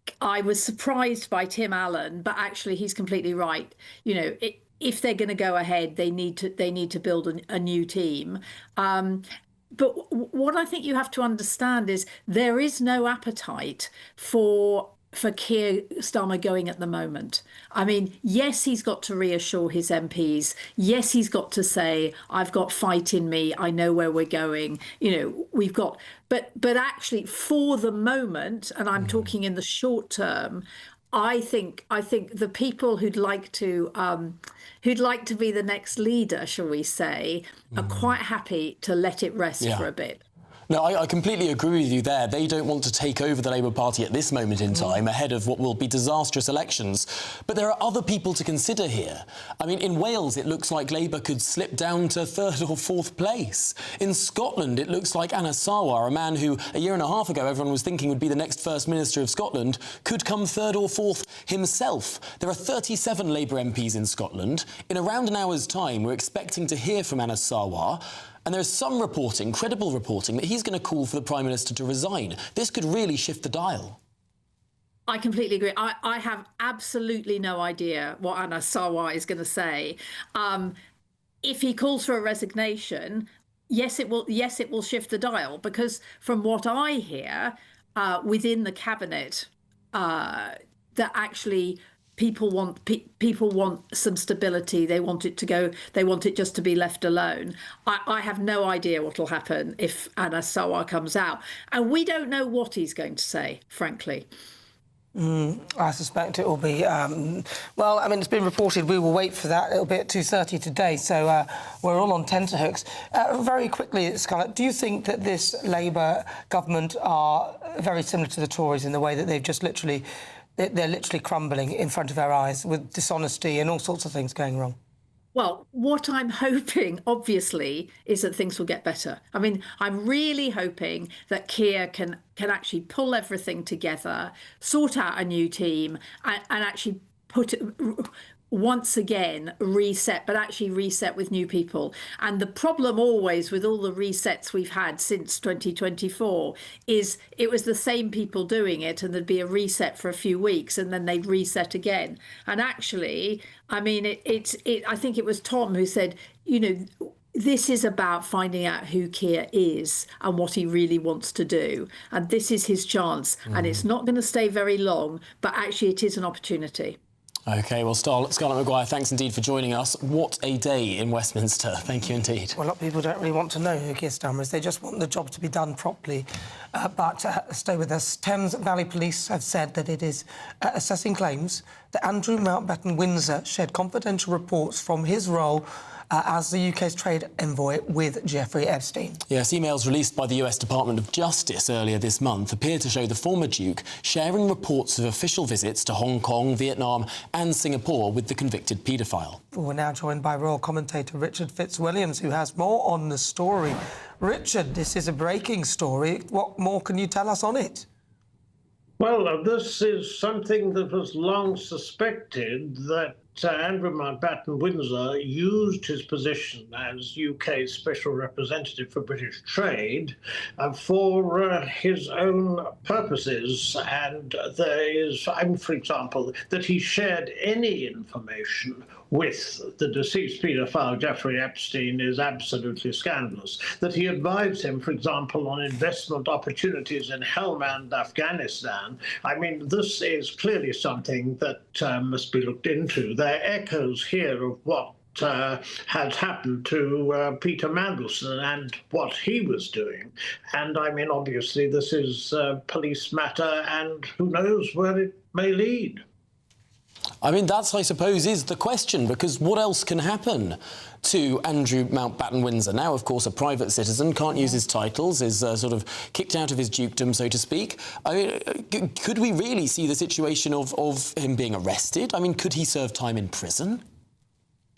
was surprised by Tim Allen, but actually he's completely right. You know, if they're going to go ahead, they need to build a new team. But what I think you have to understand is there is no appetite for Keir Starmer going at the moment. I mean, yes, he's got to reassure his MPs. Yes, he's got to say, I've got fight in me. I know where we're going. You know, we've got... But actually, for the moment, and I'm talking in the short term, I think the people who'd like to be the next leader, shall we say, are quite happy to let it rest for a bit. No, I completely agree with you there. They don't want to take over the Labour Party at this moment in time, ahead of what will be disastrous elections. But there are other people to consider here. I mean, in Wales, it looks like Labour could slip down to 3rd or 4th place. In Scotland, it looks like Anna Sarwar, a man who a year and a half ago everyone was thinking would be the next First Minister of Scotland, could come 3rd or 4th himself. There are 37 Labour MPs in Scotland. In around an hour's time, we're expecting to hear from Anna Sarwar. And there's some reporting, credible reporting, that he's going to call for the Prime Minister to resign. This could really shift the dial. I completely agree. I have absolutely no idea what Anna Sarwar is going to say. If he calls for a resignation, yes, it will shift the dial, because from what I hear within the cabinet, that actually people want some stability. They want it to go. They want it just to be left alone. I have no idea what will happen if Anna Sarwar comes out, and we don't know what he's going to say, frankly. I suspect it will be. Well, I mean, it's been reported. We will wait for that. It'll be at 2:30 today, so we're all on tenterhooks. Very quickly, Scarlett, do you think that this Labour government are very similar to the Tories in the way that they've just literally... They're literally crumbling in front of our eyes with dishonesty and all sorts of things going wrong? Well, what I'm hoping, obviously, is that things will get better. I mean, I'm really hoping that Keir can actually pull everything together, sort out a new team, and actually once again reset, but actually reset with new people. And the problem always with all the resets we've had since 2024 is it was the same people doing it, and there'd be a reset for a few weeks and then they'd reset again. And actually, I mean, I think it was Tom who said, you know, this is about finding out who Keir is and what he really wants to do. And this is his chance. And it's not going to stay very long, but actually it is an opportunity. OK, well, Scarlett Maguire, thanks indeed for joining us. What a day in Westminster. Thank you indeed. Well, a lot of people don't really want to know who Keir Starmer is. They just want the job to be done properly. But stay with us. Thames Valley Police have said that it is assessing claims that Andrew Mountbatten Windsor shared confidential reports from his role as the UK's trade envoy with Jeffrey Epstein. Yes, emails released by the US Department of Justice earlier this month appear to show the former Duke sharing reports of official visits to Hong Kong, Vietnam and Singapore with the convicted paedophile. We're now joined by royal commentator Richard Fitzwilliams, who has more on the story. Richard, this is a breaking story. What more can you tell us on it? Well, this is something that was long suspected, that Andrew Mountbatten Windsor used his position as UK's Special Representative for British Trade for his own purposes. And there is, for example, that he shared any information with the deceased paedophile Jeffrey Epstein is absolutely scandalous. That he advised him, for example, on investment opportunities in Helmand, Afghanistan. I mean, this is clearly something that must be looked into. There are echoes here of what has happened to Peter Mandelson and what he was doing. And I mean, obviously, this is a police matter, and who knows where it may lead. I mean, that's, I suppose, is the question, because what else can happen to Andrew Mountbatten Windsor? Now, of course, a private citizen, can't use his titles, is sort of kicked out of his dukedom, so to speak. I mean, could we really see the situation of him being arrested? I mean, could he serve time in prison?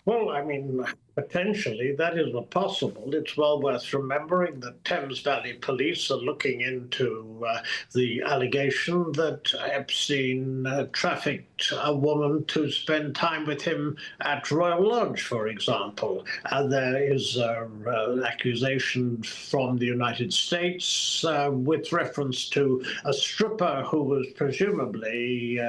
Well, I mean, potentially that is possible. It's well worth remembering that Thames Valley Police are looking into the allegation that Epstein trafficked a woman to spend time with him at Royal Lodge, for example. There is an accusation from the United States with reference to a stripper who was presumably,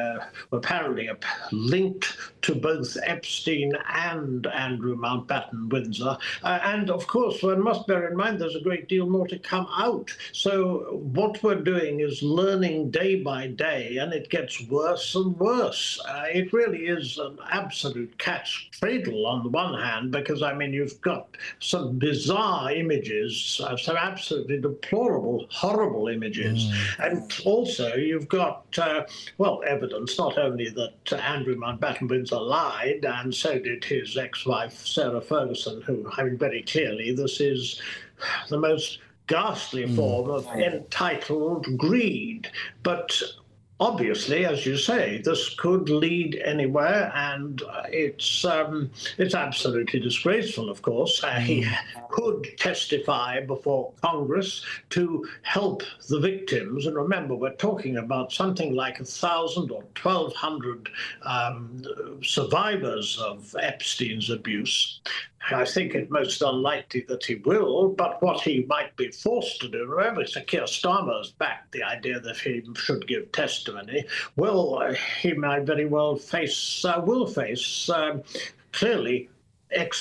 apparently linked to both Epstein and Andrew Mountbatten Windsor. And of course, one must bear in mind there's a great deal more to come out. So what we're doing is learning day by day, and it gets worse and worse. It really is an absolute cat's cradle on the one hand, because, I mean, you've got some bizarre images, some absolutely deplorable, horrible images. And also you've got, well, evidence not only that Andrew Mountbatten Windsor lied, and so did his ex-wife, Sarah Ferguson, who, I mean, very clearly this is the most ghastly form of entitled greed. But obviously, as you say, this could lead anywhere, and it's absolutely disgraceful, of course. He could testify before Congress to help the victims. And remember, we're talking about something like 1,000 or 1,200 survivors of Epstein's abuse. I think it most unlikely that he will, but what he might be forced to do, remember, Sir Keir Starmer has backed the idea that he should give testimony. Well, he might very well will face clearly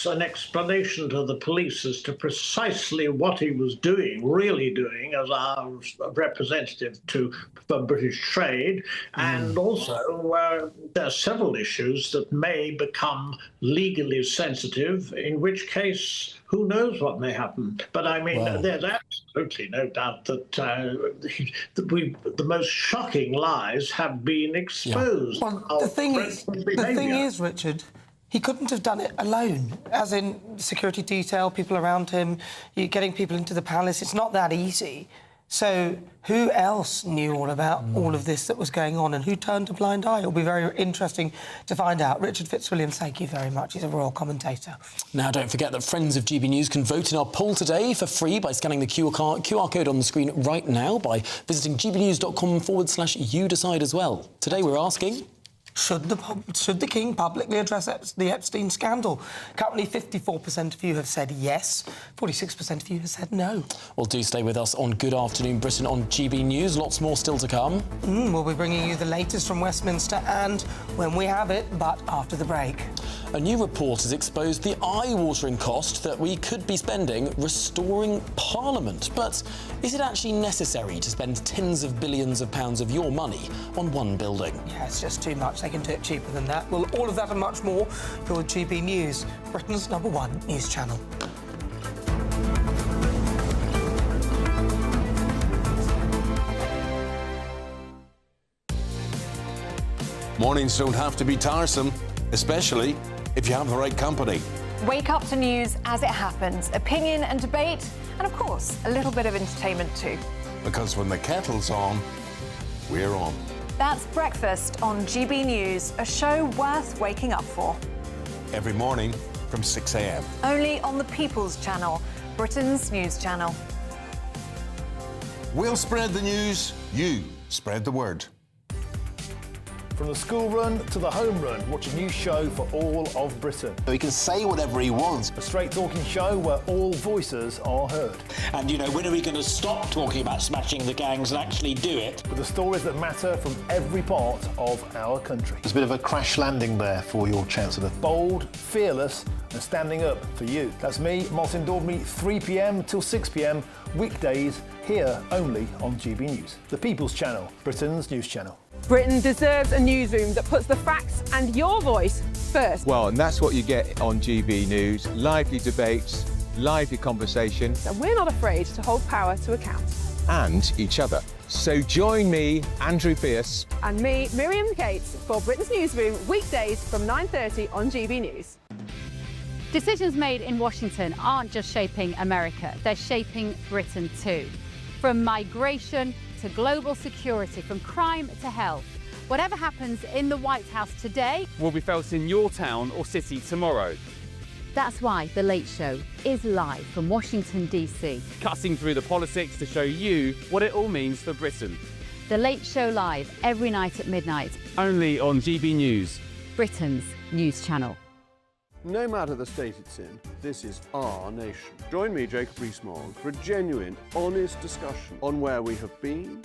an explanation to the police as to precisely what he was doing, really doing, as our representative for British trade. And also, there are several issues that may become legally sensitive, in which case, who knows what may happen. But I mean, there's absolutely no doubt that the most shocking lies have been exposed. Well, the thing is, Richard, he couldn't have done it alone, as in security detail, people around him, getting people into the palace. It's not that easy. So who else knew all about all of this that was going on, and who turned a blind eye? It'll be very interesting to find out. Richard Fitzwilliams, thank you very much. He's a royal commentator. Now, don't forget that friends of GB News can vote in our poll today for free by scanning the QR code on the screen right now, by visiting gbnews.com/you decide as well. Today we're asking, should the King publicly address the Epstein scandal? Currently, 54% of you have said yes, 46% of you have said no. Well, do stay with us on Good Afternoon Britain on GB News. Lots more still to come. We'll be bringing you the latest from Westminster, and when we have it, but after the break. A new report has exposed the eye-watering cost that we could be spending restoring Parliament. But is it actually necessary to spend tens of billions of pounds of your money on one building? Yeah, it's just too much. They can do it cheaper than that. Well, all of that and much more, you're with GB News, Britain's #1 news channel. Mornings don't have to be tiresome, especially if you have the right company. Wake up to news as it happens, opinion and debate, and of course, a little bit of entertainment too. Because when the kettle's on, we're on. That's Breakfast on GB News, a show worth waking up for. Every morning from 6 a.m. Only on the People's Channel, Britain's news channel. We'll spread the news, you spread the word. From the school run to the home run, watch a new show for all of Britain. He can say whatever he wants. A straight-talking show where all voices are heard. And, you know, when are we going to stop talking about smashing the gangs and actually do it? With the stories that matter from every part of our country. There's a bit of a crash landing there for your Chancellor. Bold, fearless and standing up for you. That's me, Martin Daubney, 3 p.m. till 6 p.m, weekdays, here only on GB News. The People's Channel, Britain's news channel. Britain deserves a newsroom that puts the facts and your voice first. Well, and that's what you get on GB News. Lively debates, lively conversation. And we're not afraid to hold power to account. And each other. So join me, Andrew Pierce. And me, Miriam Gates, for Britain's Newsroom, weekdays from 9:30 on GB News. Decisions made in Washington aren't just shaping America, they're shaping Britain too. From migration to global security, from crime to health. Whatever happens in the White House today will be felt in your town or city tomorrow. That's why The Late Show is live from Washington, D.C. Cutting through the politics to show you what it all means for Britain. The Late Show live every night at midnight. Only on GB News, Britain's news channel. No matter the state it's in, this is our nation. Join me, Jacob Rees-Mogg, for a genuine, honest discussion on where we have been,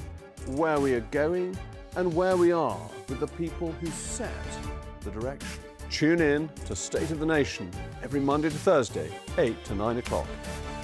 where we are going, and where we are with the people who set the direction. Tune in to State of the Nation every Monday to Thursday, 8 to 9 o'clock.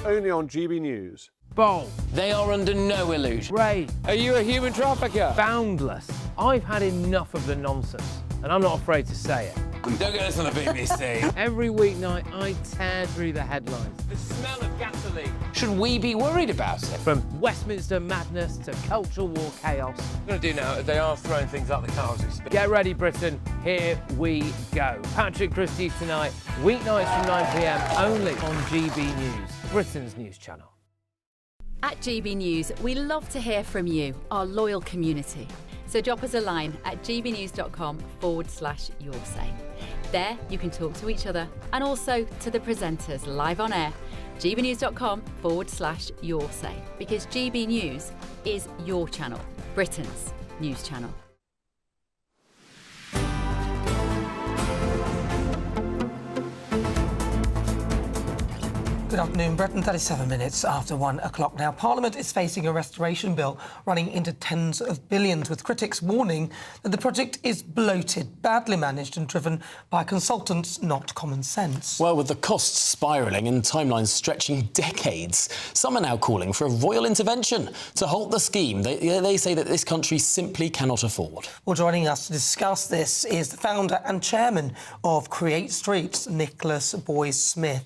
Only on GB News. Bold. They are under no illusion. Ray, are you a human trafficker? Boundless. I've had enough of the nonsense, and I'm not afraid to say it. Don't get this on the BBC. Every weeknight, I tear through the headlines. The smell of gasoline. Should we be worried about it? From Westminster madness to cultural war chaos. I'm going to do now, they are throwing things out the car as we speak. Get ready, Britain. Here we go. Patrick Christie tonight, weeknights from 9 p.m, only on GB News, Britain's news channel. At GB News, we love to hear from you, our loyal community. So drop us a line at gbnews.com/yoursay. There you can talk to each other and also to the presenters live on air. gbnews.com/yoursay, because GB News is your channel, Britain's news channel. Good afternoon, Britain. 37 minutes after 1 o'clock now. Parliament is facing a restoration bill running into tens of billions, with critics warning that the project is bloated, badly managed and driven by consultants, not common sense. Well, with the costs spiralling and timelines stretching decades, some are now calling for a royal intervention to halt the scheme they say that this country simply cannot afford. Well, joining us to discuss this is the founder and chairman of Create Streets, Nicholas Boys-Smith.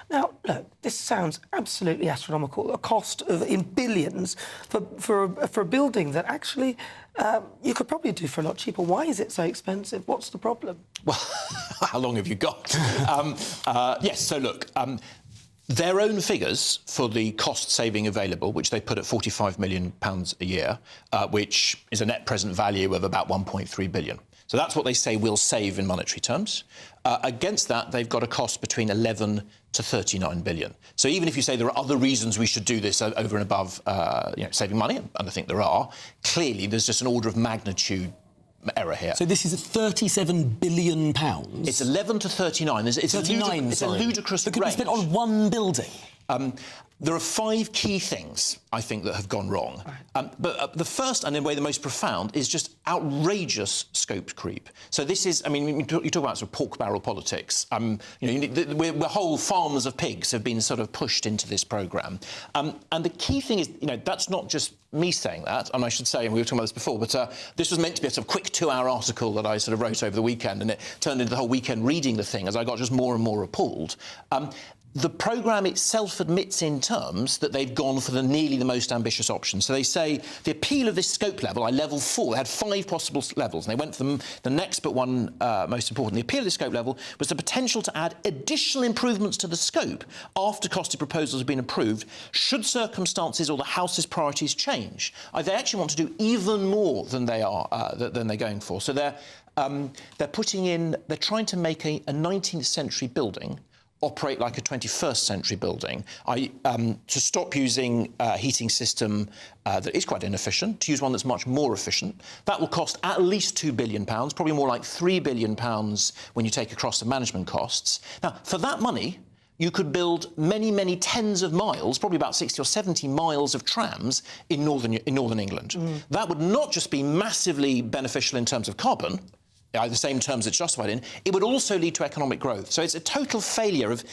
Now, look, this sounds absolutely astronomical, a cost in billions for a building that actually you could probably do for a lot cheaper. Why is it so expensive? What's the problem? Well, how long have you got? Yes, so look, their own figures for the cost saving available, which they put at £45 million a year, which is a net present value of about 1.3 billion. So that's what they say we'll save in monetary terms. Against that, they've got a cost between 11 to 39 billion. So even if you say there are other reasons we should do this over and above saving money, and I think there are, clearly there's just an order of magnitude error here. So this is £37 billion? It's 11 to 39. It's 39, it's a ludicrous that could range. be spent on one building. There are 5 key things, I think, that have gone wrong. But the first, and in a way the most profound, is just outrageous scope creep. So this is, I mean, you talk about sort of pork barrel politics. The whole farms of pigs have been sort of pushed into this programme. And the key thing is, that's not just me saying that, and I should say, and we were talking about this before, but this was meant to be a sort of quick 2-hour article that I sort of wrote over the weekend, and it turned into the whole weekend reading the thing as I got just more and more appalled. The programme itself admits in terms that they've gone for nearly the most ambitious option. So they say the appeal of this scope level, level 4, they had 5 possible levels, and they went for the next but one most important. The appeal of this scope level was the potential to add additional improvements to the scope after costed proposals have been approved, should circumstances or the House's priorities change. They actually want to do even more than they are than they're going for. So they're trying to make a 19th century building operate like a 21st century building, to stop using a heating system that is quite inefficient, to use one that's much more efficient. That will cost at least £2 billion, probably more like £3 billion when you take across the management costs. Now, for that money, you could build many, many tens of miles, probably about 60 or 70 miles of trams in northern England. That would not just be massively beneficial in terms of carbon, the same terms it's justified in, it would also lead to economic growth. So it's a total failure of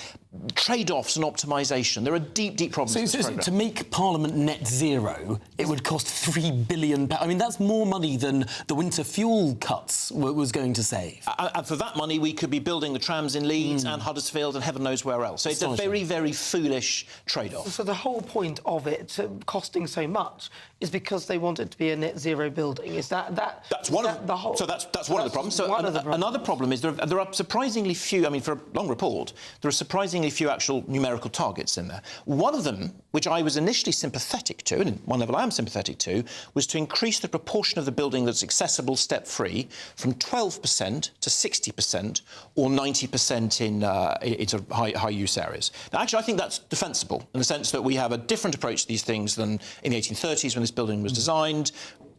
trade-offs and optimisation. There are deep, deep problems with this programme. To make Parliament net zero, it would cost £3 billion. I mean, that's more money than the winter fuel cuts was going to save. And for that money, we could be building the trams in Leeds and Huddersfield and heaven knows where else. So it's a very, very foolish trade-off. So the whole point of it costing so much is because they want it to be a net zero building. Is that one of the whole? So that's one of the problems. So another problem is there are surprisingly few. I mean, for a long report, there are surprisingly few actual numerical targets in there. One of them, which I was initially sympathetic to, and at one level I am sympathetic to, was to increase the proportion of the building that's accessible step-free from 12% to 60% or 90% in sort of high-use areas. Now, actually, I think that's defensible in the sense that we have a different approach to these things than in the 1830s when this building was designed.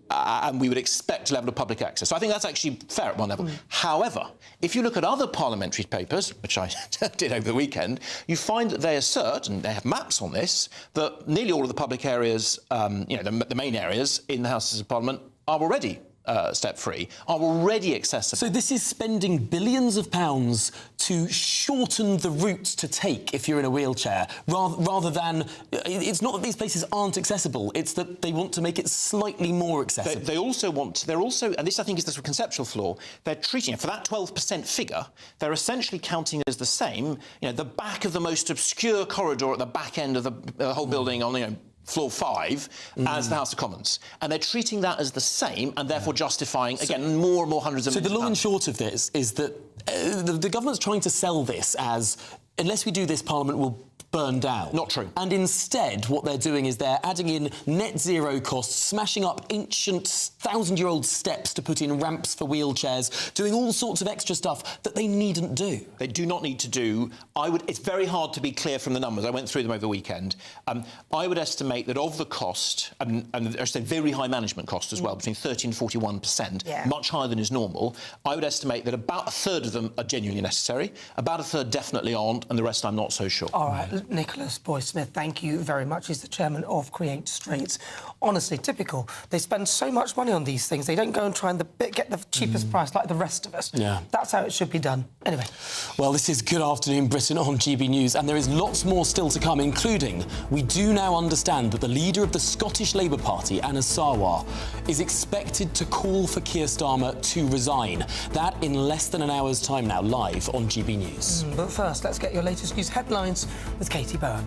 And we would expect a level of public access. So I think that's actually fair at one level. However, if you look at other parliamentary papers, which I did over the weekend, you find that they assert, and they have maps on this, that nearly all of the public areas, the main areas in the Houses of Parliament are already step-free, are already accessible. So this is spending billions of pounds to shorten the route to take if you're in a wheelchair, rather than... It's not that these places aren't accessible, it's that they want to make it slightly more accessible. They're also, and this I think is the sort of conceptual flaw, they're treating it, for that 12% figure, they're essentially counting as the same, the back of the most obscure corridor at the back end of the whole building on, floor 5 as the House of Commons. And they're treating that as the same and therefore justifying, again, more and more hundreds of millions. So the long and short of this is that the government's trying to sell this as, unless we do this, Parliament will burn down. Not true. And instead, what they're doing is they're adding in net zero costs, smashing up ancient 1,000-year-old steps to put in ramps for wheelchairs, doing all sorts of extra stuff that they needn't do. They do not need to do. It's very hard to be clear from the numbers. I went through them over the weekend. I would estimate that of the cost, and I say very high management cost as well, between 30 and 41%, much higher than is normal, I would estimate that about a third of them are genuinely necessary, about a third definitely aren't, and the rest I'm not so sure. All right. Nicholas Boyce-Smith, thank you very much. He's the chairman of Create Straits. Honestly, typical. They spend so much money on these things. They don't go and try and get the cheapest price like the rest of us. Yeah. That's how it should be done. Anyway. Well, this is Good Afternoon Britain on GB News, and there is lots more still to come, including we do now understand that the leader of the Scottish Labour Party, Anna Sarwar, is expected to call for Keir Starmer to resign. That in less than an hour's time now, live on GB News. But first, let's get your latest news headlines with Katie Bowen.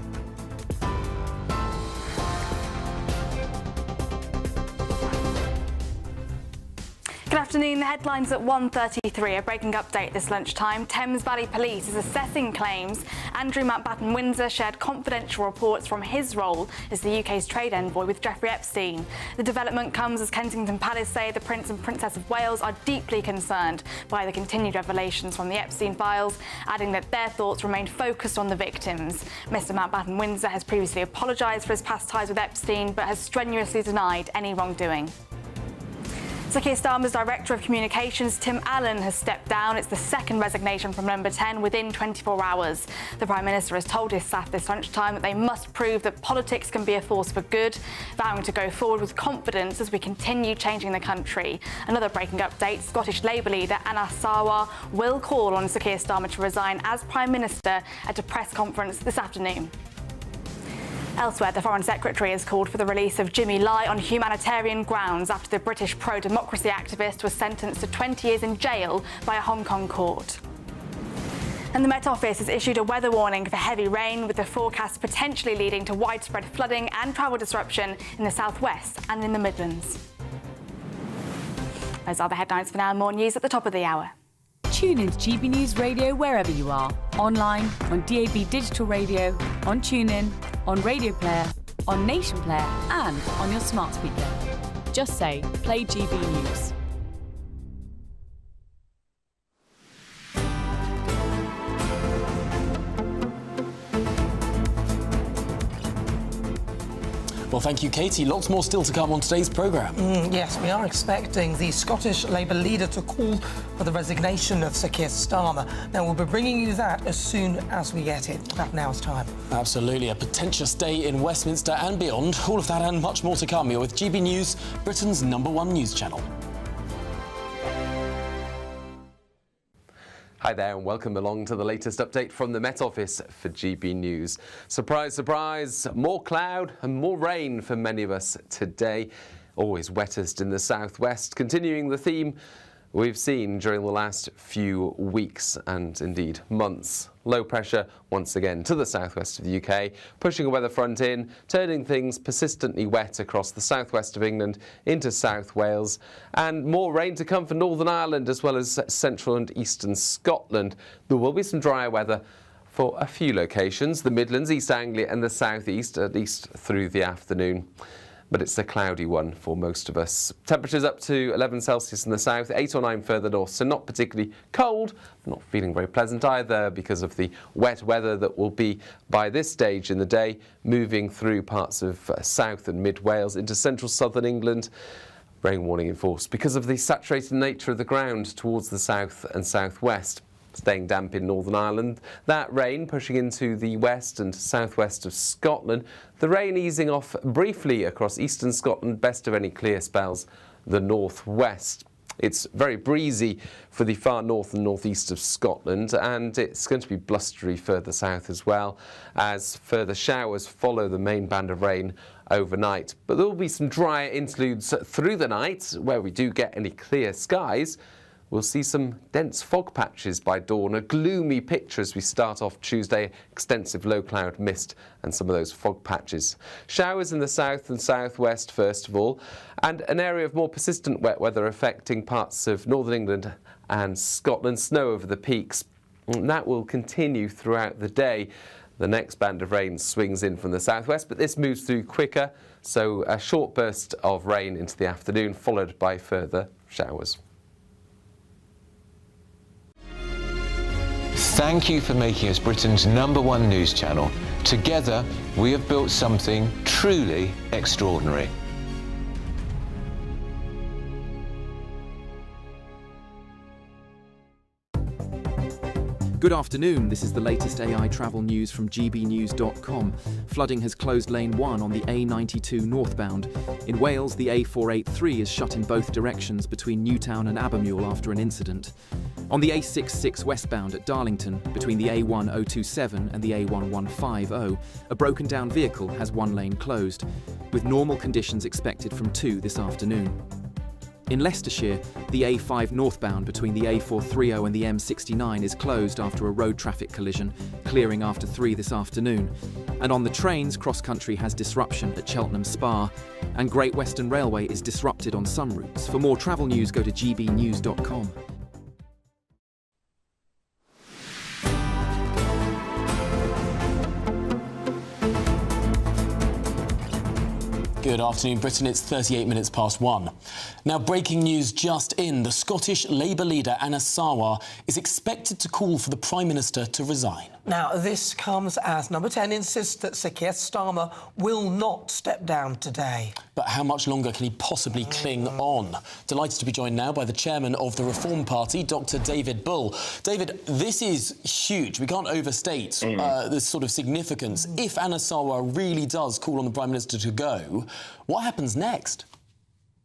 Good afternoon. The headlines at 1:33. A breaking update this lunchtime. Thames Valley Police is assessing claims. Andrew Mountbatten Windsor shared confidential reports from his role as the UK's trade envoy with Jeffrey Epstein. The development comes as Kensington Palace say the Prince and Princess of Wales are deeply concerned by the continued revelations from the Epstein files, adding that their thoughts remain focused on the victims. Mr Mountbatten Windsor has previously apologised for his past ties with Epstein, but has strenuously denied any wrongdoing. Sir Keir Starmer's Director of Communications, Tim Allen, has stepped down. It's the second resignation from Number 10 within 24 hours. The Prime Minister has told his staff this lunchtime that they must prove that politics can be a force for good, vowing to go forward with confidence as we continue changing the country. Another breaking update, Scottish Labour leader Anna Sarwar will call on Sir Keir Starmer to resign as Prime Minister at a press conference this afternoon. Elsewhere, the Foreign Secretary has called for the release of Jimmy Lai on humanitarian grounds after the British pro-democracy activist was sentenced to 20 years in jail by a Hong Kong court. And the Met Office has issued a weather warning for heavy rain, with the forecast potentially leading to widespread flooding and travel disruption in the southwest and in the Midlands. Those are the headlines for now. More news at the top of the hour. Tune into GB News Radio wherever you are. Online, on DAB digital radio, on TuneIn, on Radio Player, on Nation Player and on your smart speaker. Just say, play GB News. Well, thank you, Katie. Lots more still to come on today's programme. Yes, we are expecting the Scottish Labour leader to call for the resignation of Sir Keir Starmer. Now, we'll be bringing you that as soon as we get it. About now's time. Absolutely. A pretentious day in Westminster and beyond. All of that and much more to come. You're with GB News, Britain's #1 news channel. Hi there and welcome along to the latest update from the Met Office for GB News. Surprise, surprise, more cloud and more rain for many of us today. Always wettest in the southwest, continuing the theme we've seen during the last few weeks and indeed months. Low pressure once again to the southwest of the UK, pushing a weather front in, turning things persistently wet across the southwest of England into South Wales, and more rain to come for Northern Ireland as well as central and eastern Scotland. There will be some drier weather for a few locations, the Midlands, East Anglia and the southeast, at least through the afternoon. But it's a cloudy one for most of us. Temperatures up to 11 Celsius in the south, 8 or 9 further north, so not particularly cold, not feeling very pleasant either because of the wet weather that will be, by this stage in the day, moving through parts of South and Mid Wales into central southern England. Rain warning in force because of the saturated nature of the ground towards the south and southwest. Staying damp in Northern Ireland, that rain pushing into the west and southwest of Scotland. The rain easing off briefly across eastern Scotland, best of any clear spells, the northwest. It's very breezy for the far north and northeast of Scotland, and it's going to be blustery further south as well, as further showers follow the main band of rain overnight. But there will be some drier interludes through the night, where we do get any clear skies. We'll see some dense fog patches by dawn, a gloomy picture as we start off Tuesday, extensive low cloud mist and some of those fog patches. Showers in the south and southwest first of all, and an area of more persistent wet weather affecting parts of northern England and Scotland, snow over the peaks. And that will continue throughout the day. The next band of rain swings in from the southwest, but this moves through quicker, so a short burst of rain into the afternoon, followed by further showers. Thank you for making us Britain's #1 news channel. Together, we have built something truly extraordinary. Good afternoon, this is the latest AI travel news from gbnews.com. Flooding has closed lane 1 on the A92 northbound. In Wales, the A483 is shut in both directions between Newtown and Abermule after an incident. On the A66 westbound at Darlington, between the A1027 and the A1150, a broken down vehicle has one lane closed, with normal conditions expected from 2 this afternoon. In Leicestershire, the A5 northbound between the A430 and the M69 is closed after a road traffic collision, clearing after 3 this afternoon. And on the trains, cross-country has disruption at Cheltenham Spa, and Great Western Railway is disrupted on some routes. For more travel news, go to gbnews.com. Good afternoon, Britain. It's 38 minutes past 1. Now, breaking news just in. The Scottish Labour leader, Anna Sarwar, is expected to call for the Prime Minister to resign. Now, this comes as Number 10 insists that Sir Keir Starmer will not step down today. But how much longer can he possibly cling on? Delighted to be joined now by the chairman of the Reform Party, Dr. David Bull. David, this is huge. We can't overstate this sort of significance. If Anna Sarwar really does call on the Prime Minister to go, what happens next?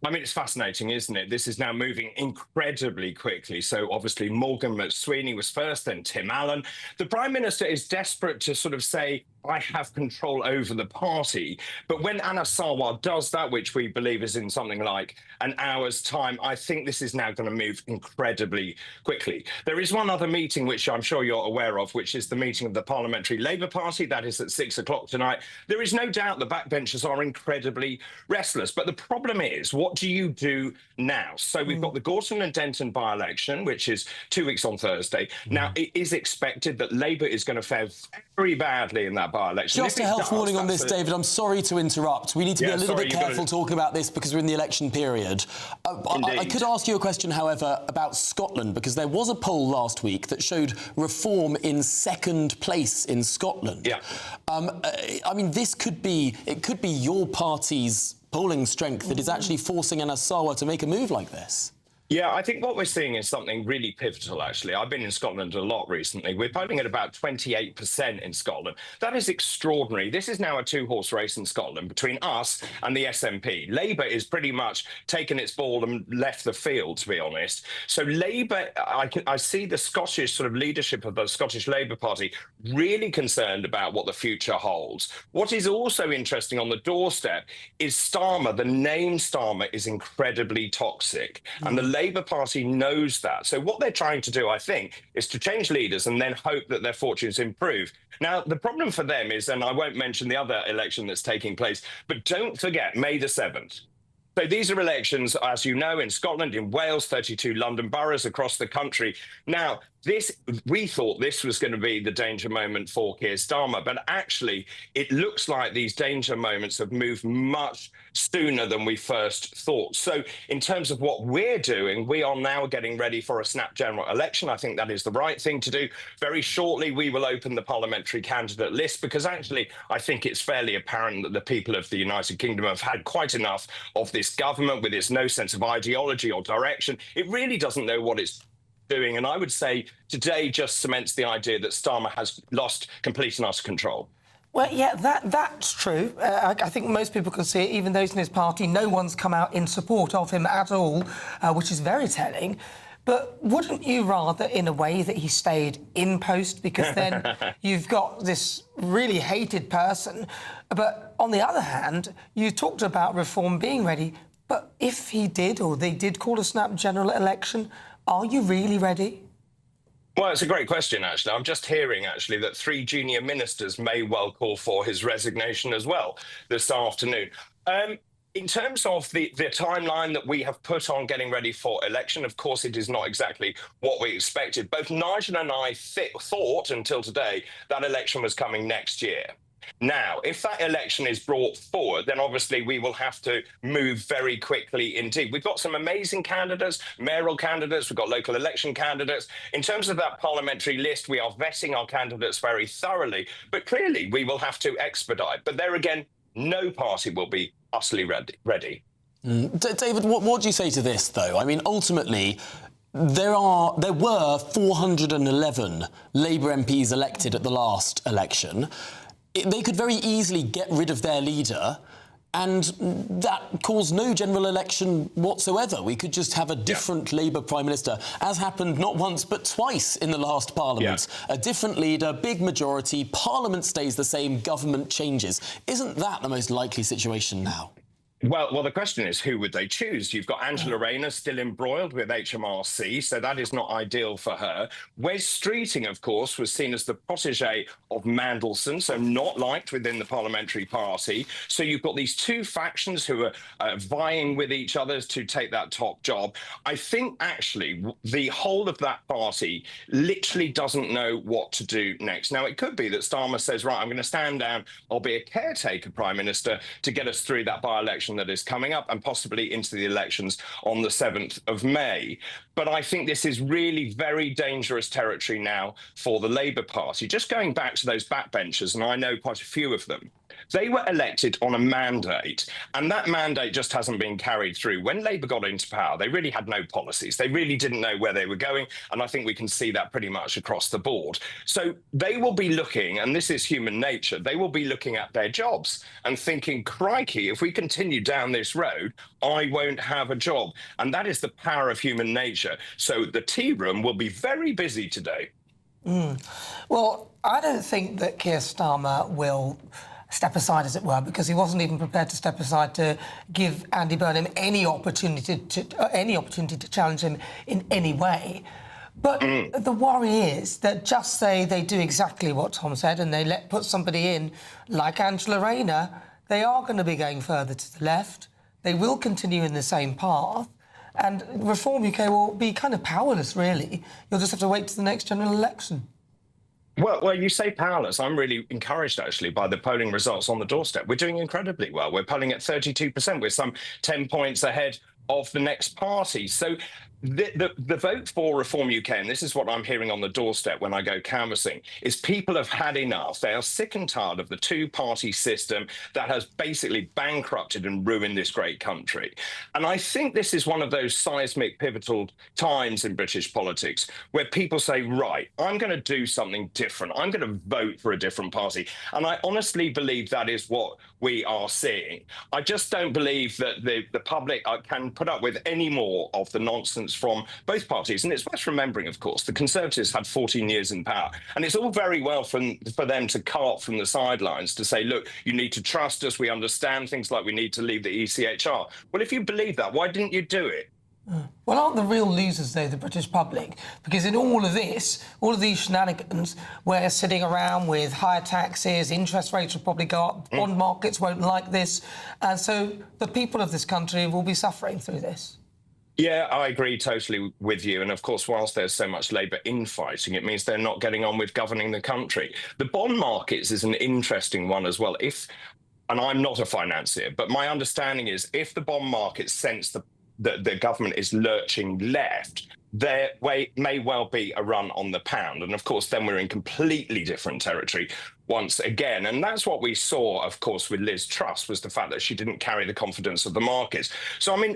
I mean, it's fascinating, isn't it? This is now moving incredibly quickly. So obviously Morgan McSweeney was first, then Tim Allen. The Prime Minister is desperate to sort of say, I have control over the party. But when Anna Sarwar does that, which we believe is in something like an hour's time, I think this is now going to move incredibly quickly. There is one other meeting, which I'm sure you're aware of, which is the meeting of the Parliamentary Labour Party. That is at 6 o'clock tonight. There is no doubt the backbenchers are incredibly restless. But the problem is, what do you do now? So we've got the Gorton and Denton by-election, which is 2 weeks on Thursday. Now, it is expected that Labour is going to fare very badly in that by-election. Just a health warning on this, David. I'm sorry to interrupt. We need to be a little bit careful talking about this because we're in the election period. I could ask you a question, however, about Scotland, because there was a poll last week that showed Reform in second place in Scotland. Yeah. I mean, it could be your party's polling strength that is actually forcing Anna Sarwar to make a move like this. Yeah, I think what we're seeing is something really pivotal, actually. I've been in Scotland a lot recently. We're polling at about 28% in Scotland. That is extraordinary. This is now a two-horse race in Scotland between us and the SNP. Labour is pretty much taken its ball and left the field, to be honest. So Labour, I see the Scottish sort of leadership of the Scottish Labour Party really concerned about what the future holds. What is also interesting on the doorstep is Starmer. The name Starmer is incredibly toxic, and the Labour Party knows that. So what they're trying to do, I think, is to change leaders and then hope that their fortunes improve. Now, the problem for them is, and I won't mention the other election that's taking place, but don't forget May the 7th. So these are elections, as you know, in Scotland, in Wales, 32 London boroughs across the country. Now, we thought this was going to be the danger moment for Keir Starmer, but actually it looks like these danger moments have moved much sooner than we first thought. So in terms of what we're doing, we are now getting ready for a snap general election. I think that is the right thing to do. Very shortly, we will open the parliamentary candidate list, because actually I think it's fairly apparent that the people of the United Kingdom have had quite enough of this government with its no sense of ideology or direction. It really doesn't know what it's doing. And I would say today just cements the idea that Starmer has lost complete and utter control. Well, yeah, that's true. I think most people can see it, even those in his party. No one's come out in support of him at all, which is very telling. But wouldn't you rather, in a way, that he stayed in post? Because then you've got this really hated person. But on the other hand, you talked about Reform being ready. But if he did, or they did call a snap general election, are you really ready? Well, it's a great question, actually. I'm just hearing, actually, that 3 junior ministers may well call for his resignation as well this afternoon. In terms of the timeline that we have put on getting ready for election, of course, it is not exactly what we expected. Both Nigel and I thought until today that election was coming next year. Now, if that election is brought forward, then obviously we will have to move very quickly indeed. We've got some amazing candidates, mayoral candidates, we've got local election candidates. In terms of that parliamentary list, we are vetting our candidates very thoroughly, but clearly we will have to expedite. But there again, no party will be utterly ready. David, what do you say to this, though? I mean, ultimately, there were 411 Labour MPs elected at the last election. They could very easily get rid of their leader, and that caused no general election whatsoever. We could just have a different Labour Prime Minister, as happened not once but twice in the last Parliament. A different leader, big majority, Parliament stays the same, government changes. Isn't that the most likely situation now? Well, the question is, who would they choose? You've got Angela Rayner still embroiled with HMRC, so that is not ideal for her. Wes Streeting, of course, was seen as the protégé of Mandelson, so not liked within the parliamentary party. So you've got these two factions who are vying with each other to take that top job. I think, actually, the whole of that party literally doesn't know what to do next. Now, it could be that Starmer says, right, I'm going to stand down, I'll be a caretaker Prime Minister to get us through that by-election that is coming up and possibly into the elections on the 7th of May. But I think this is really very dangerous territory now for the Labour Party. Just going back to those backbenchers, and I know quite a few of them, they were elected on a mandate, and that mandate just hasn't been carried through. When Labour got into power, they really had no policies. They really didn't know where they were going, and I think we can see that pretty much across the board. So they will be looking, and this is human nature, they will be looking at their jobs and thinking, crikey, if we continue down this road, I won't have a job. And that is the power of human nature. So the tea room will be very busy today. Well, I don't think that Keir Starmer will step aside, as it were, because he wasn't even prepared to step aside to give Andy Burnham any opportunity to challenge him in any way. But the worry is that just say they do exactly what Tom said and they put somebody in like Angela Rayner, they are going to be going further to the left. They will continue in the same path. And Reform UK will be kind of powerless, really. You'll just have to wait to the next general election. Well, you say powerless. I'm really encouraged, actually, by the polling results on the doorstep. We're doing incredibly well. We're polling at 32%. We're some 10 points ahead of the next party. So the vote for Reform UK, and this is what I'm hearing on the doorstep when I go canvassing, is people have had enough. They are sick and tired of the two-party system that has basically bankrupted and ruined this great country. And I think this is one of those seismic, pivotal times in British politics where people say, right, I'm going to do something different. I'm going to vote for a different party. And I honestly believe that is what we are seeing. I just don't believe that the public can put up with any more of the nonsense from both parties. And it's worth remembering, of course, the Conservatives had 14 years in power. And it's all very well for them to cart from the sidelines to say, look, you need to trust us. We understand things like we need to leave the ECHR. Well, if you believe that, why didn't you do it? Well, aren't the real losers, though, the British public? Because in all of this, all of these shenanigans, we're sitting around with higher taxes, interest rates will probably go up, bond markets won't like this, and so the people of this country will be suffering through this. Yeah, I agree totally with you. And of course, whilst there's so much Labour infighting, it means they're not getting on with governing the country. The bond markets is an interesting one as well. And I'm not a financier, but my understanding is if the bond markets sense the government is lurching left, there may well be a run on the pound. And of course, then we're in completely different territory once again. And that's what we saw, of course, with Liz Truss, was the fact that she didn't carry the confidence of the markets. So, I mean,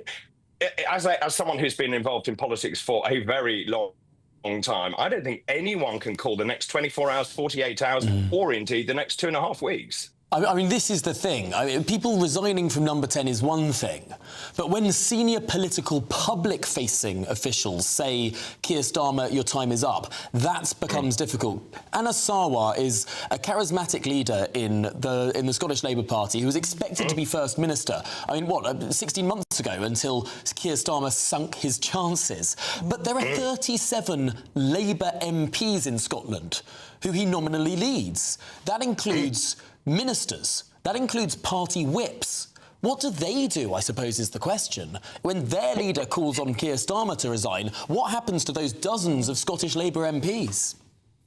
as someone who's been involved in politics for a very long time, I don't think anyone can call the next 24 hours, 48 hours, or indeed the next 2.5 weeks. I mean, this is the thing. I mean, people resigning from Number 10 is one thing, but when senior political public-facing officials say, Keir Starmer, your time is up, that becomes difficult. Anna Sarwar is a charismatic leader in the Scottish Labour Party who was expected to be First Minister. I mean, what, 16 months ago, until Keir Starmer sunk his chances. But there are 37 Labour MPs in Scotland who he nominally leads. That includes ministers. That includes party whips. What do they do, I suppose, is the question. When their leader calls on Keir Starmer to resign, what happens to those dozens of Scottish Labour MPs?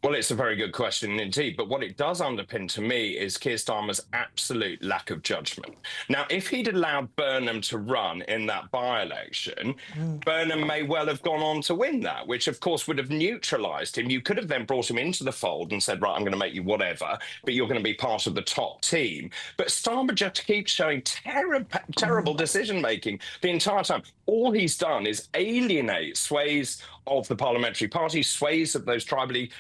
Well, it's a very good question indeed. But what it does underpin to me is Keir Starmer's absolute lack of judgment. Now, if he'd allowed Burnham to run in that by-election, Burnham may well have gone on to win that, which, of course, would have neutralised him. You could have then brought him into the fold and said, right, I'm going to make you whatever, but you're going to be part of the top team. But Starmer just keeps showing terrible decision-making the entire time. All he's done is alienate sways of the parliamentary party, sways of those tribally,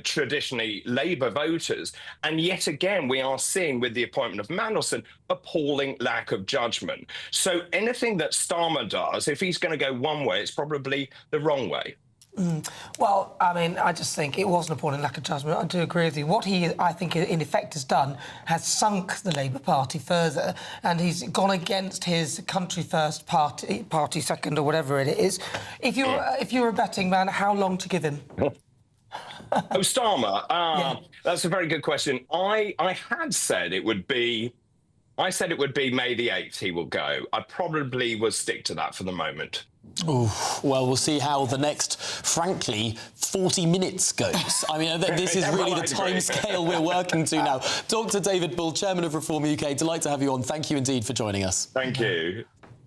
traditionally Labour voters. And yet again, we are seeing with the appointment of Mandelson, appalling lack of judgment. So anything that Starmer does, if he's going to go one way, it's probably the wrong way. Well, I mean, I just think it was an appalling lack of judgment. I do agree with you. What he, I think, in effect has done has sunk the Labour Party further, and he's gone against his country first, party second, or whatever it is. If you're a betting man, how long to give him? Starmer. That's a very good question. I had said it would be. I said it would be May the 8th he will go. I probably will stick to that for the moment. Ooh, well, we'll see how the next, frankly, 40 minutes goes. I mean, this is really the time scale we're working to now. Dr. David Bull, Chairman of Reform UK, delighted to have you on. Thank you indeed for joining us. Thank you.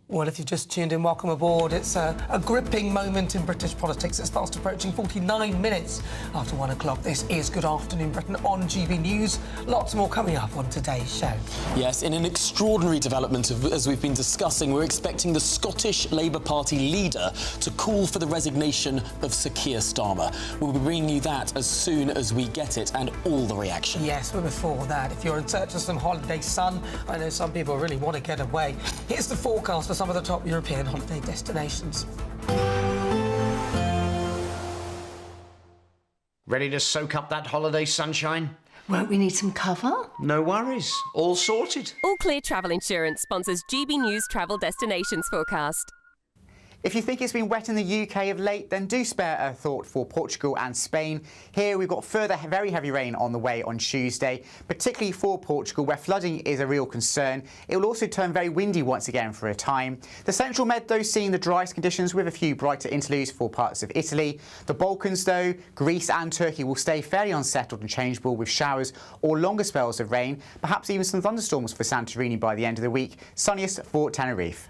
Well, if you've just tuned in, welcome aboard. It's a gripping moment in British politics. It's fast approaching 49 minutes after 1 o'clock. This is Good Afternoon Britain on GB News. Lots more coming up on today's show. Yes, in an extraordinary development, as we've been discussing, we're expecting the Scottish Labour Party leader to call for the resignation of Sir Keir Starmer. We'll be bringing you that as soon as we get it and all the reaction. Yes, but before that, if you're in search of some holiday sun, I know some people really want to get away. Here's the forecast for some of the top European holiday destinations. Ready to soak up that holiday sunshine? Won't we need some cover? No worries. All sorted. All Clear Travel Insurance sponsors GB News Travel Destinations Forecast. If you think it's been wet in the UK of late, then do spare a thought for Portugal and Spain. Here we've got further very heavy rain on the way on Tuesday, particularly for Portugal, where flooding is a real concern. It will also turn very windy once again for a time. The Central Med, though, seeing the driest conditions with a few brighter interludes for parts of Italy. The Balkans, though, Greece and Turkey will stay fairly unsettled and changeable with showers or longer spells of rain, perhaps even some thunderstorms for Santorini by the end of the week. Sunniest for Tenerife.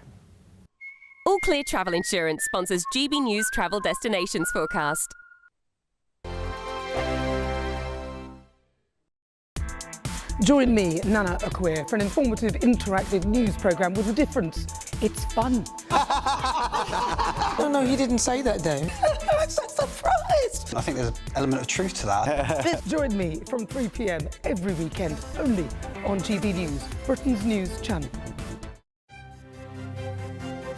All Clear Travel Insurance sponsors GB News Travel Destinations Forecast. Join me, Nana Akua, for an informative, interactive news programme with a difference. It's fun. No, he didn't say that, Dave. I'm so surprised. I think there's an element of truth to that. Join me from 3 p.m. every weekend, only on GB News, Britain's news channel.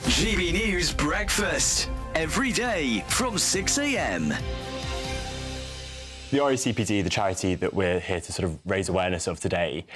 GB News Breakfast, every day from 6 a.m. The RECPD, the charity that we're here to sort of raise awareness of today,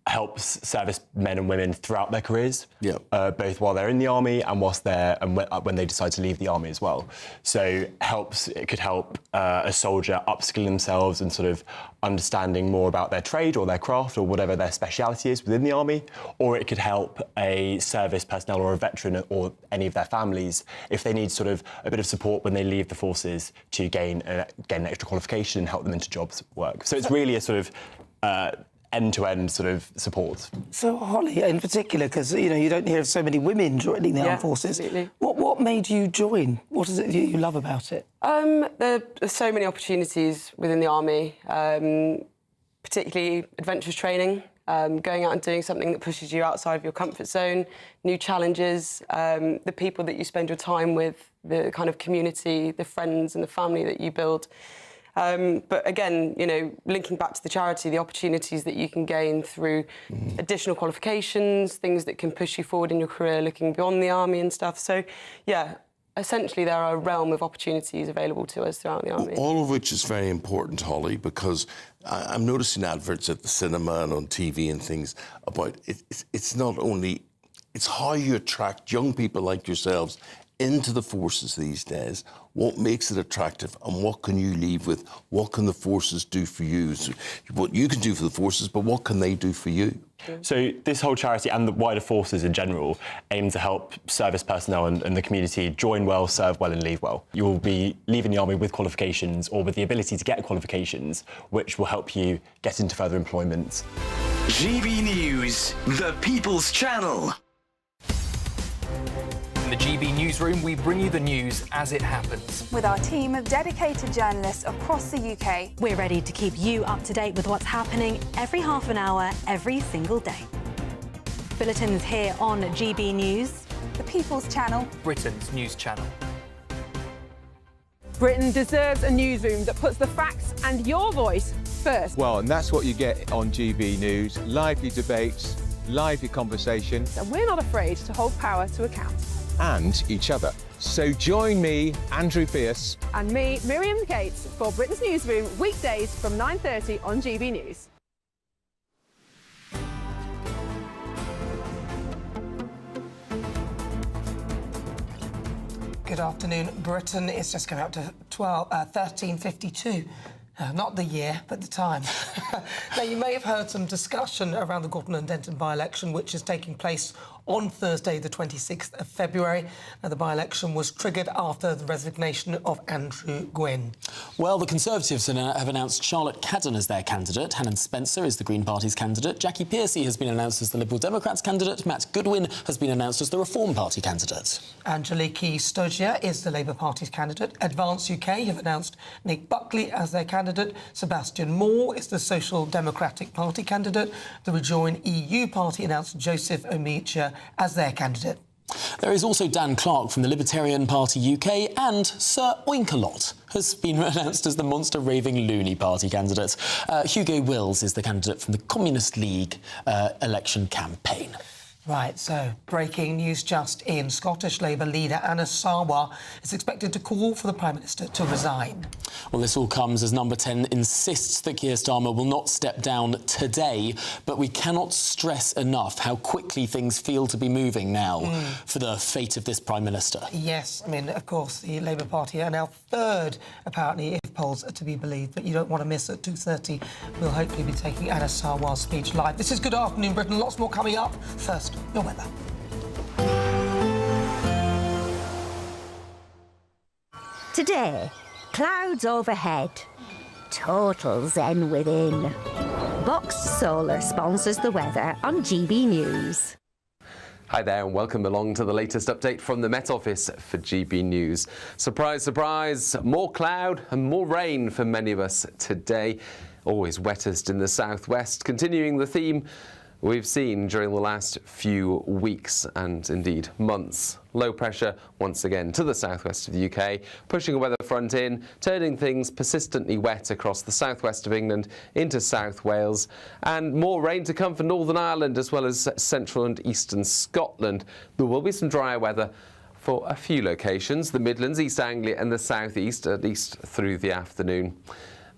helps service men and women throughout their careers, both while they're in the army and whilst they're when they decide to leave the army as well. So it could help a soldier upskill themselves and sort of understanding more about their trade or their craft or whatever their speciality is within the army, or it could help a service personnel or a veteran or any of their families if they need sort of a bit of support when they leave the forces to gain an extra qualification and help them into jobs work. So it's really a sort of end-to-end sort of support. So, Holly, in particular, because, you don't hear of so many women joining the armed forces. Absolutely. What made you join? What is it you love about it? There are so many opportunities within the army, particularly adventurous training, going out and doing something that pushes you outside of your comfort zone, new challenges, the people that you spend your time with, the kind of community, the friends and the family that you build. But again, linking back to the charity, the opportunities that you can gain through additional qualifications, things that can push you forward in your career, looking beyond the army and stuff. So, yeah, essentially there are a realm of opportunities available to us throughout the army. All of which is very important, Holly, because I'm noticing adverts at the cinema and on TV and things about it's not only, it's how you attract young people like yourselves into the forces these days. What makes it attractive and what can you leave with? What can the forces do for you? So what you can do for the forces, but what can they do for you? So this whole charity and the wider forces in general aim to help service personnel and the community join well, serve well and leave well. You will be leaving the army with qualifications or with the ability to get qualifications, which will help you get into further employment. GB News, the People's Channel. In the GB Newsroom, we bring you the news as it happens. With our team of dedicated journalists across the UK, we're ready to keep you up to date with what's happening every half an hour, every single day. Bulletins here on GB News, the People's Channel, Britain's news channel. Britain deserves a newsroom that puts the facts and your voice first. Well, and that's what you get on GB News. Lively debates, lively conversation. And we're not afraid to hold power to account. And each other. So join me, Andrew Pearce. And me, Miriam Cates, for Britain's Newsroom, weekdays from 9:30 on GB News. Good afternoon. Britain is just coming up to 13:52. Not the year, but the time. Now, you may have heard some discussion around the Gorton and Denton by-election, which is taking place on Thursday, the 26th of February. Now, the by-election was triggered after the resignation of Andrew Gwynn. Well, the Conservatives have announced Charlotte Cadden as their candidate. Hannon Spencer is the Green Party's candidate. Jackie Pearcey has been announced as the Liberal Democrats' candidate. Matt Goodwin has been announced as the Reform Party candidate. Angeliki Stogia is the Labour Party's candidate. Advance UK have announced Nick Buckley as their candidate. Sebastian Moore is the Social Democratic Party candidate. The Rejoin EU Party announced Joseph Omicha as their candidate. There is also Dan Clark from the Libertarian Party UK, and Sir Oinkalot has been announced as the Monster Raving Loony Party candidate. Hugo Wills is the candidate from the Communist League election campaign. Right, so breaking news just in. Scottish Labour leader Nana Akua is expected to call for the Prime Minister to resign. Well, this all comes as Number 10 insists that Keir Starmer will not step down today, but we cannot stress enough how quickly things feel to be moving now for the fate of this Prime Minister. Yes, I mean, of course, the Labour Party are now third, apparently, if polls are to be believed, but you don't want to miss at 2:30. We'll hopefully be taking Nana Akawa's speech live. This is Good Afternoon Britain, lots more coming up. First, your weather. Today, clouds overhead, total zen within. Boxed Solar sponsors the weather on GB News. Hi there and welcome along to the latest update from the Met Office for GB News. Surprise, surprise, more cloud and more rain for many of us today. Always wettest in the southwest, continuing the theme we've seen during the last few weeks and indeed months. Low pressure once again to the southwest of the UK, pushing a weather front in, turning things persistently wet across the southwest of England into South Wales, and more rain to come for Northern Ireland as well as central and eastern Scotland. There will be some drier weather for a few locations, the Midlands, East Anglia and the southeast, at least through the afternoon.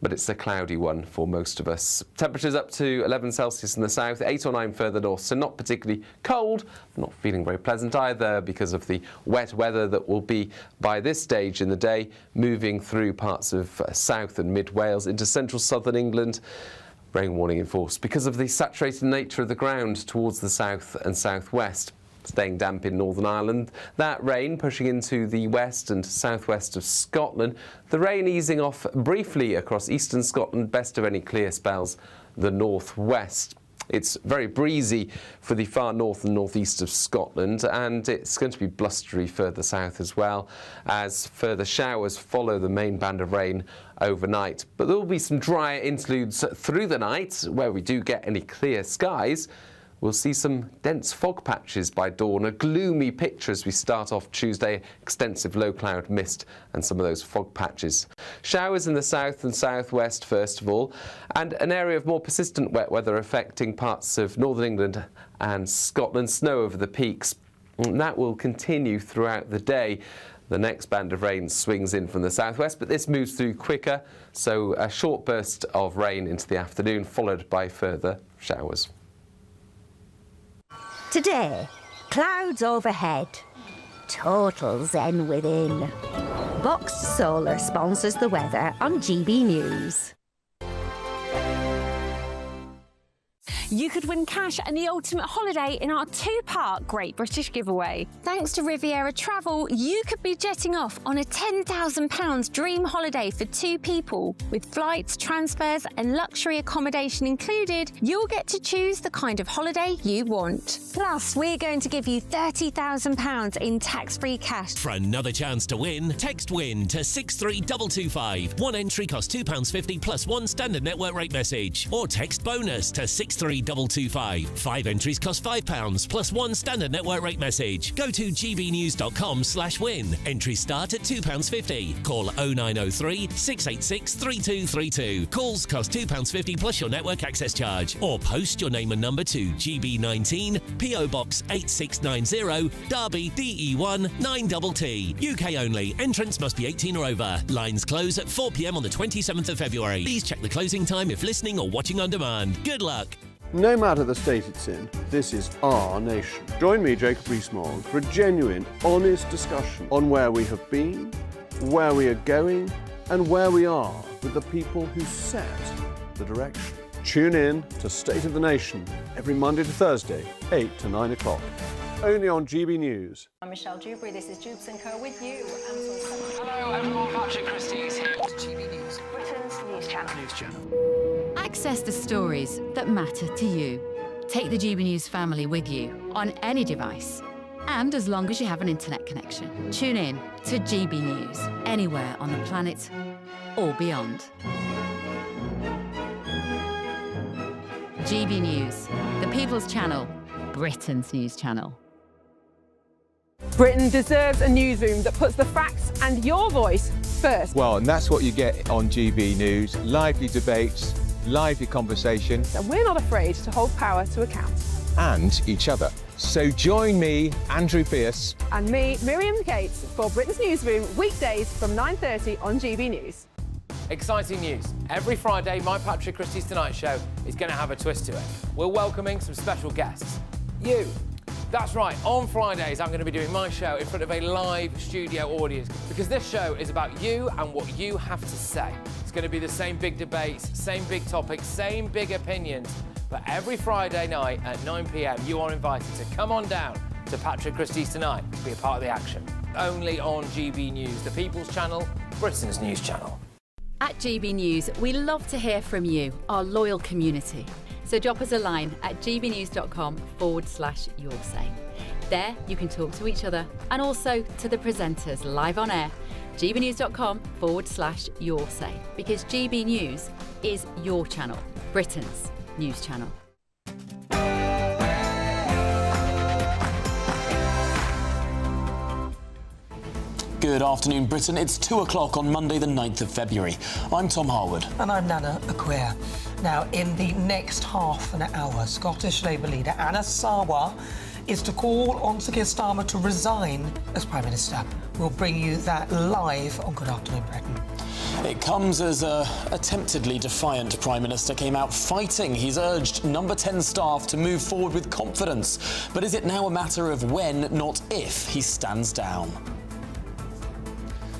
But it's a cloudy one for most of us. Temperatures up to 11 Celsius in the south, 8 or 9 further north, so not particularly cold, not feeling very pleasant either because of the wet weather that will be, by this stage in the day, moving through parts of South and Mid Wales into central southern England. Rain warning in force because of the saturated nature of the ground towards the south and southwest. Staying damp in Northern Ireland, that rain pushing into the west and southwest of Scotland. The rain easing off briefly across eastern Scotland, best of any clear spells, the northwest. It's very breezy for the far north and northeast of Scotland, and it's going to be blustery further south as well, as further showers follow the main band of rain overnight. But there will be some drier interludes through the night, where we do get any clear skies. We'll see some dense fog patches by dawn, a gloomy picture as we start off Tuesday, extensive low cloud mist and some of those fog patches. Showers in the south and southwest first of all, and an area of more persistent wet weather affecting parts of northern England and Scotland, snow over the peaks. And that will continue throughout the day. The next band of rain swings in from the southwest, but this moves through quicker, so a short burst of rain into the afternoon, followed by further showers. Today, clouds overhead, total zen within. Boxed Solar sponsors the weather on GB News. You could win cash and the ultimate holiday in our two-part Great British giveaway. Thanks to Riviera Travel, you could be jetting off on a £10,000 dream holiday for two people. With flights, transfers and luxury accommodation included, you'll get to choose the kind of holiday you want. Plus, we're going to give you £30,000 in tax-free cash. For another chance to win, text WIN to 63225. One entry costs £2.50 plus one standard network rate message. Or text BONUS to 63225. 5 entries cost £5 plus one standard network rate message. Go to gbnews.com/win. Entries start at £2.50. Call 0903 686 3232. Calls cost £2.50 plus your network access charge. Or post your name and number to GB19, PO Box 8690, Derby, DE1 9TT. UK only. Entrants must be 18 or over. Lines close at 4 p.m. on the 27th of February. Please check the closing time if listening or watching on demand. Good luck. No matter the state it's in, this is our nation. Join me, Jacob Rees-Mogg, for a genuine, honest discussion on where we have been, where we are going, and where we are with the people who set the direction. Tune in to State of the Nation every Monday to Thursday, 8 to 9 o'clock. Only on GB News. I'm Michelle Dewberry, this is Jubes & Co with you. Hello everyone, Patrick Christie is here. GB News, Britain's news channel. Access the stories that matter to you. Take the GB News family with you on any device, and as long as you have an internet connection. Tune in to GB News anywhere on the planet or beyond. GB News, the People's Channel, Britain's news channel. Britain deserves a newsroom that puts the facts and your voice first. Well, and that's what you get on GB News. Lively debates, lively conversation. And we're not afraid to hold power to account. and each other. So join me, Andrew Pierce. And me, Miriam Cates, for Britain's Newsroom, weekdays from 9:30 on GB News. Exciting news. Every Friday, my Patrick Christie's Tonight Show is going to have a twist to it. We're welcoming some special guests. You. That's right, on Fridays I'm going to be doing my show in front of a live studio audience because this show is about you and what you have to say. It's going to be the same big debates, same big topics, same big opinions, but every Friday night at 9 p.m. you are invited to come on down to Patrick Christie's Tonight to be a part of the action. Only on GB News, the People's Channel, Britain's news channel. At GB News, we love to hear from you, our loyal community. So drop us a line at gbnews.com/yoursay. There you can talk to each other and also to the presenters live on air. gbnews.com/yoursay, because GB News is your channel, Britain's news channel. Good afternoon, Britain. It's 2 o'clock on Monday, the 9th of February. I'm Tom Harwood. And I'm Nana Akua. Now, in the next half an hour, Scottish Labour leader Anna Sarwar is to call on Sir Keir Starmer to resign as Prime Minister. We'll bring you that live on Good Afternoon Britain. It comes as a attemptedly defiant Prime Minister came out fighting. He's urged Number 10 staff to move forward with confidence. But is it now a matter of when, not if, he stands down?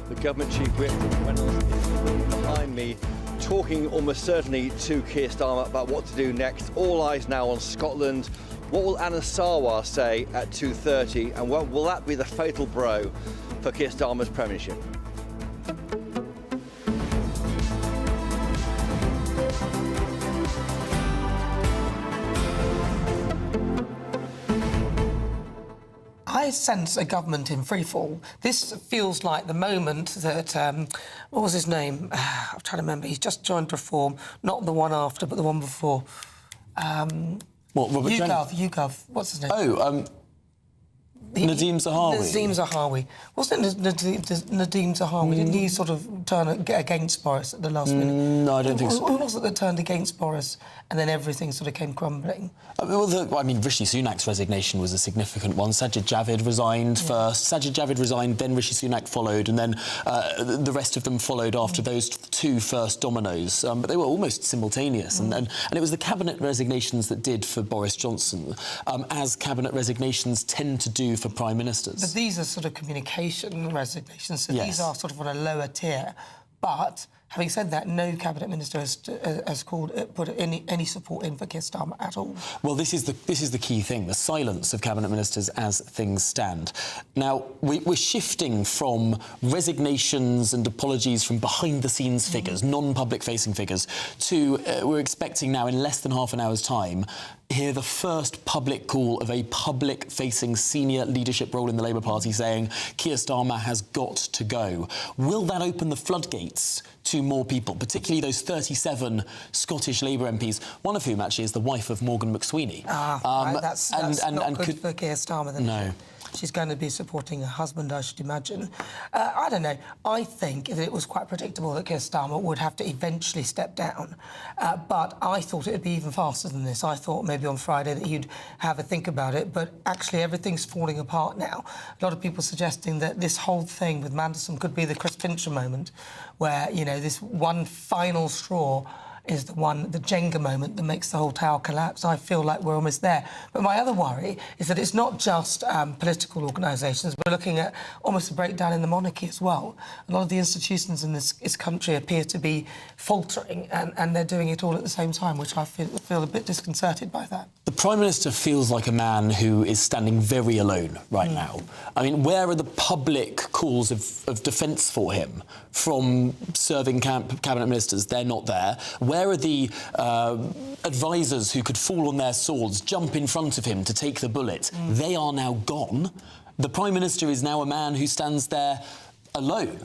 The government chief whip Reynolds is behind me, talking almost certainly to Keir Starmer about what to do next. All eyes now on Scotland. What will Anna Sarwar say at 2:30, and what will that be the fatal blow for Keir Starmer's premiership? I sense a government in freefall. This feels like the moment that, what was his name? I'm trying to remember. He's just joined Reform, not the one after, but the one before. What, Robert YouGov. What's his name? Oh, Nadeem Zahawi. Nadeem Zahawi. Wasn't it Nadeem Zahawi? Didn't he sort of turn against Boris at the last minute? No, I don't think so. Who was it that turned against Boris and then everything sort of came crumbling? Rishi Sunak's resignation was a significant one. Sajid Javid resigned first. Sajid Javid resigned, then Rishi Sunak followed, and then the rest of them followed after those two first dominoes. But they were almost simultaneous. And it was the cabinet resignations that did for Boris Johnson, as cabinet resignations tend to do for prime ministers. But these are sort of communication resignations, so Yes. these are sort of on a lower tier. But having said that, no cabinet minister has put any support in for Keir Starmer at all. Well, this is the key thing: the silence of cabinet ministers as things stand. Now we're shifting from resignations and apologies from behind-the-scenes figures, non-public-facing figures, to we're expecting now in less than half an hour's time. Hear the first public call of a public-facing senior leadership role in the Labour Party saying Keir Starmer has got to go. Will that open the floodgates to more people, particularly those 37 Scottish Labour MPs, one of whom actually is the wife of Morgan McSweeney? Right, that's not good for Keir Starmer, then. No. She's going to be supporting her husband, I should imagine. I don't know. I think that it was quite predictable that Keir Starmer would have to eventually step down. But I thought it would be even faster than this. I thought maybe on Friday that he'd have a think about it. But actually, everything's falling apart now. A lot of people suggesting that this whole thing with Mandelson could be the Chris Pincher moment, where, you know, this one final straw is the Jenga moment that makes the whole tower collapse. I feel like we're almost there. But my other worry is that it's not just political organisations. We're looking at almost a breakdown in the monarchy as well. A lot of the institutions in this country appear to be faltering, and they're doing it all at the same time, which I feel a bit disconcerted by that. The Prime Minister feels like a man who is standing very alone right now. I mean, where are the public calls of defence for him from serving cabinet ministers? They're not there. Where are the advisors who could fall on their swords, jump in front of him to take the bullet? They are now gone. The Prime Minister is now a man who stands there alone,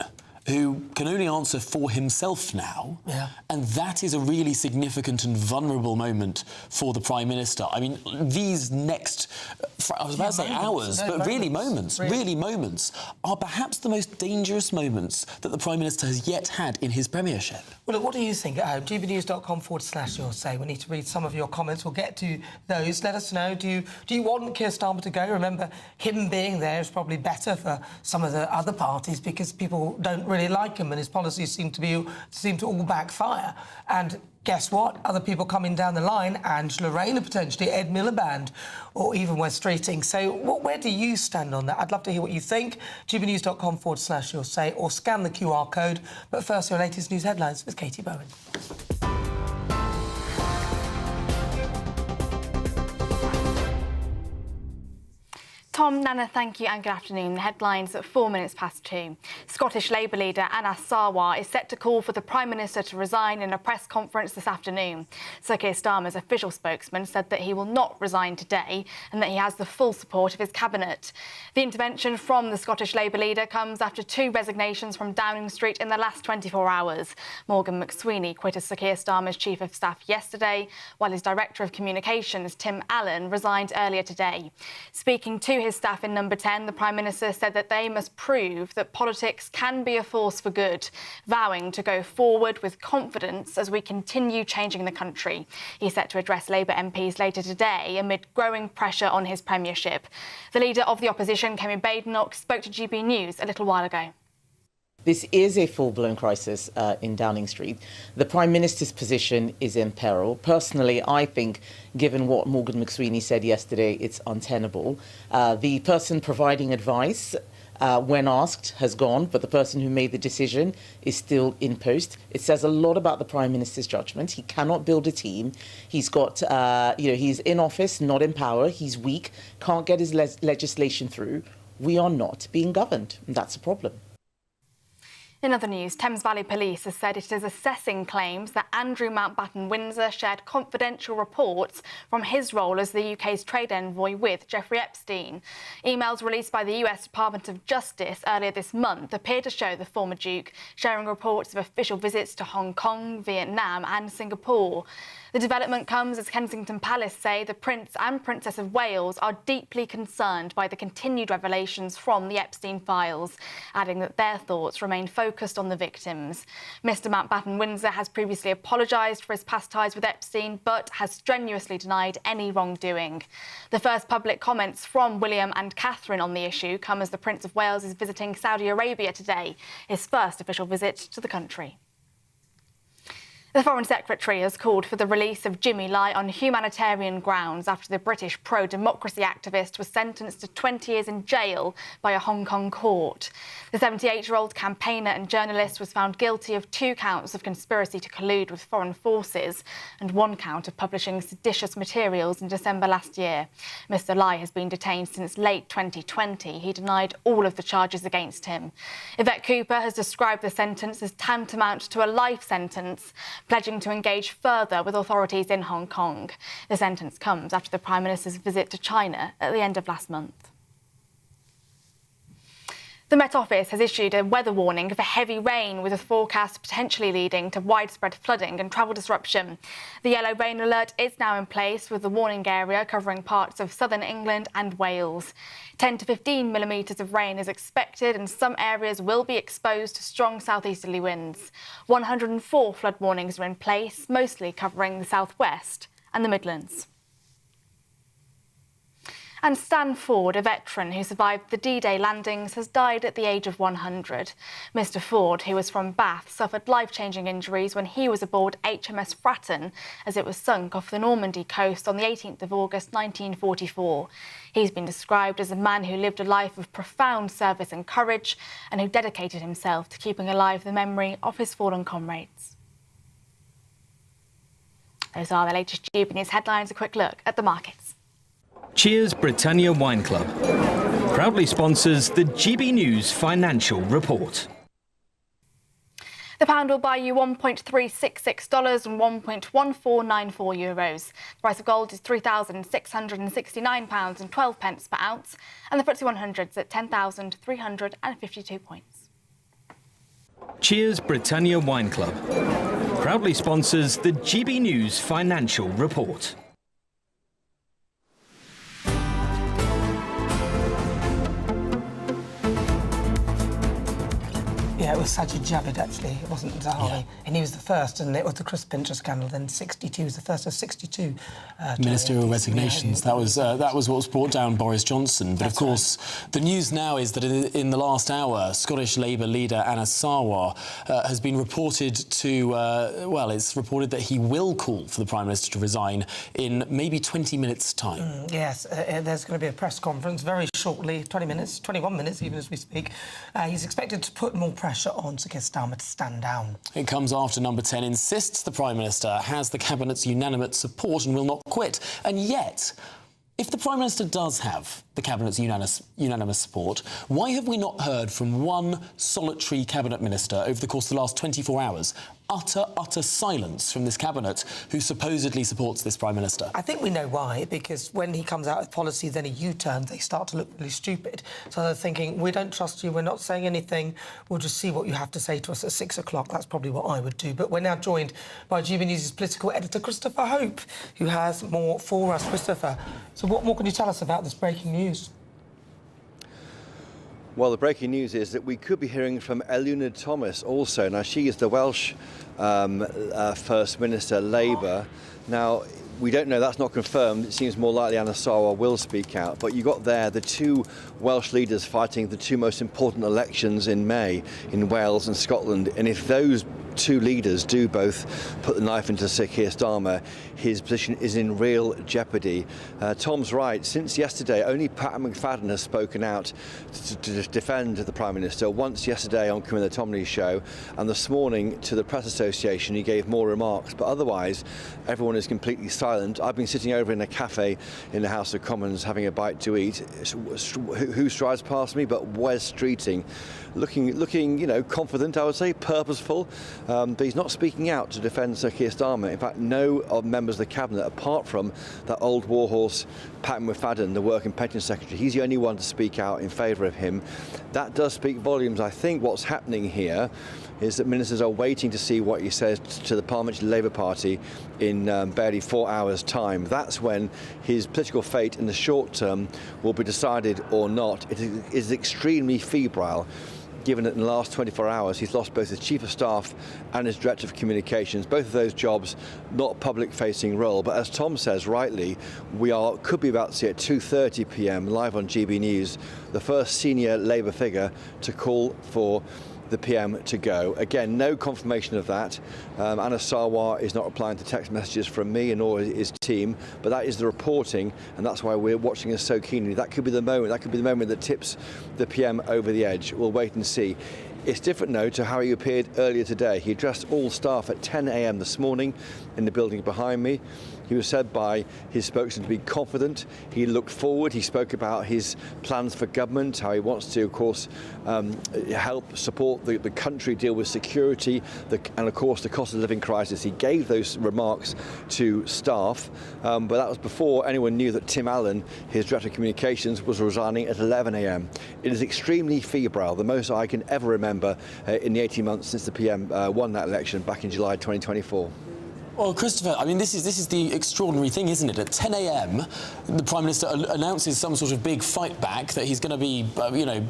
who can only answer for himself now. Yeah. And that is a really significant and vulnerable moment for the Prime Minister. I mean, these next I was about to say hours, but really moments, are perhaps the most dangerous moments that the Prime Minister has yet had in his premiership. Well, look, what do you think? gbnews.com/your say. We need to read some of your comments. We'll get to those. Let us know. Do you want Keir Starmer to go? Remember, him being there is probably better for some of the other parties because people don't really like him and his policies seem to all backfire. And guess what? Other people coming down the line, Angela Rayner potentially, Ed Miliband, or even West Streeting. So where do you stand on that? I'd love to hear what you think. gbnews.com/your say, or scan the QR code. But first, your latest news headlines with Katie Bowen. Tom, Nana, thank you and good afternoon. The headlines at 4 minutes past 2. Scottish Labour leader Anas Sarwar is set to call for the Prime Minister to resign in a press conference this afternoon. Sir Keir Starmer's official spokesman said that he will not resign today and that he has the full support of his cabinet. The intervention from the Scottish Labour leader comes after 2 resignations from Downing Street in the last 24 hours. Morgan McSweeney quit as Sir Keir Starmer's Chief of Staff yesterday, while his Director of Communications, Tim Allen, resigned earlier today. Speaking to his staff in Number 10, the Prime Minister said that they must prove that politics can be a force for good, vowing to go forward with confidence as we continue changing the country. He's set to address Labour MPs later today amid growing pressure on his premiership. The leader of the opposition, Kemi Badenoch, spoke to GB News a little while ago. This is a full-blown crisis in Downing Street. The Prime Minister's position is in peril. Personally, I think, given what Morgan McSweeney said yesterday, it's untenable. The person providing advice, when asked, has gone, but the person who made the decision is still in post. It says a lot about the Prime Minister's judgment. He cannot build a team. He's got, he's in office, not in power. He's weak, can't get his legislation through. We are not being governed, and that's a problem. In other news, Thames Valley Police has said it is assessing claims that Andrew Mountbatten Windsor shared confidential reports from his role as the UK's trade envoy with Jeffrey Epstein. Emails released by the US Department of Justice earlier this month appear to show the former Duke sharing reports of official visits to Hong Kong, Vietnam and Singapore. The development comes as Kensington Palace say the Prince and Princess of Wales are deeply concerned by the continued revelations from the Epstein files, adding that their thoughts remain focused on the victims. Mr Mountbatten Windsor has previously apologised for his past ties with Epstein, but has strenuously denied any wrongdoing. The first public comments from William and Catherine on the issue come as the Prince of Wales is visiting Saudi Arabia today, his first official visit to the country. The Foreign Secretary has called for the release of Jimmy Lai on humanitarian grounds after the British pro-democracy activist was sentenced to 20 years in jail by a Hong Kong court. The 78-year-old campaigner and journalist was found guilty of 2 counts of conspiracy to collude with foreign forces and 1 count of publishing seditious materials in December last year. Mr Lai has been detained since late 2020. He denied all of the charges against him. Yvette Cooper has described the sentence as tantamount to a life sentence, pledging to engage further with authorities in Hong Kong. The sentence comes after the Prime Minister's visit to China at the end of last month. The Met Office has issued a weather warning for heavy rain, with a forecast potentially leading to widespread flooding and travel disruption. The yellow rain alert is now in place, with the warning area covering parts of southern England and Wales. 10 to 15 millimetres of rain is expected, and some areas will be exposed to strong southeasterly winds. 104 flood warnings are in place, mostly covering the southwest and the Midlands. And Stan Ford, a veteran who survived the D-Day landings, has died at the age of 100. Mr Ford, who was from Bath, suffered life-changing injuries when he was aboard HMS Fratton as it was sunk off the Normandy coast on the 18th of August 1944. He's been described as a man who lived a life of profound service and courage, and who dedicated himself to keeping alive the memory of his fallen comrades. Those are the latest GBNews headlines. A quick look at the markets. Cheers Britannia Wine Club proudly sponsors the GB News Financial Report. The pound will buy you $1.366 and €1.1494. The price of gold is £3,669.12 per ounce, and the FTSE 100's at 10,352 points. Cheers Britannia Wine Club proudly sponsors the GB News Financial Report. Yeah, it was Sajid Javid, actually. It wasn't Zahawi. Yeah. And he was the first, and it was the Chris Pincher scandal. Then 62 was the first of 62. Ministerial resignations. Yeah, that was what was brought down Boris Johnson. But of course, the news now is that in the last hour, Scottish Labour leader Anna Sarwar has been reported to, it's reported that he will call for the Prime Minister to resign in maybe 20 minutes' time. Yes, there's going to be a press conference very shortly, 20 minutes, 21 minutes even as we speak. He's expected to put more pressure on Sir Keir Starmer to stand down. It comes after Number 10 insists the Prime Minister has the Cabinet's unanimous support and will not quit. And yet, if the Prime Minister does have the Cabinet's unanimous support, why have we not heard from one solitary Cabinet Minister over the course of the last 24 hours? Utter silence from this Cabinet who supposedly supports this Prime Minister. I think we know why, because when he comes out with policy, then he U-turns, they start to look really stupid. So they're thinking, we don't trust you, we're not saying anything, we'll just see what you have to say to us at 6 o'clock. That's probably what I would do. But we're now joined by GBNews' political editor, Christopher Hope, who has more for us. Christopher, so what more can you tell us about this breaking news? Well, the breaking news is that we could be hearing from Eluned Thomas also. Now, she is the Welsh First Minister, Labour. Now, we don't know, that's not confirmed. It seems more likely Anna Sarwar will speak out. But you got there the two Welsh leaders fighting the two most important elections in May in Wales and Scotland. And if those two leaders do both put the knife into Sir Keir Starmer, his position is in real jeopardy. Tom's right. Since yesterday, only Pat McFadden has spoken out to defend the Prime Minister. Once yesterday on Camilla Tomley's show, and this morning to the Press Association, he gave more remarks. But otherwise, everyone is completely silent. I've been sitting over in a cafe in the House of Commons having a bite to eat. Who strides past me but Wes Streeting, looking, you know, confident, I would say, purposeful. But he's not speaking out to defend Sir Keir Starmer. In fact, no members of the Cabinet, apart from that old warhorse Pat McFadden, the Work and Pension Secretary, he's the only one to speak out in favour of him. That does speak volumes. I think what's happening here is that ministers are waiting to see what he says to the Parliamentary Labour Party in barely 4 hours' time. That's when his political fate in the short term will be decided or not. It is extremely febrile, given that in the last 24 hours he's lost both his Chief of Staff and his Director of Communications, both of those jobs not public-facing role. But as Tom says rightly, could be about to see at 2:30 p.m. live on GB News, the first senior Labour figure to call for the PM to go. Again, no confirmation of that. Anna Sarwar is not replying to text messages from me and nor his team, but that is the reporting, and that's why we're watching this so keenly. That could be the moment. That could be the moment that tips the PM over the edge. We'll wait and see. It's different now to how he appeared earlier today. He addressed all staff at 10 a.m. this morning in the building behind me. He was said by his spokesman to be confident. He looked forward. He spoke about his plans for government, how he wants to, of course, help support the country deal with security and, of course, the cost of living crisis. He gave those remarks to staff, but that was before anyone knew that Tim Allen, his Director of Communications, was resigning at 11 a.m. It is extremely febrile, the most I can ever remember in the 18 months since the PM won that election back in July 2024. Well, Christopher, I mean, this is the extraordinary thing, isn't it? At 10 a.m, the Prime Minister announces some sort of big fight back that he's going to be,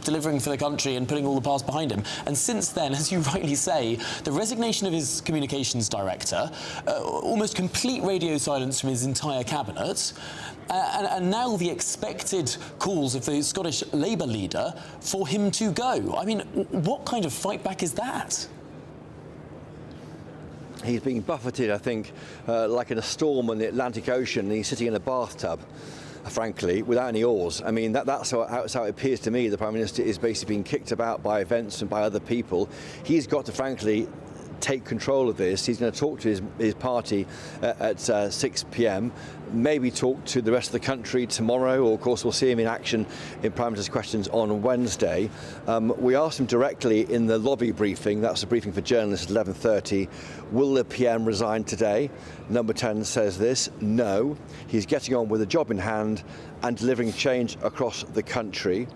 delivering for the country and putting all the past behind him. And since then, as you rightly say, the resignation of his communications director, almost complete radio silence from his entire cabinet, and now the expected calls of the Scottish Labour leader for him to go. I mean, what kind of fight back is that? He's being buffeted, I think, like in a storm on the Atlantic Ocean, and he's sitting in a bathtub, frankly, without any oars. I mean, that's how it appears to me. The Prime Minister is basically being kicked about by events and by other people. He's got to, frankly, take control of this. He's going to talk to his party at 6 p.m, maybe talk to the rest of the country tomorrow, or of course we'll see him in action in Prime Minister's Questions on Wednesday. We asked him directly in the lobby briefing, that's the briefing for journalists at 11:30, will the PM resign today? Number 10 says this: no. He's getting on with the job in hand and delivering change across the country.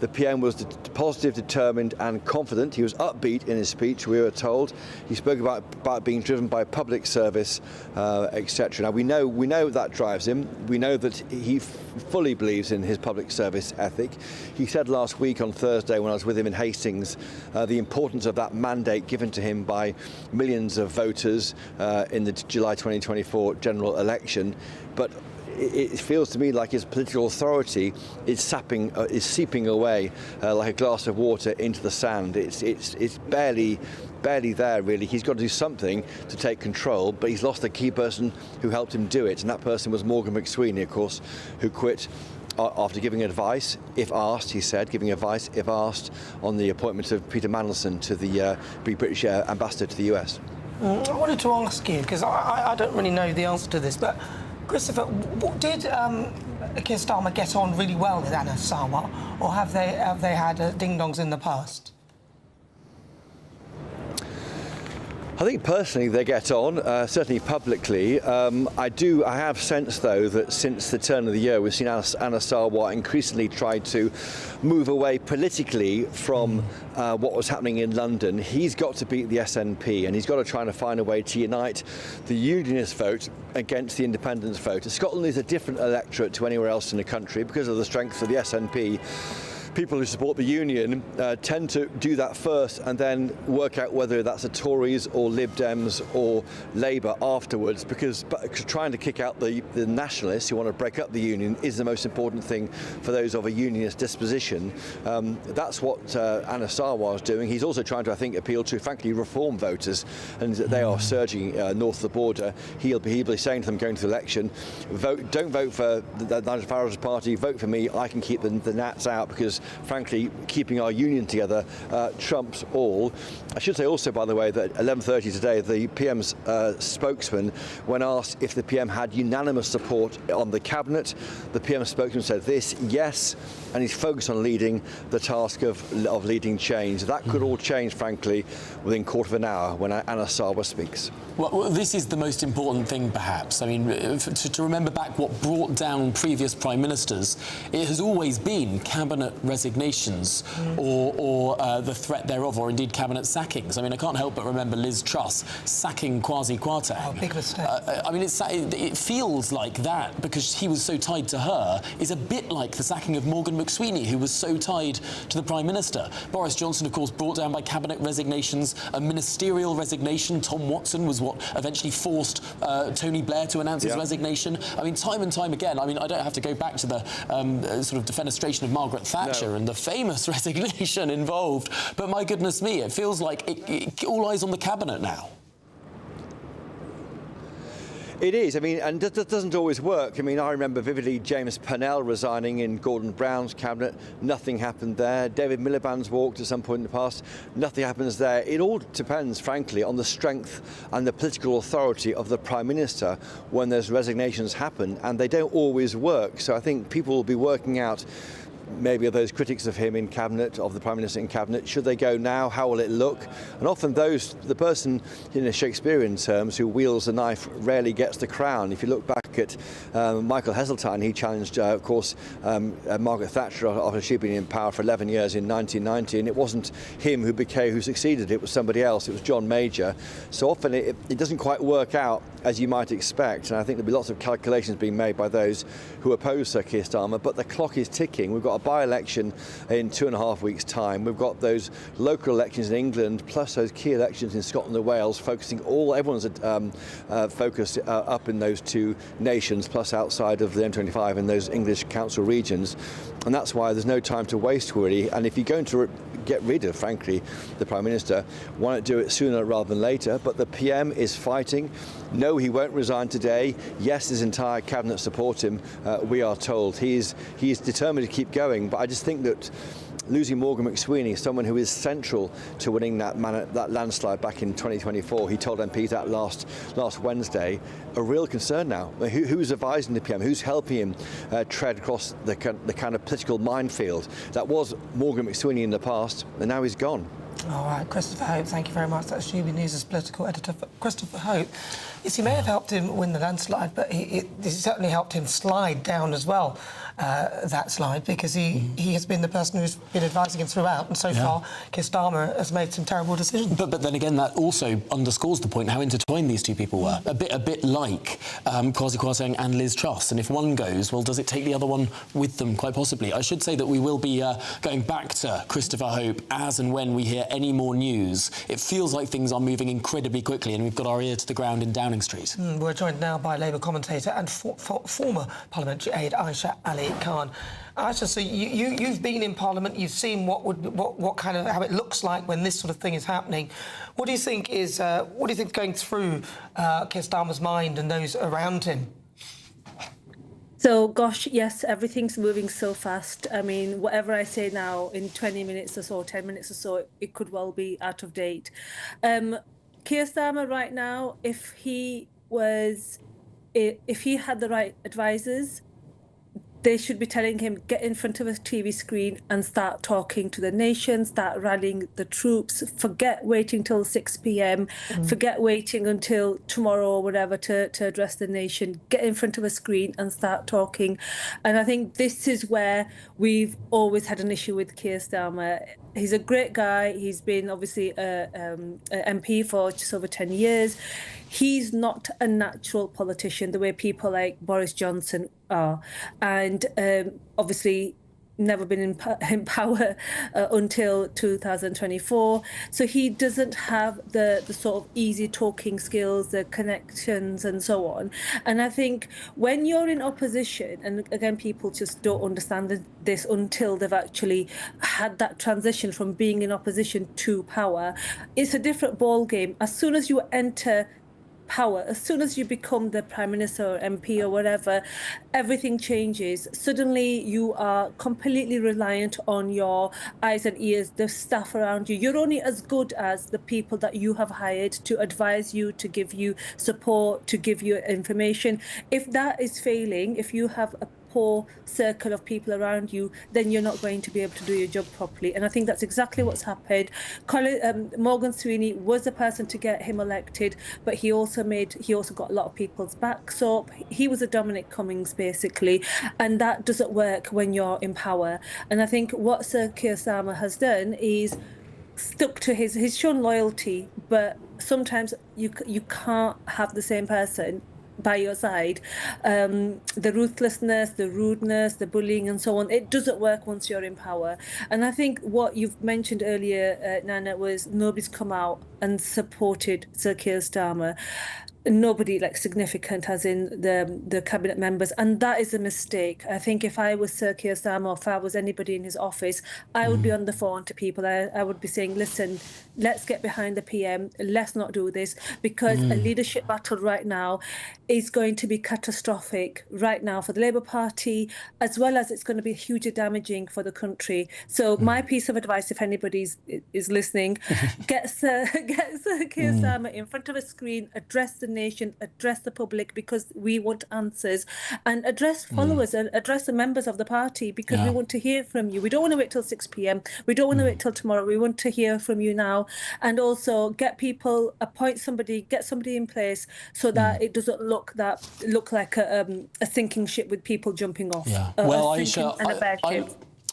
The PM was positive, determined and confident. He was upbeat in his speech, we were told. He spoke about being driven by public service, etc. Now we know that drives him. We know that he fully believes in his public service ethic. He said last week on Thursday when I was with him in Hastings the importance of that mandate given to him by millions of voters in the July 2024 general election. But it feels to me like his political authority is seeping away like a glass of water into the sand. It's barely there, really. He's got to do something to take control, but he's lost the key person who helped him do it, and that person was Morgan McSweeney, of course, who quit after giving advice, if asked, he said, giving advice, if asked, on the appointment of Peter Mandelson to the British ambassador to the US. I wanted to ask you, because I don't really know the answer to this, but Christopher, did Keir Starmer get on really well with Anna Sarwar, or have they had ding-dongs in the past? I think personally they get on, certainly publicly. I have sensed, though, that since the turn of the year we've seen Anna Sarwar increasingly try to move away politically from what was happening in London. He's got to beat the SNP, and he's got to try and find a way to unite the unionist vote against the independence vote. Scotland is a different electorate to anywhere else in the country because of the strength of the SNP. People who support the union tend to do that first and then work out whether that's the Tories or Lib Dems or Labour afterwards, because trying to kick out the nationalists who want to break up the union is the most important thing for those of a unionist disposition. That's what Anna Sarwar is doing. He's also trying to, I think, appeal to, frankly, reform voters, and they are surging north of the border. He'll be saying to them going to the election, don't vote for the Nigel Farage's party, vote for me. I can keep the Nats out, because frankly, keeping our union together trumps all. I should say also, by the way, that at 11:30 today, the PM's spokesman, when asked if the PM had unanimous support on the cabinet, the PM spokesman said this: yes, and he's focused on leading the task of leading change. That could all change, frankly, within a quarter of an hour when Anna Sarwar speaks. Well, this is the most important thing, perhaps. I mean, to remember back what brought down previous prime ministers, it has always been cabinet resignations or the threat thereof, or indeed cabinet sackings. I mean, I can't help but remember Liz Truss sacking Kwasi Kwarteng. Oh, big mistake. I mean, it feels like that, because he was so tied to her, is a bit like the sacking of Morgan McSweeney, who was so tied to the Prime Minister. Boris Johnson, of course, brought down by cabinet resignations, a ministerial resignation. Tom Watson was what eventually forced Tony Blair to announce his resignation. I mean, time and time again. I mean, I don't have to go back to the sort of defenestration of Margaret Thatcher and the famous resignation involved. But my goodness me, it feels like all eyes on the cabinet now. It is. I mean, and that doesn't always work. I mean, I remember vividly James Pennell resigning in Gordon Brown's cabinet. Nothing happened there. David Miliband's walked at some point in the past. Nothing happens there. It all depends, frankly, on the strength and the political authority of the Prime Minister when those resignations happen, and they don't always work. So I think people will be working out, maybe of those critics of him in cabinet, of the Prime Minister in cabinet, should they go now? How will it look? And often the person in Shakespearean terms who wields the knife rarely gets the crown. If you look back at Michael Heseltine, he challenged, of course, Margaret Thatcher after she'd been in power for 11 years in 1990, and it wasn't him who succeeded, it was somebody else, it was John Major. So often it doesn't quite work out as you might expect, and I think there'll be lots of calculations being made by those who oppose Sir Keir Starmer, but the clock is ticking. We've got a by-election in 2.5 weeks' time. We've got those local elections in England, plus those key elections in Scotland and Wales, everyone's focus up in those two nations, plus outside of the M25 in those English council regions. And that's why there's no time to waste, really. And if you're going to get rid of, frankly, the Prime Minister, why not do it sooner rather than later? But the PM is fighting. No, he won't resign today. Yes, his entire cabinet support him, we are told. He is determined to keep going. But I just think that losing Morgan McSweeney, someone who is central to winning that landslide back in 2024, he told MPs that last Wednesday, a real concern now. Who's advising the PM? Who's helping him tread across the kind of political minefield that was Morgan McSweeney in the past, and now he's gone? All right, Christopher Hope, thank you very much. That's GBNews' political editor. Christopher Hope, yes, he may have helped him win the landslide, but it certainly helped him slide down as well. that slide, because he has been the person who's been advising him throughout, and so far Keir Starmer has made some terrible decisions. But then again, that also underscores the point how intertwined these two people were. A bit like Kwasi Kwarteng and Liz Truss. And if one goes, well, does it take the other one with them? Quite possibly. I should say that we will be going back to Christopher Hope as and when we hear any more news. It feels like things are moving incredibly quickly, and we've got our ear to the ground in Downing Street. We're joined now by Labour commentator and former parliamentary aide Aisha Ali Khan. Aisha, so you've been in Parliament, you've seen what kind of how it looks like when this sort of thing is happening. What do you think is going through Keir Starmer's mind and those around him? So, gosh, yes, everything's moving so fast. I mean, whatever I say now, in 20 minutes or so, 10 minutes or so, it could well be out of date. Keir Starmer right now, if he had the right advisors, they should be telling him, get in front of a TV screen and start talking to the nation, start rallying the troops, forget waiting till 6 p.m, forget waiting until tomorrow or whatever to address the nation, get in front of a screen and start talking. And I think this is where we've always had an issue with Keir Starmer. He's a great guy. He's been obviously an MP for just over 10 years. He's not a natural politician the way people like Boris Johnson are. And obviously never been in power until 2024. So he doesn't have the sort of easy talking skills, the connections and so on. And I think when you're in opposition, and again, people just don't understand this until they've actually had that transition from being in opposition to power, it's a different ball game. As soon as you enter power, as soon as you become the Prime Minister or MP or whatever, everything changes. Suddenly you are completely reliant on your eyes and ears, the staff around you. You're only as good as the people that you have hired to advise you, to give you support, to give you information. If that is failing, if you have a poor circle of people around you, then you're not going to be able to do your job properly. And I think that's exactly what's happened. Morgan Sweeney was the person to get him elected, but he also got a lot of people's backs up. He was a Dominic Cummings, basically, and that doesn't work when you're in power. And I think what Sir Keir Starmer has done is stuck to he's shown loyalty, but sometimes you can't have the same person by your side. The ruthlessness, the rudeness, the bullying and so on, it doesn't work once you're in power. And I think what you've mentioned earlier, Nana, was nobody's come out and supported Sir Keir Starmer. Nobody like significant, as in the cabinet members, and that is a mistake. I think if I was Sir Keir Starmer, or if I was anybody in his office, I would be on the phone to people. I would be saying, listen, let's get behind the PM, let's not do this, because a leadership battle right now is going to be catastrophic right now for the Labour Party, as well as it's going to be hugely damaging for the country. So my piece of advice, if anybody is listening, get Sir Keir Starmer in front of a screen, address the nation, address the public, because we want answers, and address followers and address the members of the party, because we want to hear from you. We don't want to wait till 6 p.m. We don't want to wait till tomorrow. We want to hear from you now. And also appoint somebody, get somebody in place so that it doesn't look like a sinking ship with people jumping off. Well, Aisha,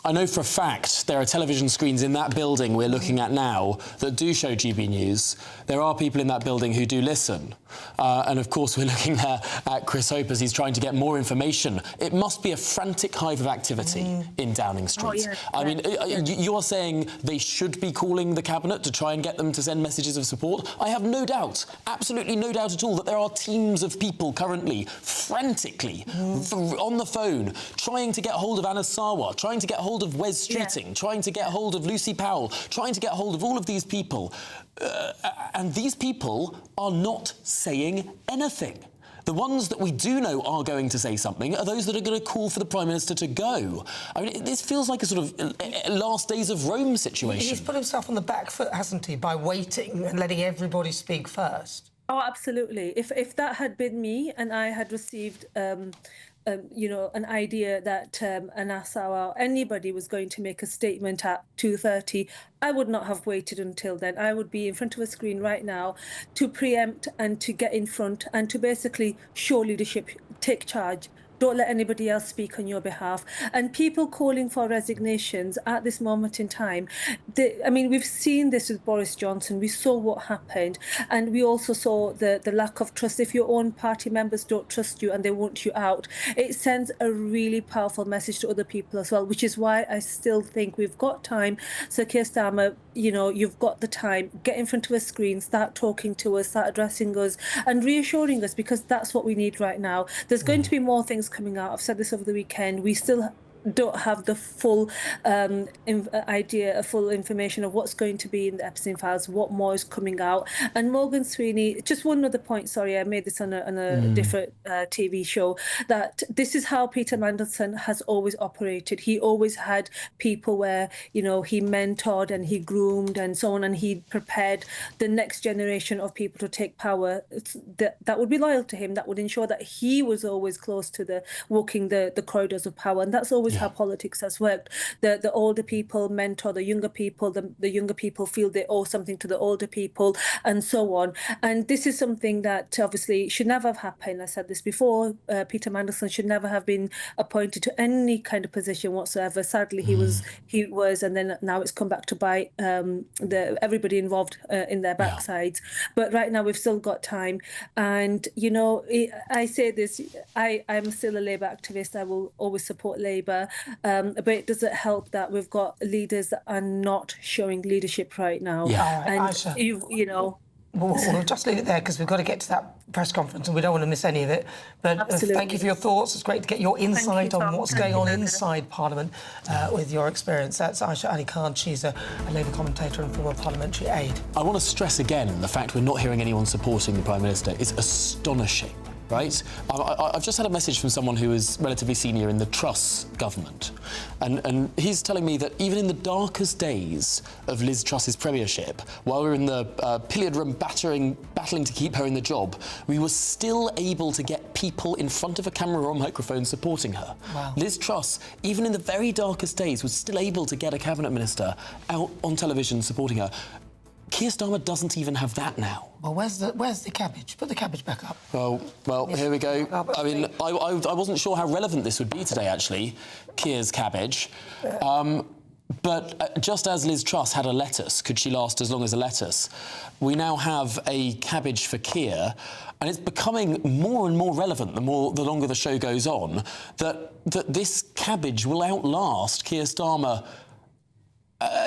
I know for a fact there are television screens in that building we're looking at now that do show GB News. There are people in that building who do listen. And of course, we're looking there at Chris Hope as he's trying to get more information. It must be a frantic hive of activity in Downing Street. I mean, you're saying they should be calling the Cabinet to try and get them to send messages of support? I have no doubt, absolutely no doubt at all, that there are teams of people currently frantically on the phone trying to get hold of Anna Sarwar, trying to get hold of Wes Streeting, trying to get hold of Lucy Powell, trying to get hold of all of these people. And these people are not saying anything. The ones that we do know are going to say something are those that are going to call for the Prime Minister to go. I mean, this feels like a sort of last days of Rome situation. He's put himself on the back foot, hasn't he, by waiting and letting everybody speak first? Oh, absolutely. If that had been me and I had received an idea that Anna Sarwar or anybody was going to make a statement at 2:30, I would not have waited until then. I would be in front of a screen right now to preempt and to get in front and to basically show leadership, take charge, Don't let anybody else speak on your behalf. And people calling for resignations at this moment in time, I mean, we've seen this with Boris Johnson. We saw what happened. And we also saw the lack of trust. If your own party members don't trust you and they want you out, it sends a really powerful message to other people as well, which is why I still think we've got time. So Keir Starmer, you know, you've got the time. Get in front of a screen, start talking to us, start addressing us and reassuring us, because that's what we need right now. There's going to be more things coming out. I've said this over the weekend. We still don't have the full full information of what's going to be in the Epstein files, what more is coming out. And Morgan Sweeney, just one other point, sorry, I made this on a different TV show, that this is how Peter Mandelson has always operated. He always had people where, you know, he mentored and he groomed and so on, and he prepared the next generation of people to take power that would be loyal to him, that would ensure that he was always close to walking the corridors of power. And that's always how politics has worked. The older people mentor the younger people, the younger people feel they owe something to the older people, and so on. And this is something that obviously should never have happened. I said this before, Peter Mandelson should never have been appointed to any kind of position whatsoever. Sadly, he was, and then now it's come back to bite everybody involved in their backsides. But right now we've still got time. And, you know, I say this, I'm still a Labour activist. I will always support Labour. But it doesn't help that we've got leaders that are not showing leadership right now. And you know. We'll just leave it there because we've got to get to that press conference and we don't want to miss any of it. But thank you for your thoughts. It's great to get your insight on what's going on inside Parliament with your experience. That's Aisha Ali Khan. She's a Labour commentator and former parliamentary aide. I want to stress again the fact we're not hearing anyone supporting the Prime Minister is astonishing. Right? I've just had a message from someone who is relatively senior in the Truss government, and he's telling me that even in the darkest days of Liz Truss's premiership, while we were in the pilliard room battling to keep her in the job, we were still able to get people in front of a camera or microphone supporting her. Wow. Liz Truss, even in the very darkest days, was still able to get a cabinet minister out on television supporting her. Keir Starmer doesn't even have that now. Well, where's the cabbage? Put the cabbage back up. Well, here we go. I mean, I wasn't sure how relevant this would be today, actually, Keir's cabbage. But just as Liz Truss had a lettuce, could she last as long as a lettuce? We now have a cabbage for Keir, and it's becoming more and more relevant the longer the show goes on, that this cabbage will outlast Keir Starmer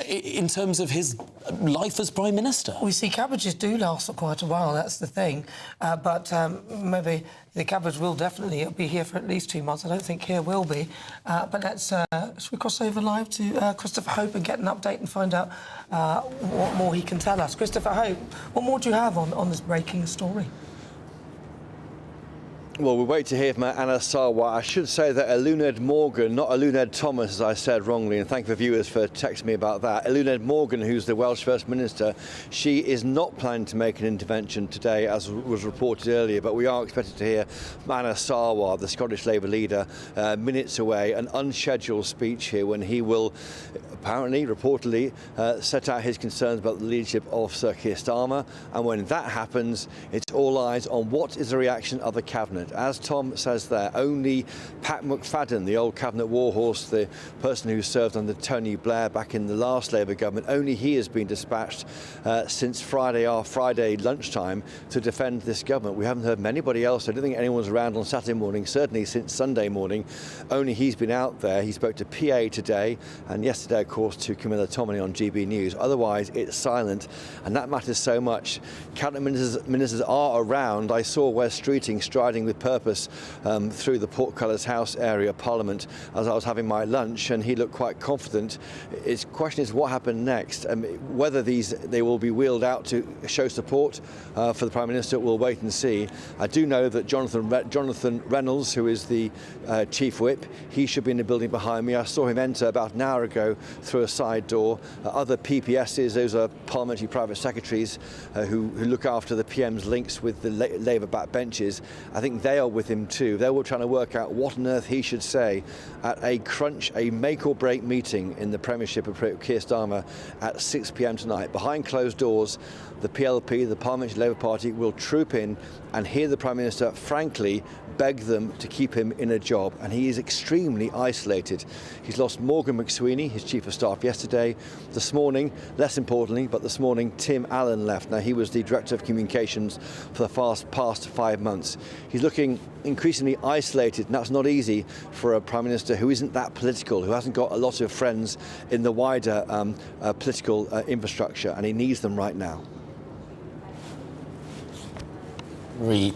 in terms of his life as Prime Minister. We see cabbages do last for quite a while, that's the thing. But maybe the cabbage will definitely be here for at least 2 months. I don't think here will be. But should we cross over live to Christopher Hope and get an update and find out what more he can tell us? Christopher Hope, what more do you have on this breaking story? Well, we'll wait to hear from Anna Sarwar. I should say that Eluned Morgan, not Eluned Thomas, as I said wrongly, and thank you for viewers for texting me about that. Eluned Morgan, who's the Welsh First Minister, she is not planning to make an intervention today, as was reported earlier, but we are expected to hear from Anna Sarwar, the Scottish Labour leader, minutes away, an unscheduled speech here when he will apparently, reportedly, set out his concerns about the leadership of Sir Keir Starmer. And when that happens, it's all eyes on what is the reaction of the Cabinet. As Tom says there, only Pat McFadden, the old Cabinet warhorse, the person who served under Tony Blair back in the last Labour government, only he has been dispatched since Friday lunchtime to defend this government. We haven't heard from anybody else. I don't think anyone's around on Saturday morning, certainly since Sunday morning. Only he's been out there. He spoke to PA today and yesterday, of course, to Camilla Tominey on GBNews. Otherwise, it's silent, and that matters so much. Cabinet ministers are around. I saw Wes Streeting striding with purpose through the Portcullis House area of Parliament as I was having my lunch, and he looked quite confident. His question is what happened next, and whether they will be wheeled out to show support for the Prime Minister. We'll wait and see. I do know that Jonathan Reynolds, who is the Chief Whip, he should be in the building behind me. I saw him enter about an hour ago through a side door. Other PPSs, those are parliamentary private secretaries who look after the PM's links with the Labour backbenches. I think they are with him too. They're all trying to work out what on earth he should say at a make or break meeting in the Premiership of Keir Starmer at 6 p.m. tonight. Behind closed doors, the PLP, the Parliamentary Labour Party, will troop in and hear the Prime Minister, frankly, beg them to keep him in a job. And he is extremely isolated. He's lost Morgan McSweeney, his Chief of Staff, yesterday. This morning, less importantly, but this morning, Tim Allen left. Now, he was the Director of Communications for the past 5 months. He's looking increasingly isolated, and that's not easy for a Prime Minister who isn't that political, who hasn't got a lot of friends in the wider political infrastructure, and he needs them right now.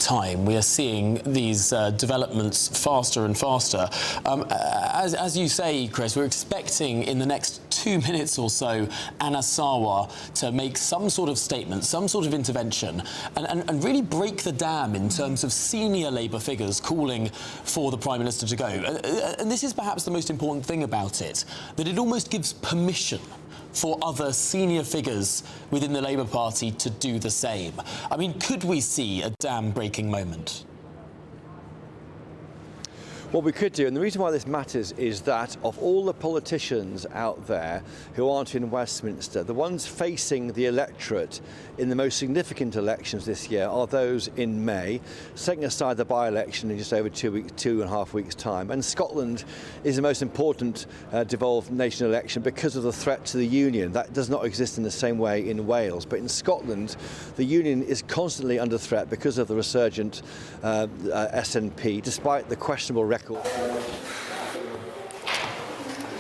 Time. We are seeing these developments faster and faster. As you say, Chris, we're expecting in the next 2 minutes or so Anna Sarwar to make some sort of statement, some sort of intervention, and really break the dam in terms of senior Labour figures calling for the Prime Minister to go. And this is perhaps the most important thing about it, that it almost gives permission for other senior figures within the Labour Party to do the same. I mean, could we see a dam-breaking moment? What we could do, and the reason why this matters, is that of all the politicians out there who aren't in Westminster, the ones facing the electorate in the most significant elections this year are those in May, setting aside the by-election in just over 2.5 weeks' time. And Scotland is the most important devolved nation election because of the threat to the Union. That does not exist in the same way in Wales. But in Scotland, the Union is constantly under threat because of the resurgent SNP, despite the questionable record.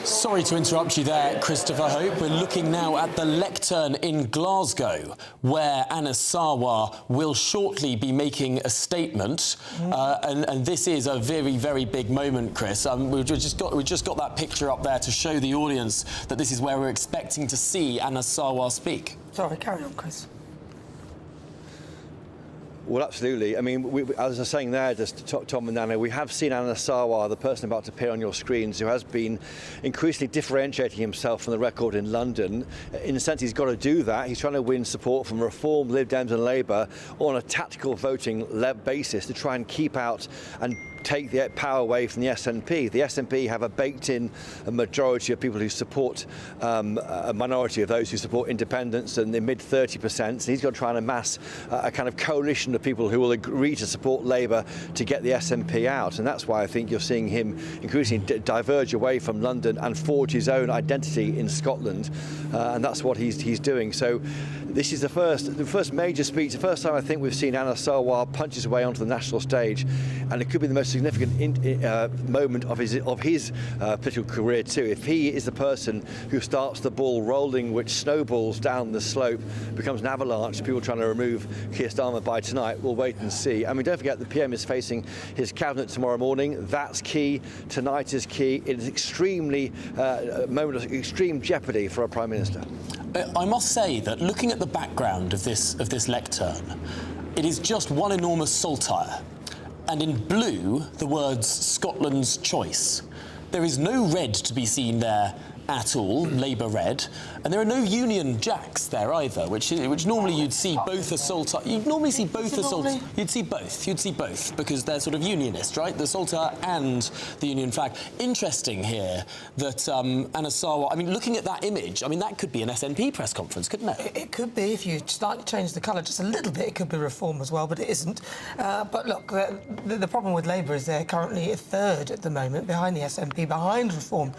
Sorry to interrupt you there, Christopher Hope. We're looking now at the lectern in Glasgow, where Anna Sarwar will shortly be making a statement. And this is a very, very big moment, Chris. We just got that picture up there to show the audience that this is where we're expecting to see Anna Sarwar speak. Sorry, carry on, Chris. Well, absolutely. I mean, as I was saying there, just Tom and Nana, we have seen Anna Sarwar, the person about to appear on your screens, who has been increasingly differentiating himself from the record in London. In a sense, he's got to do that. He's trying to win support from Reform, Lib Dems and Labour on a tactical voting basis to try and keep out and take the power away from the SNP. The SNP have a baked-in majority of people who support a minority of those who support independence, and the mid-30%. And he's got to try and amass a kind of coalition of people who will agree to support Labour to get the SNP out. And that's why I think you're seeing him increasingly diverge away from London and forge his own identity in Scotland. And that's what he's doing. So this is the first major speech, the first time I think we've seen Anna Sarwar punch his way onto the national stage, and it could be the most significant moment of his political career too. If he is the person who starts the ball rolling, which snowballs down the slope, becomes an avalanche, people trying to remove Keir Starmer by tonight, we'll wait and see. I mean, don't forget the PM is facing his cabinet tomorrow morning. That's key. Tonight is key. It is extremely a moment of extreme jeopardy for a Prime Minister. I must say that looking at the background of this lectern, it is just one enormous saltire. And in blue, the words Scotland's choice. There is no red to be seen there at all, Labour red, and there are no Union Jacks there either, which normally you'd see both a saltire. You'd normally see both a saltire. You'd see both because they're sort of unionist, right? The saltire and the Union flag. Interesting here that Anna Sarwar. I mean, looking at that image, I mean that could be an SNP press conference, couldn't it? It could be if you slightly change the colour just a little bit. It could be Reform as well, but it isn't. But look, the problem with Labour is they're currently a third at the moment behind the SNP, behind Reform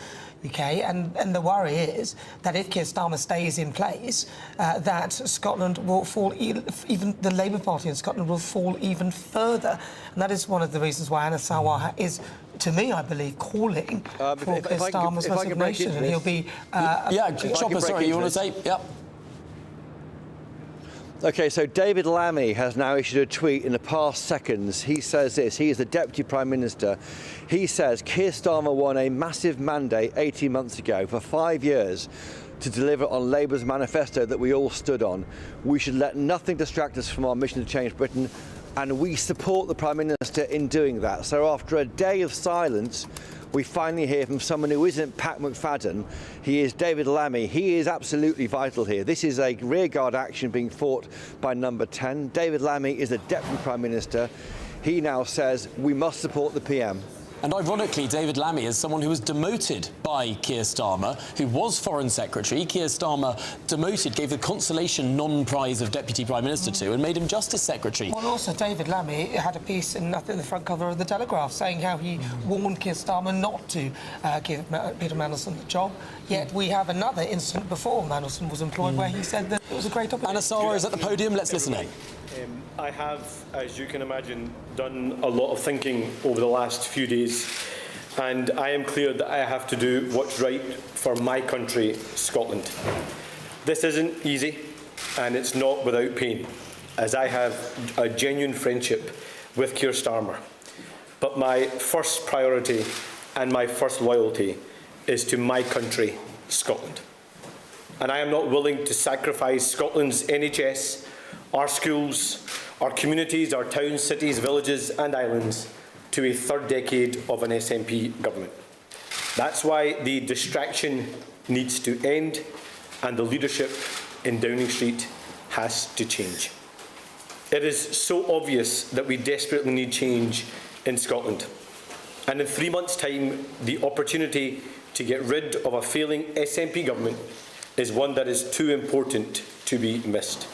UK, and the worry is that if Keir Starmer stays in place, that Scotland will fall, even the Labour Party in Scotland will fall even further. And that is one of the reasons why Anna Sarwar is, to me, I believe, calling for Keir Starmer's resignation, and he'll be... Chopper, sorry, you want to say? Yep. OK, so David Lammy has now issued a tweet in the past seconds. He says this. He is the Deputy Prime Minister. He says Keir Starmer won a massive mandate 18 months ago for 5 years to deliver on Labour's manifesto that we all stood on. We should let nothing distract us from our mission to change Britain, and we support the Prime Minister in doing that. So after a day of silence, we finally hear from someone who isn't Pat McFadden. He is David Lammy. He is absolutely vital here. This is a rearguard action being fought by Number 10. David Lammy is the Deputy Prime Minister. He now says we must support the PM. And ironically, David Lammy is someone who was demoted by Keir Starmer, who was Foreign Secretary. Keir Starmer demoted, gave the consolation non-prize of Deputy Prime Minister to, and made him Justice Secretary. Well, also, David Lammy had a piece in the front cover of the Telegraph saying how he warned Keir Starmer not to give Peter Mandelson the job. Yet we have another incident before Mandelson was employed where he said that it was a great opportunity. Anna Sarwar is at the podium. Let's listen in. I have, as you can imagine, done a lot of thinking over the last few days, and I am clear that I have to do what's right for my country, Scotland. This isn't easy, and it's not without pain, as I have a genuine friendship with Keir Starmer. But my first priority and my first loyalty is to my country, Scotland. And I am not willing to sacrifice Scotland's NHS, our schools, our communities, our towns, cities, villages and islands to a third decade of an SNP government. That's why the distraction needs to end and the leadership in Downing Street has to change. It is so obvious that we desperately need change in Scotland. And in 3 months' time, the opportunity to get rid of a failing SNP government is one that is too important to be missed.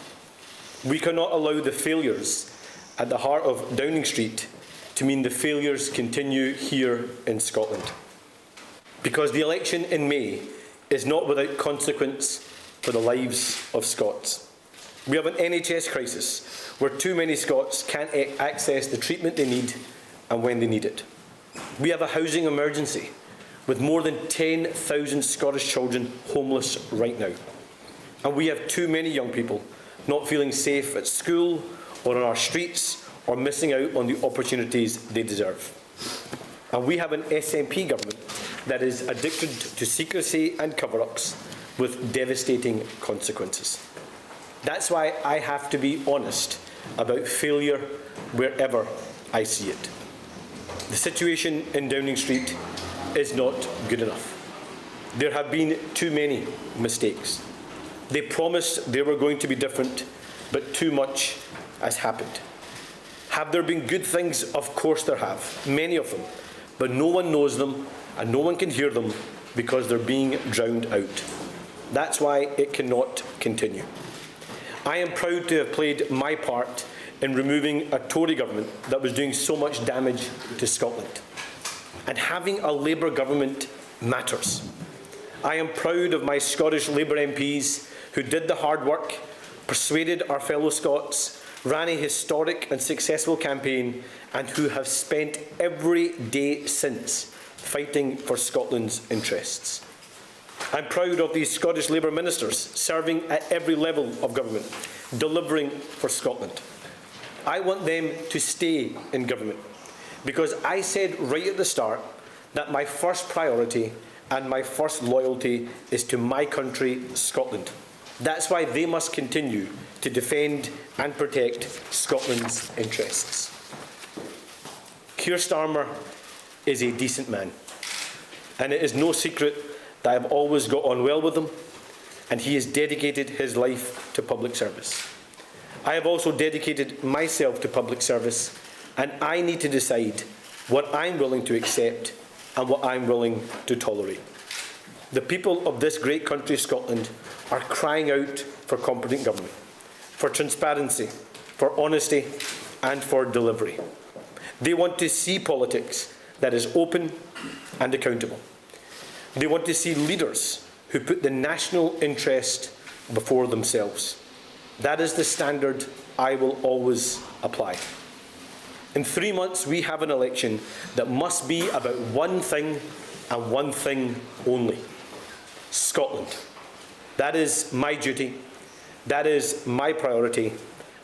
We cannot allow the failures at the heart of Downing Street to mean the failures continue here in Scotland. Because the election in May is not without consequence for the lives of Scots. We have an NHS crisis where too many Scots can't access the treatment they need and when they need it. We have a housing emergency with more than 10,000 Scottish children homeless right now. And we have too many young people not feeling safe at school or on our streets or missing out on the opportunities they deserve. And we have an SNP government that is addicted to secrecy and cover-ups with devastating consequences. That's why I have to be honest about failure wherever I see it. The situation in Downing Street is not good enough. There have been too many mistakes. They promised they were going to be different, but too much has happened. Have there been good things? Of course there have, many of them, but no one knows them and no one can hear them because they're being drowned out. That's why it cannot continue. I am proud to have played my part in removing a Tory government that was doing so much damage to Scotland. And having a Labour government matters. I am proud of my Scottish Labour MPs who did the hard work, persuaded our fellow Scots, ran a historic and successful campaign, and who have spent every day since fighting for Scotland's interests. I'm proud of these Scottish Labour ministers serving at every level of government, delivering for Scotland. I want them to stay in government because I said right at the start that my first priority and my first loyalty is to my country, Scotland. That's why they must continue to defend and protect Scotland's interests. Keir Starmer is a decent man, and it is no secret that I have always got on well with him, and he has dedicated his life to public service. I have also dedicated myself to public service, and I need to decide what I'm willing to accept and what I'm willing to tolerate. The people of this great country, Scotland, are crying out for competent government, for transparency, for honesty and for delivery. They want to see politics that is open and accountable. They want to see leaders who put the national interest before themselves. That is the standard I will always apply. In 3 months, we have an election that must be about one thing and one thing only: Scotland. That is my duty, that is my priority,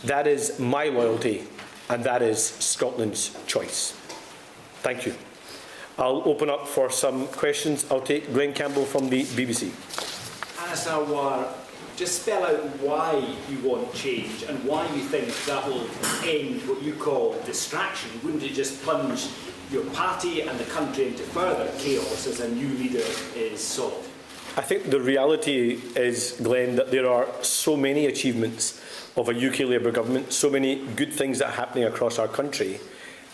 that is my loyalty, and that is Scotland's choice. Thank you. I'll open up for some questions. I'll take Glenn Campbell from the BBC. Anna Sarwar, just spell out why you want change and why you think that will end what you call distraction. Wouldn't it just plunge your party and the country into further chaos as a new leader is sought? I think the reality is, Glenn, that there are so many achievements of a UK Labour government, so many good things that are happening across our country.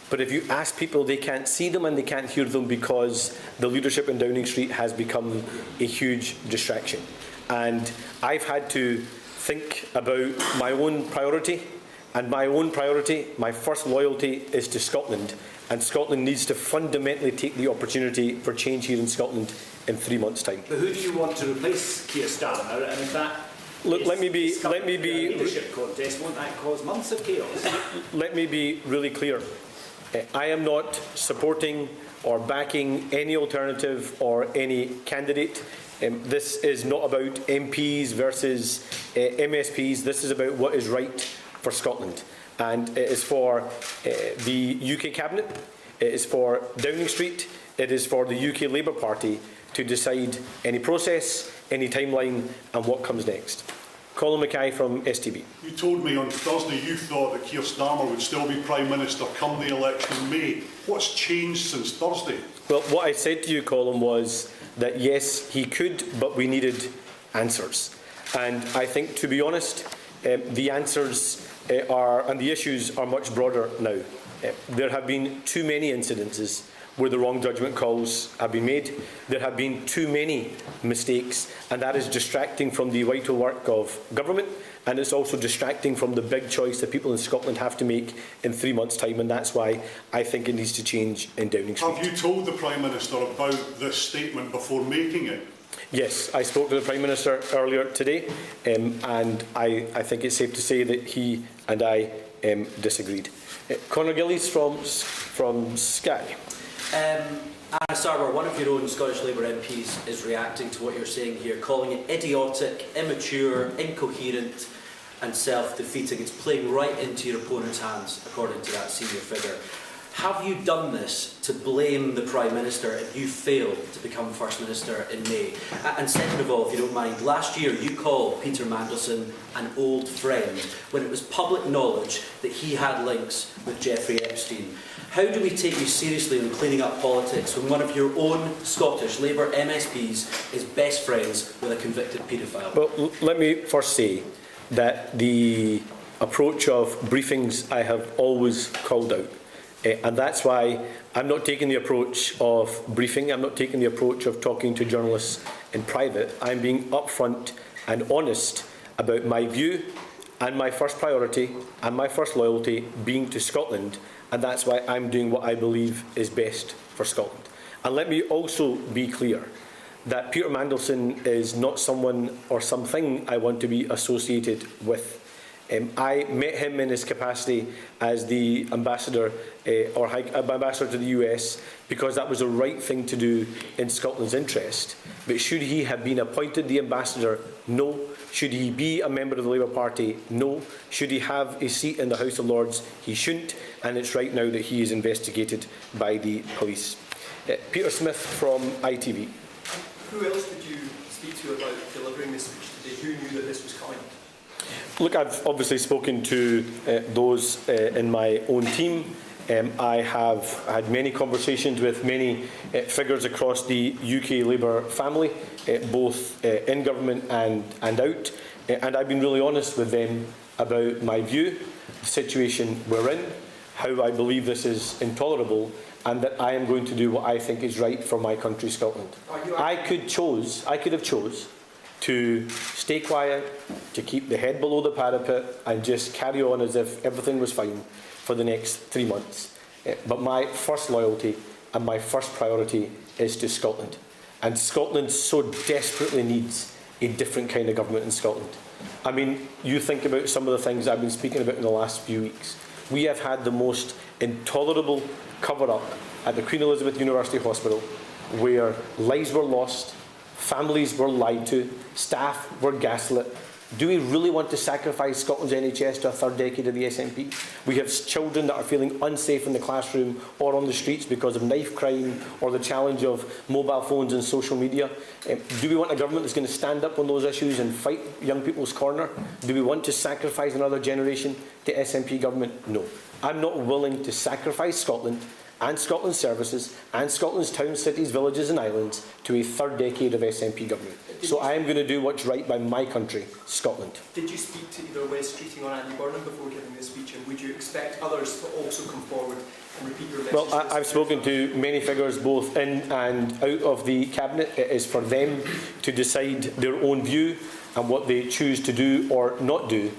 But if you ask people, they can't see them and they can't hear them because the leadership in Downing Street has become a huge distraction. And I've had to think about my own priority, and my own priority, my first loyalty, is to Scotland. And Scotland needs to fundamentally take the opportunity for change here in Scotland in 3 months' time. But who do you want to replace Keir Starmer? And if that let me be leadership contest, won't that cause months of chaos? Let me be really clear. I am not supporting or backing any alternative or any candidate. This is not about MPs versus MSPs. This is about what is right for Scotland. And it is for the UK Cabinet, it is for Downing Street, it is for the UK Labour Party to decide any process, any timeline and what comes next. Colin Mackay from STB. You told me on Thursday you thought that Keir Starmer would still be Prime Minister come the election in May. What's changed since Thursday? Well, what I said to you, Colin, was that yes, he could, but we needed answers. And I think, to be honest, the answers and the issues are much broader now. There have been too many incidences where the wrong judgment calls have been made. There have been too many mistakes, and that is distracting from the vital work of government, and it's also distracting from the big choice that people in Scotland have to make in 3 months' time, and that's why I think it needs to change in Downing Street. Have you told the Prime Minister about this statement before making it? Yes, I spoke to the Prime Minister earlier today, and I think it's safe to say that he and I disagreed. Conor Gillies from Sky. Anna Starmer, one of your own Scottish Labour MPs, is reacting to what you're saying here, calling it idiotic, immature, incoherent and self-defeating. It's playing right into your opponent's hands, according to that senior figure. Have you done this to blame the Prime Minister if you failed to become First Minister in May? And second of all, if you don't mind, last year you called Peter Mandelson an old friend when it was public knowledge that he had links with Jeffrey Epstein. How do we take you seriously in cleaning up politics when one of your own Scottish Labour MSPs is best friends with a convicted paedophile? Well, let me first say that the approach of briefings I have always called out. And that's why I'm not taking the approach of briefing, I'm not taking the approach of talking to journalists in private. I'm being upfront and honest about my view and my first priority and my first loyalty being to Scotland, and that's why I'm doing what I believe is best for Scotland. And let me also be clear that Peter Mandelson is not someone or something I want to be associated with. I met him in his capacity as the ambassador ambassador to the US because that was the right thing to do in Scotland's interest. But should he have been appointed the ambassador? No. Should he be a member of the Labour Party? No. Should he have a seat in the House of Lords? He shouldn't. And it's right now that he is investigated by the police. Peter Smith from ITV. Who else did you speak to about delivering this speech today? Who knew that this was coming? Look, I've obviously spoken to those in my own team. I have had many conversations with many figures across the UK Labour family, both in government and out. And I've been really honest with them about my view, the situation we're in, how I believe this is intolerable, and that I am going to do what I think is right for my country, Scotland. I could have chose to stay quiet, to keep the head below the parapet and just carry on as if everything was fine for the next 3 months. But my first loyalty and my first priority is to Scotland. And Scotland so desperately needs a different kind of government in Scotland. I mean, you think about some of the things I've been speaking about in the last few weeks. We have had the most intolerable cover-up at the Queen Elizabeth University Hospital, where lives were lost, families were lied to, staff were gaslit, Do we really want to sacrifice Scotland's NHS to a third decade of the SNP? We have children that are feeling unsafe in the classroom or on the streets because of knife crime or the challenge of mobile phones and social media. Do we want a government that's going to stand up on those issues and fight young people's corner? Do we want to sacrifice another generation to SNP government? No. I'm not willing to sacrifice Scotland and Scotland's services and Scotland's towns, cities, villages and islands to a third decade of SNP government. So I am going to do what's right by my country, Scotland. Did you speak to either Wes Streeting or Andy Burnham before giving this speech, and would you expect others to also come forward and repeat your message? Well, I've spoken to many figures both in and out of the Cabinet. It is for them to decide their own view and what they choose to do or not do.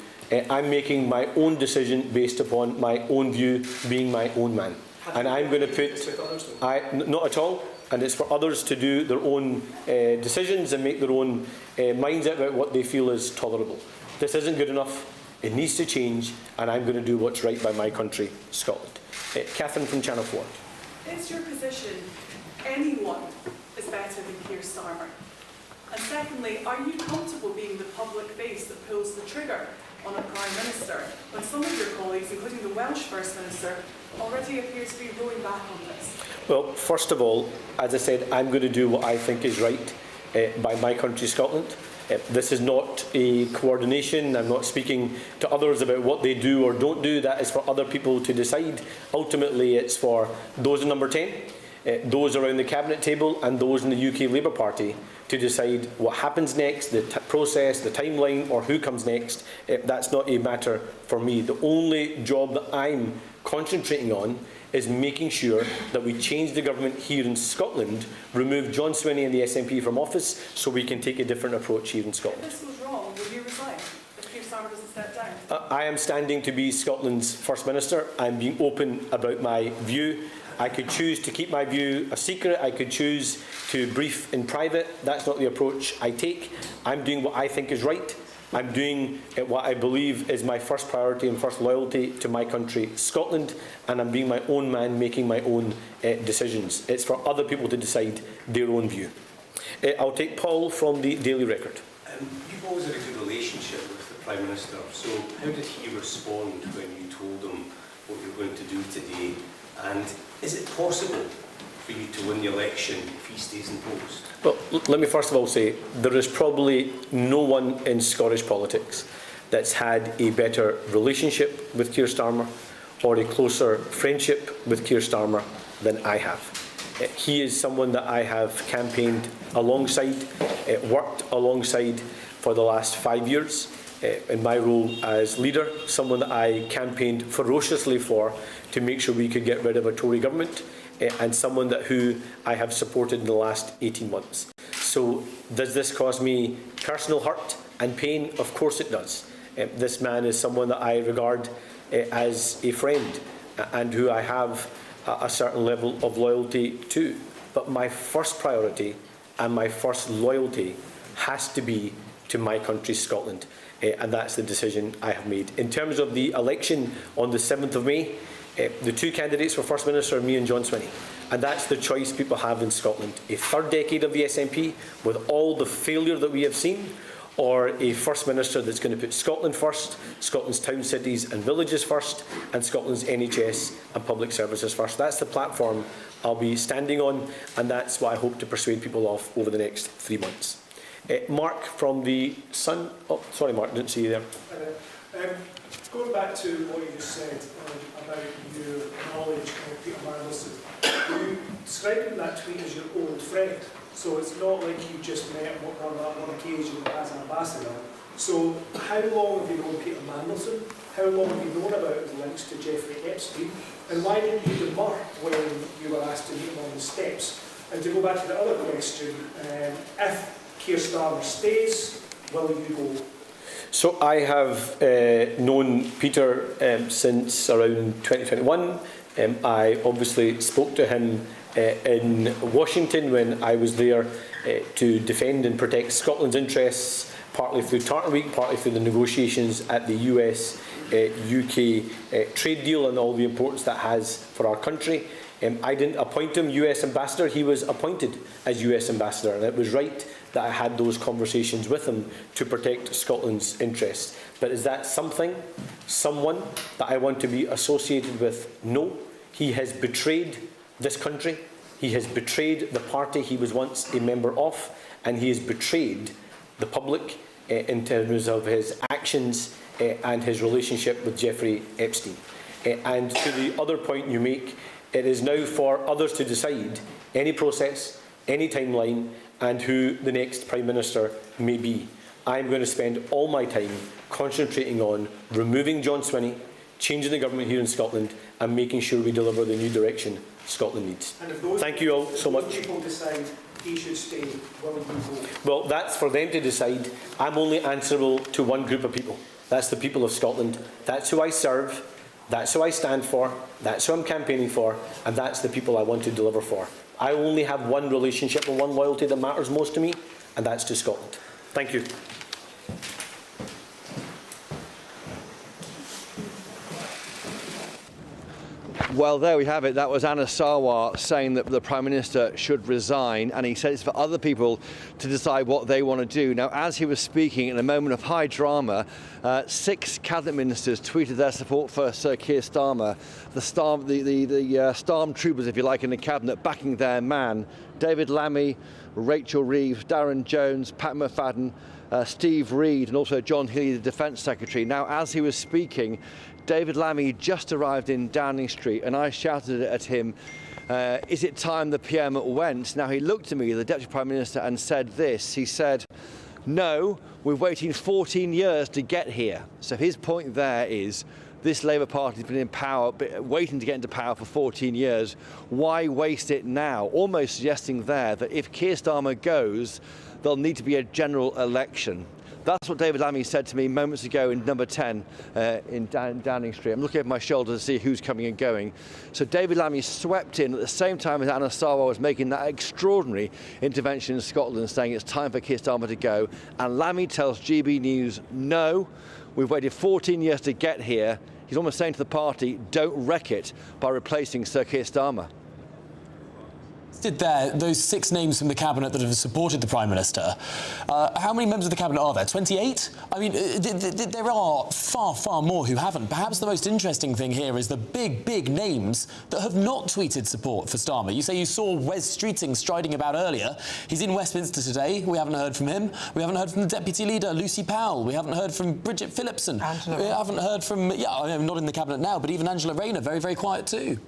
I'm making my own decision based upon my own view, being my own man. And I'm going to put... not at all. And it's for others to do their own decisions and make their own minds up about what they feel is tolerable. This isn't good enough. It needs to change, and I'm going to do what's right by my country, Scotland. Catherine from Channel 4. Is your position anyone is better than Keir Starmer? And secondly, are you comfortable being the public face that pulls the trigger on a Prime Minister when some of your colleagues, including the Welsh First Minister, already appear to be rolling back on this? Well, first of all, as I said, I'm going to do what I think is right by my country, Scotland. This is not a coordination. I'm not speaking to others about what they do or don't do. That is for other people to decide. Ultimately, it's for those in number 10, those around the Cabinet table and those in the UK Labour Party to decide what happens next, the process, the timeline, or who comes next. That's not a matter for me. The only job that I'm concentrating on is making sure that we change the government here in Scotland, remove John Swinney and the SNP from office so we can take a different approach here in Scotland. If this was wrong, would you resign if Keir Starmer doesn't step down? I am standing to be Scotland's First Minister. I'm being open about my view. I could choose to keep my view a secret. I could choose to brief in private. That's not the approach I take. I'm doing what I think is right. I'm doing what I believe is my first priority and first loyalty to my country, Scotland, and I'm being my own man, making my own decisions. It's for other people to decide their own view. I'll take Paul from the Daily Record. You've always had a good relationship with the Prime Minister, so how did he respond when you told him what you're going to do today? And is it possible for you to win the election if he stays in post? Well, let me first of all say there is probably no one in Scottish politics that's had a better relationship with Keir Starmer or a closer friendship with Keir Starmer than I have. He is someone that I have campaigned alongside, worked alongside for the last 5 years in my role as leader, someone that I campaigned ferociously for to make sure we could get rid of a Tory government, and someone who I have supported in the last 18 months. So does this cause me personal hurt and pain? Of course it does. This man is someone that I regard as a friend and who I have a certain level of loyalty to. But my first priority and my first loyalty has to be to my country, Scotland. And that's the decision I have made. In terms of the election on the 7th of May, the two candidates for First Minister are me and John Swinney. And that's the choice people have in Scotland. A third decade of the SNP with all the failure that we have seen, or a First Minister that's going to put Scotland first, Scotland's towns, cities and villages first, and Scotland's NHS and public services first. That's the platform I'll be standing on, and that's what I hope to persuade people of over the next 3 months. Mark from the Sun. Oh, sorry, Mark, didn't see you there. Going back to what you just said about your knowledge of Peter Mandelson, you described in that tweet as your old friend. So it's not like you just met on one occasion as an ambassador. So how long have you known Peter Mandelson? How long have you known about his links to Jeffrey Epstein? And why didn't you demur when you were asked to meet him on the steps? And to go back to the other question, if Keir Starmer stays, will you go? So I have known Peter since around 2021. I obviously spoke to him in Washington when I was there to defend and protect Scotland's interests, partly through Tartan Week, partly through the negotiations at the US-UK trade deal and all the importance that has for our country. I didn't appoint him US ambassador, he was appointed as US ambassador, and it was right that I had those conversations with him to protect Scotland's interests. But is that someone that I want to be associated with? No. He has betrayed this country, he has betrayed the party he was once a member of, and he has betrayed the public in terms of his actions and his relationship with Jeffrey Epstein. And to the other point you make, it is now for others to decide any process, any timeline, and who the next Prime Minister may be. I'm going to spend all my time concentrating on removing John Swinney, changing the government here in Scotland, and making sure we deliver the new direction Scotland needs. And if those, thank you all so much. People decide he should stay, will you vote? Well, that's for them to decide. I'm only answerable to one group of people. That's the people of Scotland. That's who I serve. That's who I stand for. That's who I'm campaigning for. And that's the people I want to deliver for. I only have one relationship and one loyalty that matters most to me, and that's to Scotland. Thank you. Well, there we have it. That was Anna Sarwar saying that the Prime Minister should resign, and he said it's for other people to decide what they want to do. Now, as he was speaking in a moment of high drama, 6 cabinet ministers tweeted their support for Sir Keir Starmer, the stormtroopers, if you like, in the cabinet backing their man. David Lammy, Rachel Reeves, Darren Jones, Pat McFadden, Steve Reid, and also John Healey, the Defence Secretary. Now, as he was speaking, David Lammy just arrived in Downing Street, and I shouted at him, is it time the PM went? Now, he looked at me, the Deputy Prime Minister, and said this. He said, no, we're waiting 14 years to get here. So his point there is, this Labour Party has been in power, waiting to get into power for 14 years. Why waste it now? Almost suggesting there that if Keir Starmer goes, there'll need to be a general election. That's what David Lammy said to me moments ago in number 10 in Downing Street. I'm looking over my shoulder to see who's coming and going. So David Lammy swept in at the same time as Anna Sarwar was making that extraordinary intervention in Scotland, saying it's time for Keir Starmer to go. And Lammy tells GB News, no, we've waited 14 years to get here. He's almost saying to the party, don't wreck it by replacing Sir Keir Starmer. Did there, those 6 names from the Cabinet that have supported the Prime Minister, how many members of the Cabinet are there? 28? I mean, there are far, far more who haven't. Perhaps the most interesting thing here is the big names that have not tweeted support for Starmer. You say you saw Wes Streeting striding about earlier. He's in Westminster today. We haven't heard from him. We haven't heard from the Deputy Leader, Lucy Powell. We haven't heard from Bridget Phillipson. We haven't heard from, not in the Cabinet now, but even Angela Rayner, very, very quiet too.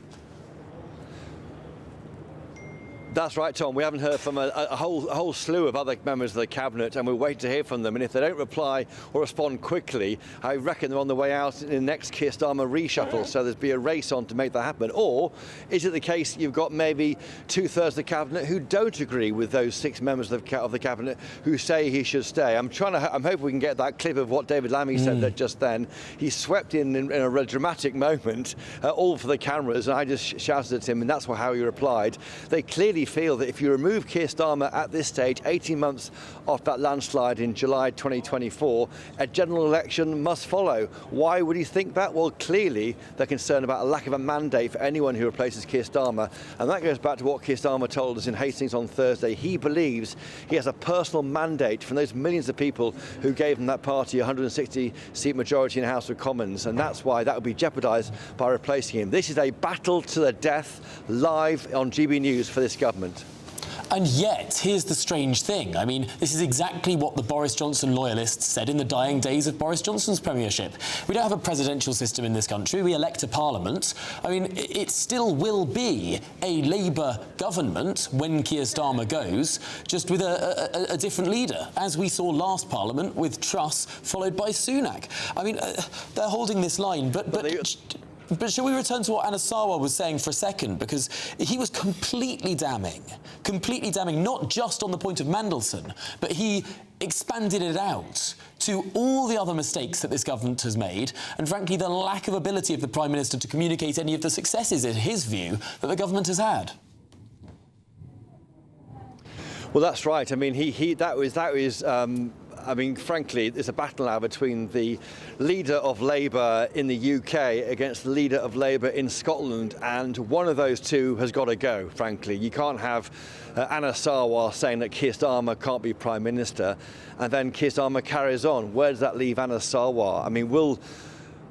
That's right, Tom. We haven't heard from a whole slew of other members of the Cabinet, and we're waiting to hear from them. And if they don't reply or respond quickly, I reckon they're on the way out in the next Keir Starmer reshuffle. So there's be a race on to make that happen. Or is it the case you've got maybe 2/3 of the Cabinet who don't agree with those 6 members of the Cabinet who say he should stay? I'm hoping we can get that clip of what David Lammy said that just then. He swept in a dramatic moment, all for the cameras, and I just shouted at him, and that's how he replied. They clearly feel that if you remove Keir Starmer at this stage, 18 months off that landslide in July 2024, a general election must follow. Why would he think that? Well, clearly they're concerned about a lack of a mandate for anyone who replaces Keir Starmer, and that goes back to what Keir Starmer told us in Hastings on Thursday. He believes he has a personal mandate from those millions of people who gave him that party 160-seat majority in the House of Commons, and that's why that would be jeopardised by replacing him. This is a battle to the death, live on GB News for this government. And yet, here's the strange thing. I mean, this is exactly what the Boris Johnson loyalists said in the dying days of Boris Johnson's premiership. We don't have a presidential system in this country. We elect a parliament. I mean, it still will be a Labour government when Keir Starmer goes, just with a different leader, as we saw last parliament with Truss followed by Sunak. I mean, they're holding this line, But shall we return to what Anna Sarwar was saying for a second? Because he was completely damning, not just on the point of Mandelson, but he expanded it out to all the other mistakes that this government has made, and frankly, the lack of ability of the Prime Minister to communicate any of the successes, in his view, that the government has had. Well, that's right. I mean, that was I mean, frankly, there's a battle now between the leader of Labour in the UK against the leader of Labour in Scotland, and one of those two has got to go, frankly. You can't have Anna Sarwar saying that Keir Starmer can't be Prime Minister, and then Keir Starmer carries on. Where does that leave Anna Sarwar? I mean, will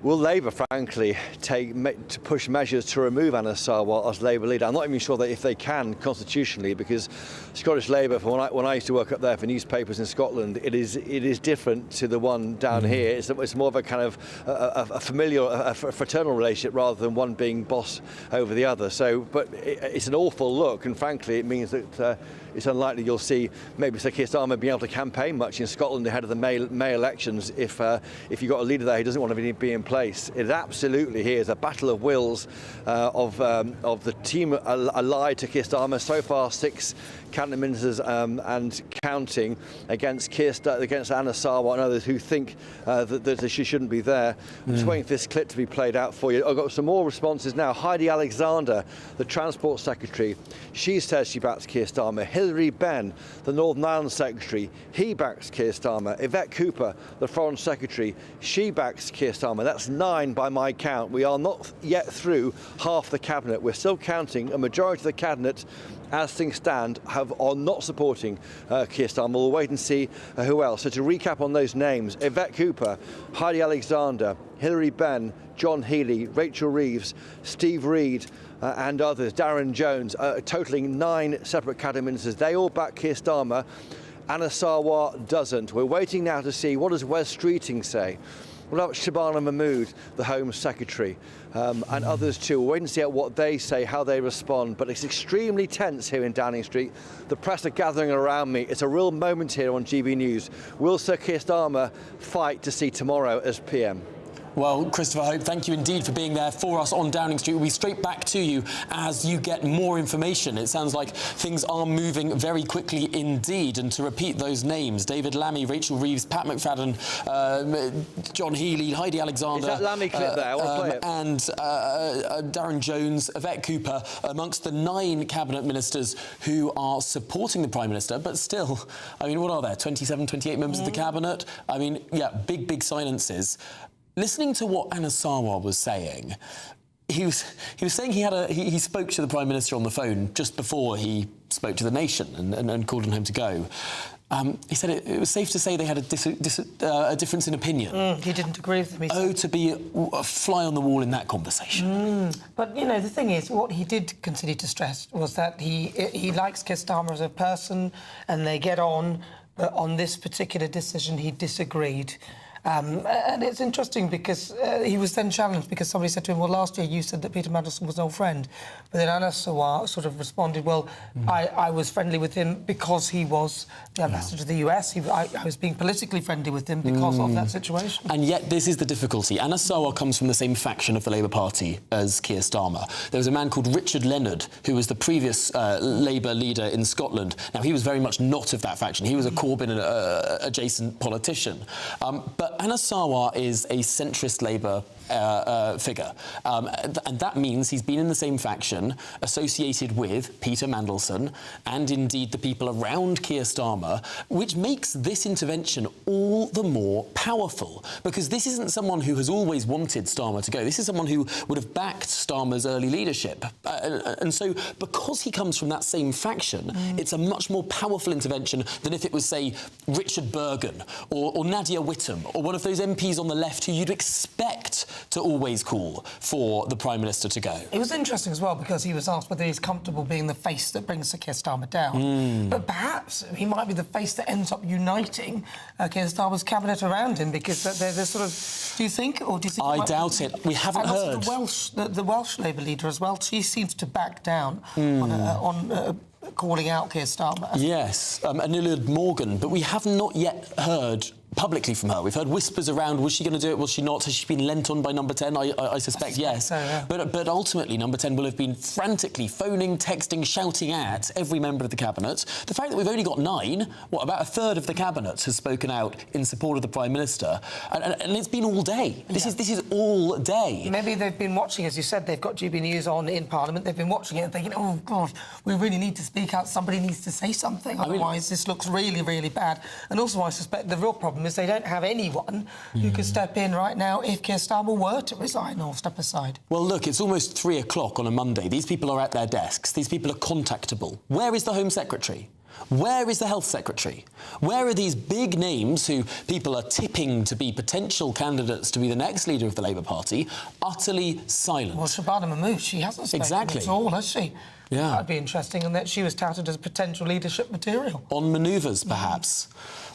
Labour, frankly, to push measures to remove Anna Sarwar as Labour leader? I'm not even sure that if they can constitutionally, because Scottish Labour, when I used to work up there for newspapers in Scotland, it is different to the one down here. It's more of a kind of a familial, a fraternal relationship rather than one being boss over the other. So, but it's an awful look, and frankly, it means that it's unlikely you'll see maybe Sir Keir Starmer being able to campaign much in Scotland ahead of the May elections if you've got a leader there who doesn't want to be in place. It absolutely here is a battle of wills of the team allied to Keir Starmer. So far, 6 cabinet ministers and counting against Anna Sarwar and others who think that she shouldn't be there. I'm just waiting for this clip to be played out for you. I've got some more responses now. Heidi Alexander, the Transport Secretary, she says she backs Keir Starmer. Hilary Benn, the Northern Ireland Secretary, he backs Keir Starmer. Yvette Cooper, the Foreign Secretary, she backs Keir Starmer. That's 9 by my count. We are not yet through half the cabinet. We're still counting. A majority of the cabinet, as things stand, are not supporting Keir Starmer. We'll wait and see who else. So to recap on those names: Yvette Cooper, Heidi Alexander, Hilary Benn, John Healey, Rachel Reeves, Steve Reid, and others, Darren Jones, totalling 9 separate cabinet ministers. They all back Keir Starmer. Anna Sarwar doesn't. We're waiting now to see what does Wes Streeting say. What about Shabana Mahmood, the Home Secretary, and others too? We'll wait and see what they say, how they respond. But it's extremely tense here in Downing Street. The press are gathering around me. It's a real moment here on GB News. Will Sir Keir Starmer fight to see tomorrow as PM? Well, Christopher Hope, thank you indeed for being there for us on Downing Street. We'll be straight back to you as you get more information. It sounds like things are moving very quickly indeed. And to repeat those names: David Lammy, Rachel Reeves, Pat McFadden, John Healey, Heidi Alexander. Is that Lammy clip there? I want to play it. And Darren Jones, Yvette Cooper, amongst the 9 cabinet ministers who are supporting the Prime Minister. But still, I mean, what are there? 27, 28 members of the cabinet? I mean, yeah, big silences. Listening to what Anna Sarwar was saying, he was saying he spoke to the Prime Minister on the phone just before he spoke to the nation and called on him to go. He said it was safe to say they had a difference in opinion. He didn't agree with him. Oh, to be a fly on the wall in that conversation. But, you know, the thing is, what he did continue to stress was that he likes Keir Starmer as a person and they get on, but on this particular decision he disagreed. And it's interesting because he was then challenged because somebody said to him, well, last year you said that Peter Mandelson was an old friend. But then Anna Sarwar sort of responded, well, I was friendly with him because he was the ambassador to the US. I was being politically friendly with him because of that situation. And yet this is the difficulty. Anna Sarwar comes from the same faction of the Labour Party as Keir Starmer. There was a man called Richard Leonard, who was the previous Labour leader in Scotland. Now, he was very much not of that faction. He was a Corbyn adjacent politician. But Anna Sarwar is a centrist Labour figure. And that means he's been in the same faction, associated with Peter Mandelson and indeed the people around Keir Starmer, which makes this intervention all the more powerful, because this isn't someone who has always wanted Starmer to go. This is someone who would have backed Starmer's early leadership. And so because he comes from that same faction, it's a much more powerful intervention than if it was, say, Richard Bergen or Nadia Whittome or one of those MPs on the left who you'd expect to always call for the Prime Minister to go. It was interesting as well because he was asked whether he's comfortable being the face that brings Sir Keir Starmer down. But perhaps he might be the face that ends up uniting Keir Starmer's cabinet around him, because they're sort of... Do you think? Or do you think... I doubt it. We haven't heard. The Welsh Labour leader as well, she seems to back down on calling out Keir Starmer. Yes, Anilud Morgan, but we have not yet heard publicly from her. We've heard whispers around, was she going to do it, was she not? Has she been lent on by Number 10? I suspect yes. So, yeah. But ultimately, Number 10 will have been frantically phoning, texting, shouting at every member of the Cabinet. The fact that we've only got 9, about a third of the Cabinet has spoken out in support of the Prime Minister, and it's been all day. This is all day. Maybe they've been watching, as you said, they've got GBNews on in Parliament, they've been watching it and thinking, oh, gosh, we really need to speak out, somebody needs to say something, otherwise this looks really, really bad. And also, I suspect the real problem is they don't have anyone who could step in right now if Keir Starmer were to resign or step aside. Well, look, it's almost 3 o'clock on a Monday. These people are at their desks. These people are contactable. Where is the Home Secretary? Where is the Health Secretary? Where are these big names who people are tipping to be potential candidates to be the next leader of the Labour Party, utterly silent? Well, Shabana Mahmood, she hasn't spoken at all, has she? Yeah. That'd be interesting, and that she was touted as potential leadership material. On manoeuvres, perhaps.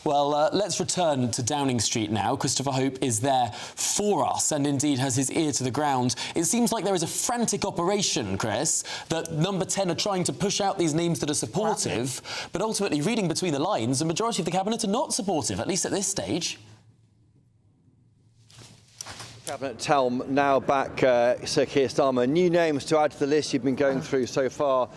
Well, let's return to Downing Street now. Christopher Hope is there for us and indeed has his ear to the ground. It seems like there is a frantic operation, Chris, that Number 10 are trying to push out these names that are supportive, but ultimately, reading between the lines, the majority of the Cabinet are not supportive, at least at this stage. Cabinet Helm now back, Sir Keir Starmer. New names to add to the list you've been going through so far.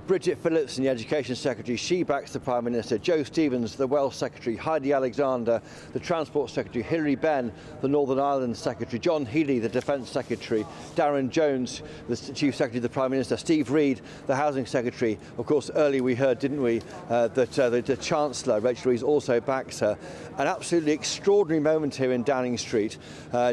Bridget Phillipson, the Education Secretary, she backs the Prime Minister. Joe Stevens, the Welsh Secretary. Heidi Alexander, the Transport Secretary. Hilary Benn, the Northern Ireland Secretary. John Healey, the Defence Secretary. Darren Jones, the Chief Secretary of the Prime Minister. Steve Reid, the Housing Secretary. Of course, earlier we heard, didn't we, that the Chancellor, Rachel Reeves, also backs her. An absolutely extraordinary moment here in Downing Street.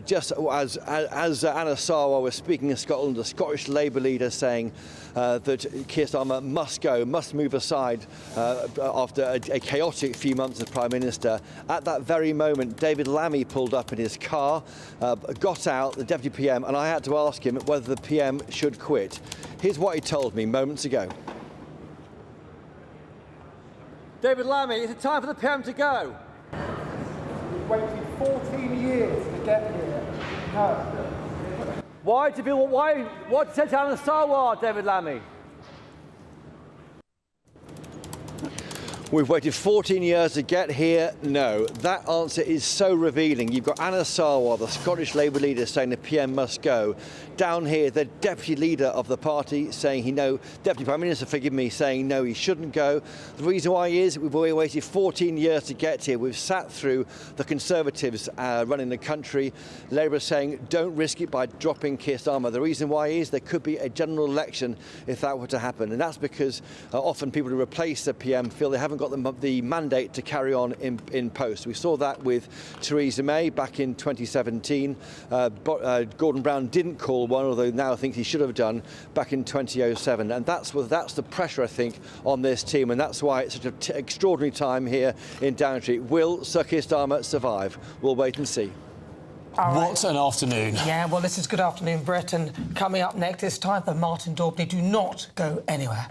Just as Anna Sarwar was speaking in Scotland, the Scottish Labour leader saying that Keir Starmer must go, must move aside after a chaotic few months as Prime Minister. At that very moment, David Lammy pulled up in his car, got out, the Deputy PM, and I had to ask him whether the PM should quit. Here's what he told me moments ago. David Lammy, is it time for the PM to go? We've waited 14 years to get here. No. What did you say to Anna Sarwar, David Lammy? We've waited 14 years to get here. No, that answer is so revealing. You've got Anna Sarwar, the Scottish Labour leader, saying the PM must go. Down here, the deputy leader of the party saying Deputy Prime Minister, forgive me, saying no, he shouldn't go. The reason why is we've waited 14 years to get here. We've sat through the Conservatives running the country. Labour saying don't risk it by dropping Keir Starmer. The reason why is there could be a general election if that were to happen, and that's because often people who replace the PM feel they haven't got the mandate to carry on in post. We saw that with Theresa May back in 2017. Gordon Brown didn't call one, although now thinks he should have done back in 2007. And that's the pressure, I think, on this team, and that's why it's such an extraordinary time here in Downing Street. Will Sir Keir Starmer survive? We'll wait and see. What an afternoon. Yeah, well, this is Good Afternoon Britain. Coming up next, it's time for Martin Daubney. Do not go anywhere.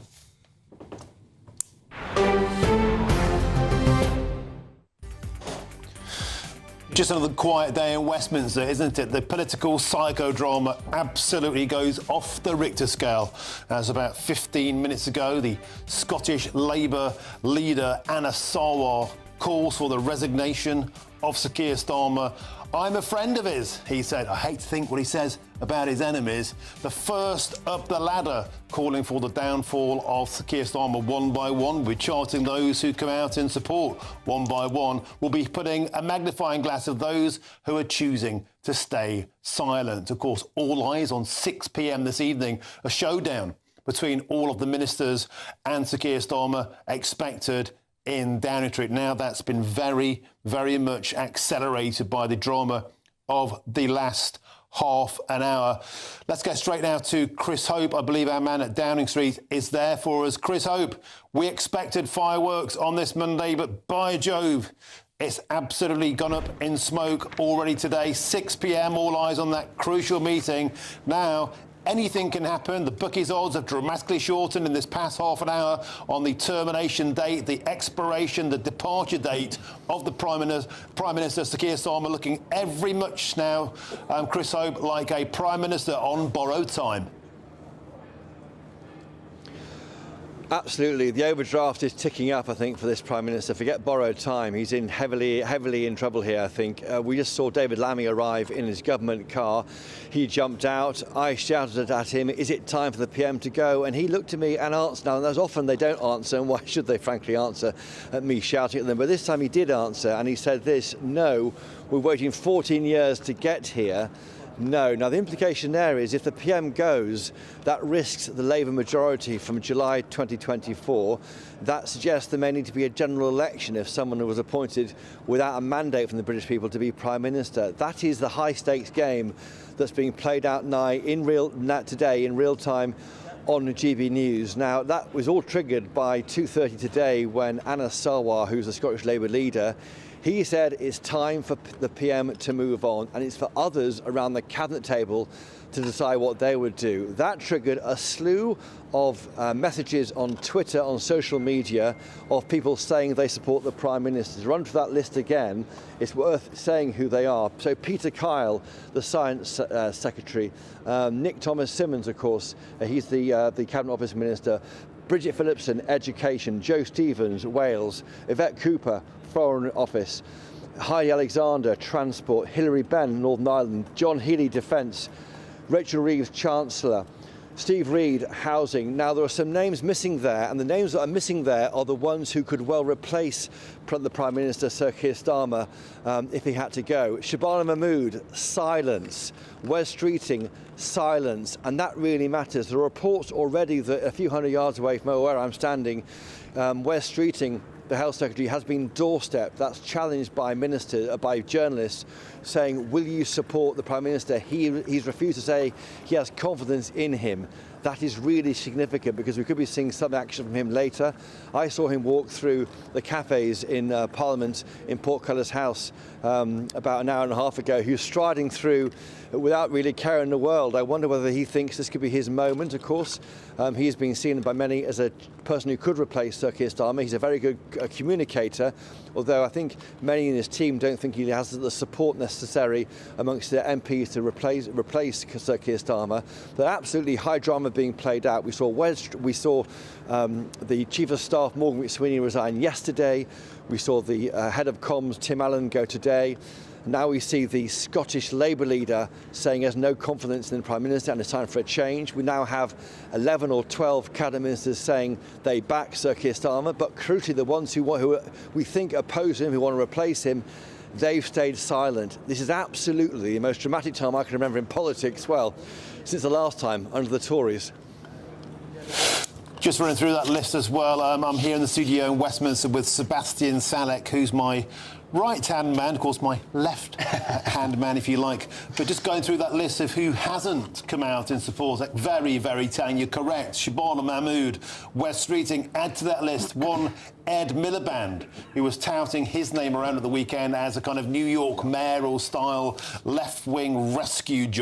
Just another quiet day in Westminster, isn't it? The political psychodrama absolutely goes off the Richter scale. As about 15 minutes ago, the Scottish Labour leader Anna Sarwar calls for the resignation of Sir Keir Starmer. I'm a friend of his, he said. I hate to think what he says about his enemies. The first up the ladder, calling for the downfall of Sir Keir Starmer one by one. We're charting those who come out in support one by one. We'll be putting a magnifying glass of those who are choosing to stay silent. Of course, all eyes on 6 p.m. this evening, a showdown between all of the ministers and Sir Keir Starmer expected in Downing Street. Now that's been very, very much accelerated by the drama of the last half an hour. Let's get straight now to Chris Hope. I believe our man at Downing Street is there for us. Chris Hope, we expected fireworks on this Monday, but by Jove, it's absolutely gone up in smoke already today. 6 p.m, all eyes on that crucial meeting. Now, anything can happen. The bookies' odds have dramatically shortened in this past half an hour on the termination date, the expiration, the departure date of the Prime Minister, Sir Keir Starmer, looking every much now, Chris Hope, like a Prime Minister on borrowed time. Absolutely. The overdraft is ticking up, I think, for this Prime Minister. Forget borrowed time. He's in heavily in trouble here, I think. We just saw David Lammy arrive in his government car. He jumped out. I shouted at him, is it time for the PM to go? And he looked at me and answered. Now, as often they don't answer, and why should they, frankly, answer at me shouting at them? But this time he did answer, and he said this: no, we're waiting 14 years to get here. No. Now, the implication there is if the PM goes, that risks the Labour majority from July 2024. That suggests there may need to be a general election if someone who was appointed without a mandate from the British people to be Prime Minister. That is the high-stakes game that's being played out today in real time on GB News. Now, that was all triggered by 2:30 today when Anna Sarwar, who's the Scottish Labour leader, he said it's time for the PM to move on, and it's for others around the cabinet table to decide what they would do. That triggered a slew of messages on Twitter, on social media, of people saying they support the Prime Minister. To run through that list again, it's worth saying who they are. So Peter Kyle, the Science Secretary, Nick Thomas-Symonds, of course, he's the Cabinet Office Minister, Bridget Phillipson, Education, Joe Stevens, Wales, Yvette Cooper, Foreign Office, Heidi Alexander, Transport, Hilary Benn, Northern Ireland, John Healey, Defence, Rachel Reeves, Chancellor, Steve Reed, Housing. Now, there are some names missing there, and the names that are missing there are the ones who could well replace the Prime Minister, Sir Keir Starmer, if he had to go. Shabana Mahmood, silence. Wes Streeting, silence. And that really matters. There are reports already that a few hundred yards away from where I'm standing, Wes Streeting, the Health Secretary, has been doorstepped. That's challenged by by journalists saying, will you support the Prime Minister? He's refused to say he has confidence in him. That is really significant because we could be seeing some action from him later. I saw him walk through the cafes in Parliament in Portcullis House about an hour and a half ago. He was striding through without really caring the world. I wonder whether he thinks this could be his moment, of course. He's been seen by many as a person who could replace Sir Keir Starmer. He's a very good communicator, although I think many in his team don't think he has the support necessary amongst the MPs to replace Sir Keir Starmer. But absolutely high drama being played out. We saw the Chief of Staff, Morgan McSweeney, resign yesterday. We saw the head of comms, Tim Allen, go today. Now we see the Scottish Labour leader saying he has no confidence in the Prime Minister and it's time for a change. We now have 11 or 12 cabinet ministers saying they back Sir Keir Starmer, but crucially the ones who we think oppose him, who want to replace him, they've stayed silent. This is absolutely the most dramatic time I can remember in politics, well, since the last time under the Tories. Just running through that list as well, I'm here in the studio in Westminster with Sebastian Salek, who's my right-hand man, of course my left-hand man, if you like. But just going through that list of who hasn't come out in support, very, very telling. You're correct. Shabana Mahmood, Wes Streeting. Add to that list one Ed Miliband, who was touting his name around at the weekend as a kind of New York mayoral-style left-wing rescue job.